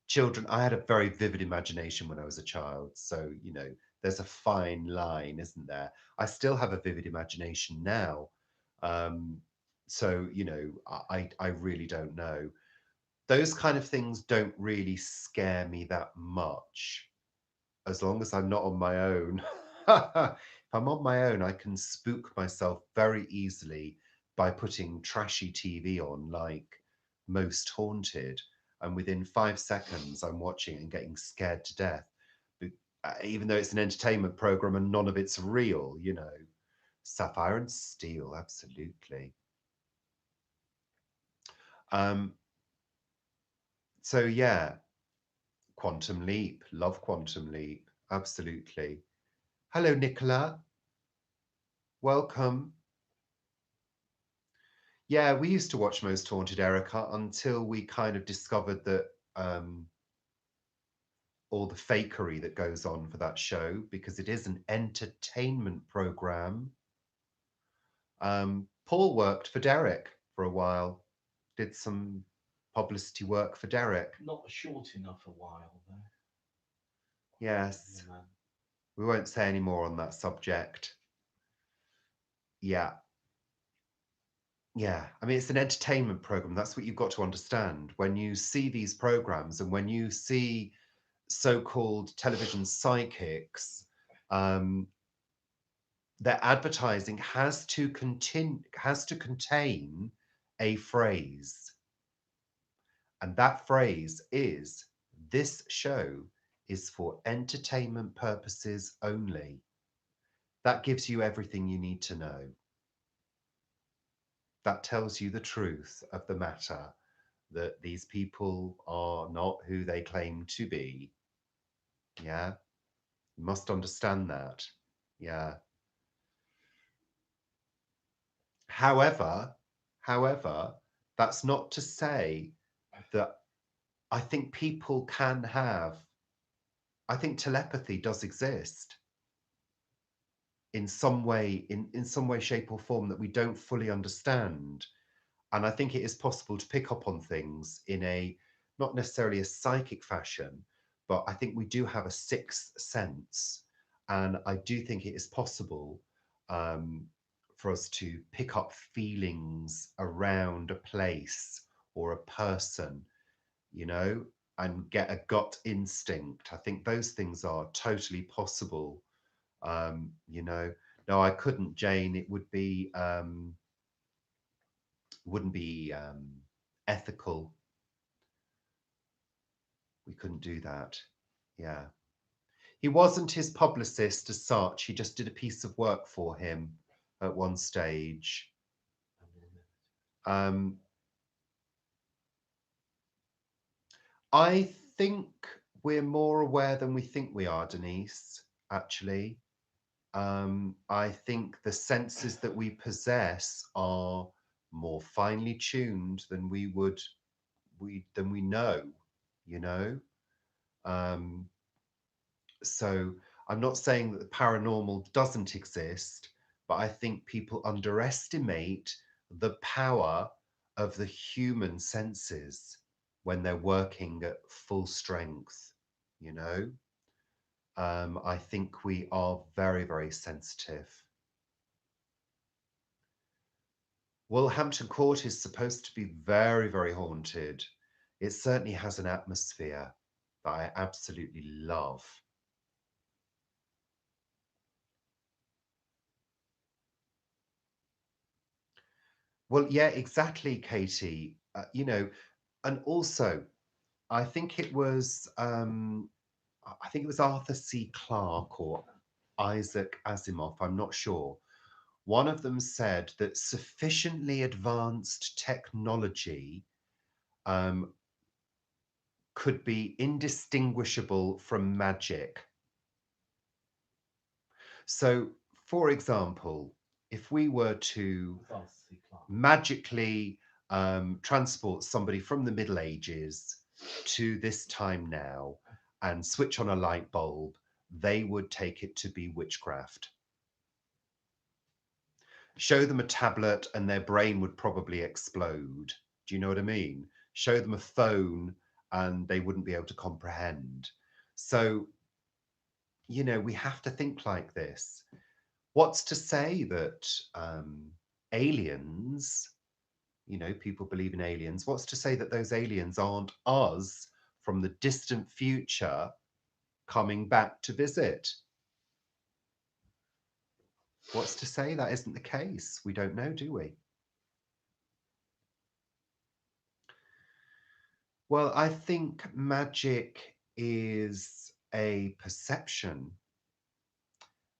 children, I had a very vivid imagination when I was a child. So, you know, there's a fine line, isn't there? I still have a vivid imagination now. Um, so, you know, I really don't know. Those kind of things don't really scare me that much as long as I'm not on my own. If I'm on my own, I can spook myself very easily by putting trashy TV on, like Most Haunted. And within 5 seconds, I'm watching and getting scared to death. Even though it's an entertainment program and none of it's real, you know. Sapphire and Steel, absolutely. Um, so, yeah, Quantum Leap, love Quantum Leap, absolutely. Hello, Nicola. Welcome. Yeah, we used to watch Most Haunted, Erica, until we kind of discovered that all the fakery that goes on for that show, because it is an entertainment program. Paul worked for Derek for a while, did some publicity work for Derek. Not short enough a while, though. Yes, Yeah, we won't say any more on that subject. Yeah. Yeah, I mean, it's an entertainment program. That's what you've got to understand. When you see these programs and when you see so-called television psychics, um, their advertising has to contain a phrase, and that phrase is, "This show is for entertainment purposes only." That gives you everything you need to know. That tells you the truth of the matter, that these people are not who they claim to be. Yeah, you must understand that. Yeah. However, however, that's not to say that I think people can have, I think telepathy does exist in some way, shape, or form that we don't fully understand. And I think it is possible to pick up on things in a not necessarily a psychic fashion, but I think we do have a sixth sense, and I do think it is possible um, for us to pick up feelings around a place or a person, you know, and get a gut instinct. I think those things are totally possible. You know, no, I couldn't, Jane. It wouldn't be ethical. We couldn't do that. Yeah. He wasn't his publicist as such. He just did a piece of work for him at one stage. Um, I think we're more aware than we think we are, Denise, actually. I think the senses that we possess are more finely tuned than we know, you know. Um, so I'm not saying that the paranormal doesn't exist, but I think people underestimate the power of the human senses when they're working at full strength, you know. I think we are very, very sensitive. Well, Hampton Court is supposed to be very, very haunted. It certainly has an atmosphere that I absolutely love. Well, yeah, exactly, Katie. You know, and also, I think it was Arthur C. Clarke or Isaac Asimov. I'm not sure. One of them said that sufficiently advanced technology um, could be indistinguishable from magic. So, for example, if we were to magically transport somebody from the Middle Ages to this time now and switch on a light bulb, they would take it to be witchcraft. Show them a tablet and their brain would probably explode. Do you know what I mean? Show them a phone and they wouldn't be able to comprehend. So, you know, we have to think like this. What's to say that aliens, you know, people believe in aliens, what's to say that those aliens aren't us from the distant future coming back to visit? What's to say that isn't the case? We don't know, do we? Well, I think magic is a perception,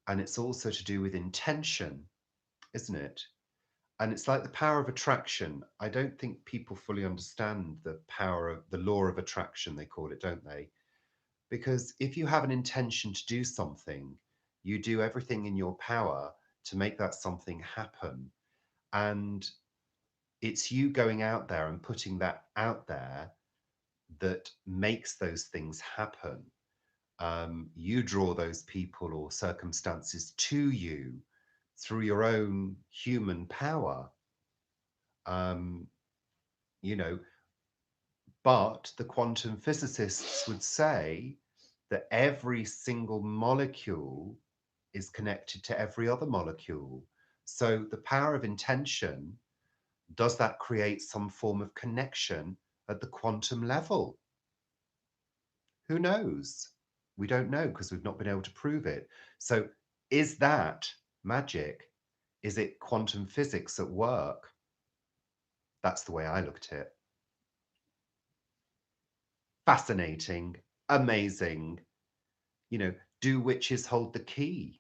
and it's also to do with intention, isn't it? And it's like the power of attraction. I don't think people fully understand the power of the law of attraction, they call it, don't they? Because if you have an intention to do something, you do everything in your power to make that something happen. And it's you going out there and putting that out there that makes those things happen. You draw those people or circumstances to you through your own human power. Um, you know, but the quantum physicists would say that every single molecule is connected to every other molecule. So the power of intention, does that create some form of connection at the quantum level? Who knows? We don't know because we've not been able to prove it. So is that magic? Is it quantum physics at work? That's the way I look at it. Fascinating, amazing. You know, do witches hold the key?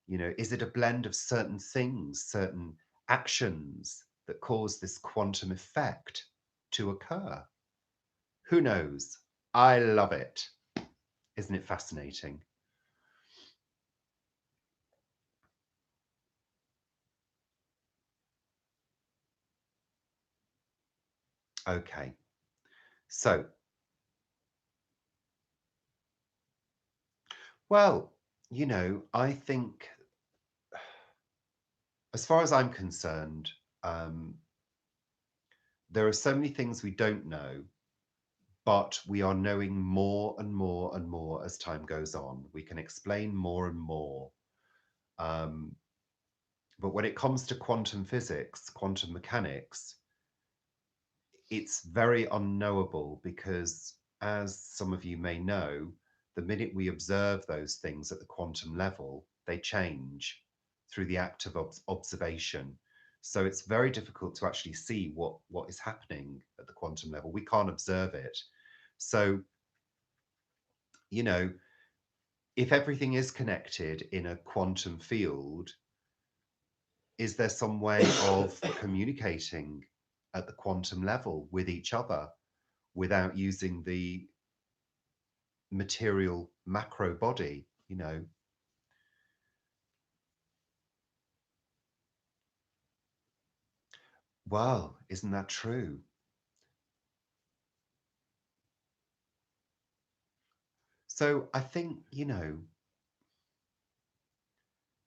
You know, is it a blend of certain things, certain actions that cause this quantum effect to occur? Who knows? I love it. Isn't it fascinating? Okay, so, well, you know, I think as far as I'm concerned, there are so many things we don't know, but we are knowing more and more and more as time goes on. We can explain more and more. Um, but when it comes to quantum physics, quantum mechanics, it's very unknowable because, as some of you may know, the minute we observe those things at the quantum level, they change through the act of observation. So it's very difficult to actually see what is happening at the quantum level. We can't observe it. So, you know, if everything is connected in a quantum field, is there some way of communicating at the quantum level with each other without using the material macro body, you know? Well, isn't that true? So I think,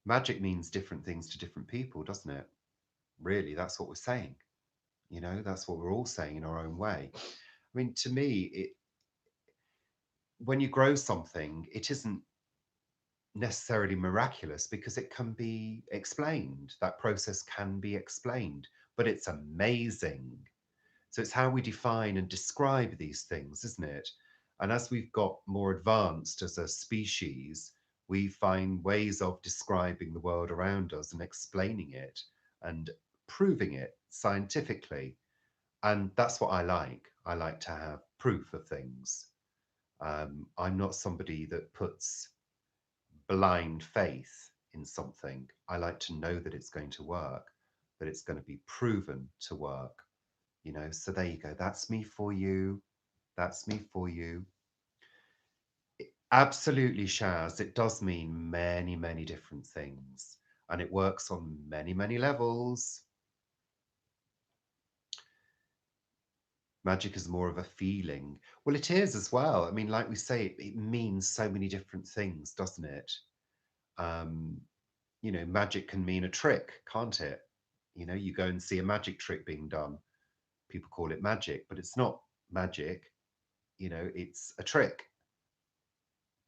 magic means different things to different people, doesn't it? Really, that's what we're saying. That's what we're all saying in our own way. I mean, to me, when you grow something, it isn't necessarily miraculous because it can be explained. That process can be explained, but it's amazing. So it's how we define and describe these things, isn't it? And as we've got more advanced as a species, we find ways of describing the world around us and explaining it and proving it scientifically. And that's what I like. I like to have proof of things. I'm not somebody that puts blind faith in something. I like to know that it's going to work, that it's going to be proven to work. So there you go. That's me for you. That's me for you. Absolutely, Shaz. It does mean many, many different things, and it works on many, many levels. Magic is more of a feeling. Well, it is as well. I mean, like we say, it means so many different things, doesn't it? Um, magic can mean a trick, can't it? You go and see a magic trick being done. People call it magic, but it's not magic. It's a trick,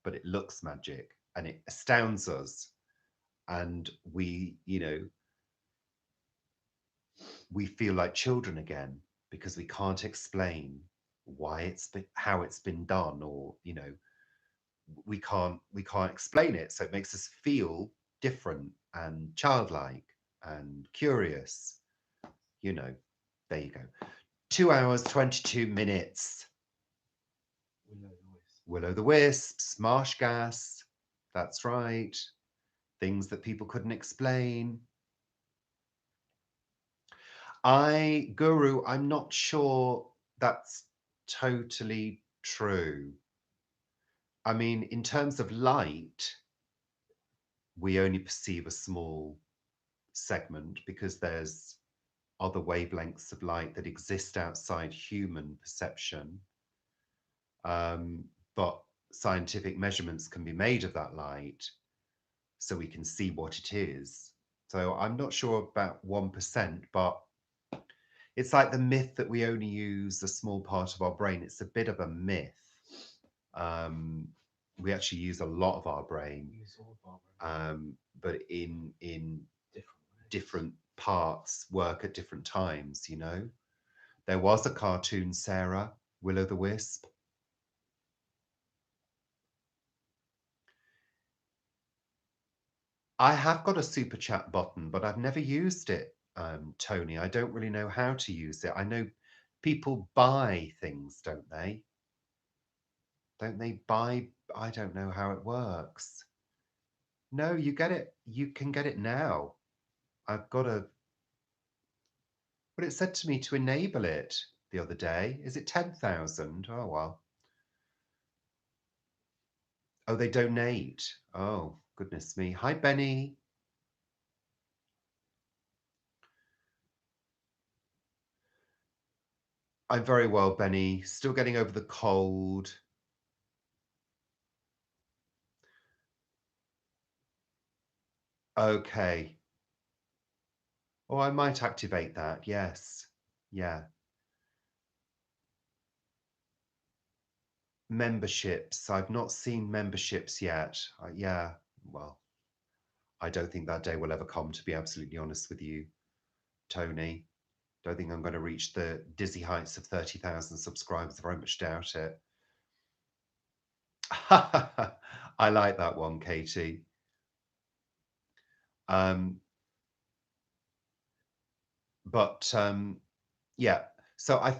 but it looks magic and it astounds us. And we feel like children again because we can't explain why how it's been done, or we can't explain it, so it makes us feel different and childlike and curious. you know there you go. 2 hours 22 minutes. Will o' the wisps, marsh gas, that's right. Things that people couldn't explain. Guru, I'm not sure that's totally true. I mean, in terms of light, we only perceive a small segment because there's other wavelengths of light that exist outside human perception. But scientific measurements can be made of that light so we can see what it is. So I'm not sure about 1%, but it's like the myth that we only use a small part of our brain. It's a bit of a myth. We actually use a lot of our brain, but in different parts work at different times. There was a cartoon, Sarah, Will-o'-the-Wisp. I have got a super chat button, but I've never used it, Tony. I don't really know how to use it. I know people buy things, don't they? Don't they buy? I don't know how it works. No, you get it. You can get it now. I've got a. But it said to me to enable it the other day. Is it 10,000? Oh, well. Oh, they donate. Oh, goodness me. Hi, Benny. I'm very well, Benny. Still getting over the cold. Okay. Oh, I might activate that. Yes. Yeah. memberships. I've not seen memberships yet. Yeah, well, I don't think that day will ever come, to be absolutely honest with you, Tony. Don't think I'm going to reach the dizzy heights of 30,000 subscribers. Very much doubt it. I like that one, Katie. Um, but yeah, so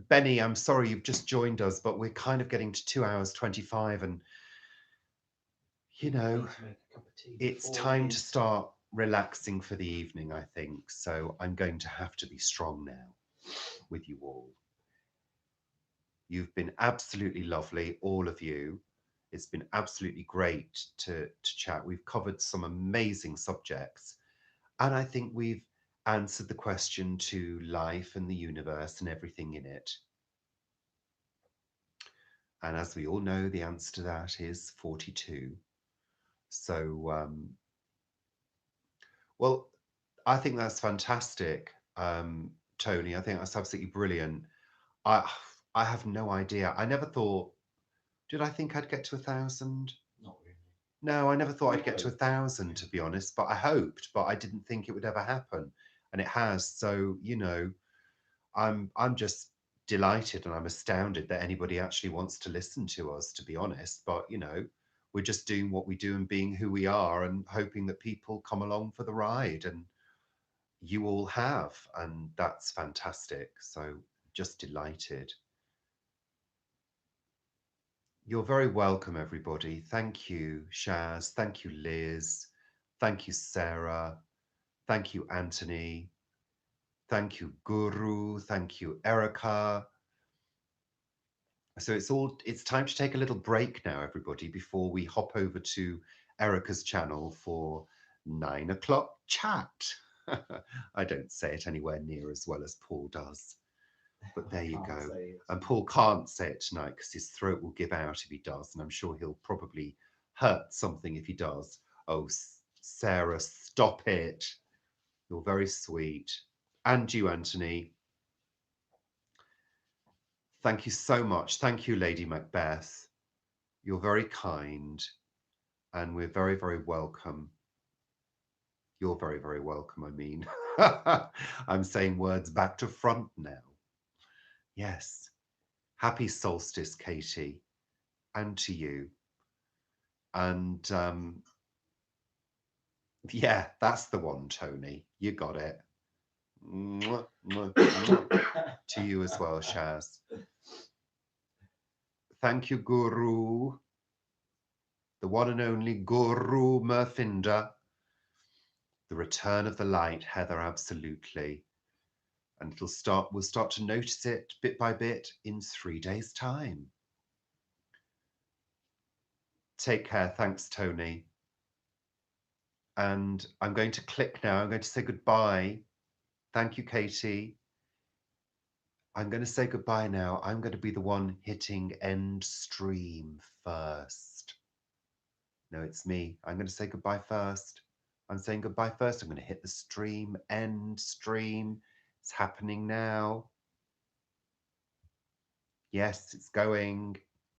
Benny, I'm sorry you've just joined us, but we're kind of getting to 2 hours 25, and you know, it's time to start relaxing for the evening, I think. So I'm going to have to be strong now with you all. You've been absolutely lovely, all of you. It's been absolutely great to chat. We've covered some amazing subjects, and I think we've answered the question to life and the universe and everything in it. And as we all know, the answer to that is 42. So, well, I think that's fantastic, Tony. I think that's absolutely brilliant. I I have no idea. I never thought. Did I think I'd get to 1,000? Not really. No, I never thought We I'd get to hoped. 1,000, to be honest. But I hoped, but I didn't think it would ever happen, and it has. So I'm just delighted and I'm astounded that anybody actually wants to listen to us, to be honest. But we're just doing what we do and being who we are and hoping that people come along for the ride, and you all have, and that's fantastic. So just delighted. You're very welcome, everybody. Thank you, Shaz. Thank you, Liz. Thank you, Sarah. Thank you, Anthony. Thank you, Guru. Thank you, Erica. So it's time to take a little break now, everybody, before we hop over to Erica's channel for 9 o'clock chat. I don't say it anywhere near as well as Paul does. But there you go. And Paul can't say it tonight because his throat will give out if he does. And I'm sure he'll probably hurt something if he does. Oh, Sarah, stop it. You're very sweet. And you, Anthony. Thank you so much. Thank you, Lady Macbeth. You're very kind. And we're very, very welcome. You're very, very welcome, I mean. I'm saying words back to front now. Yes. Happy solstice, Katie. And to you. And yeah, that's the one, Tony. You got it. Mwah, mwah, mwah. To you as well, Shaz. Thank you, Guru. The one and only Guru Murfinder. The return of the light, Heather, absolutely. And we'll start to notice it bit by bit in 3 days' time. Take care. Thanks, Tony. And I'm going to click now. I'm going to say goodbye. Thank you, Katie. I'm going to say goodbye now. I'm going to be the one hitting end stream first. No, it's me. I'm going to say goodbye first. I'm saying goodbye first. I'm going to hit the stream, end stream. It's happening now. Yes, it's going.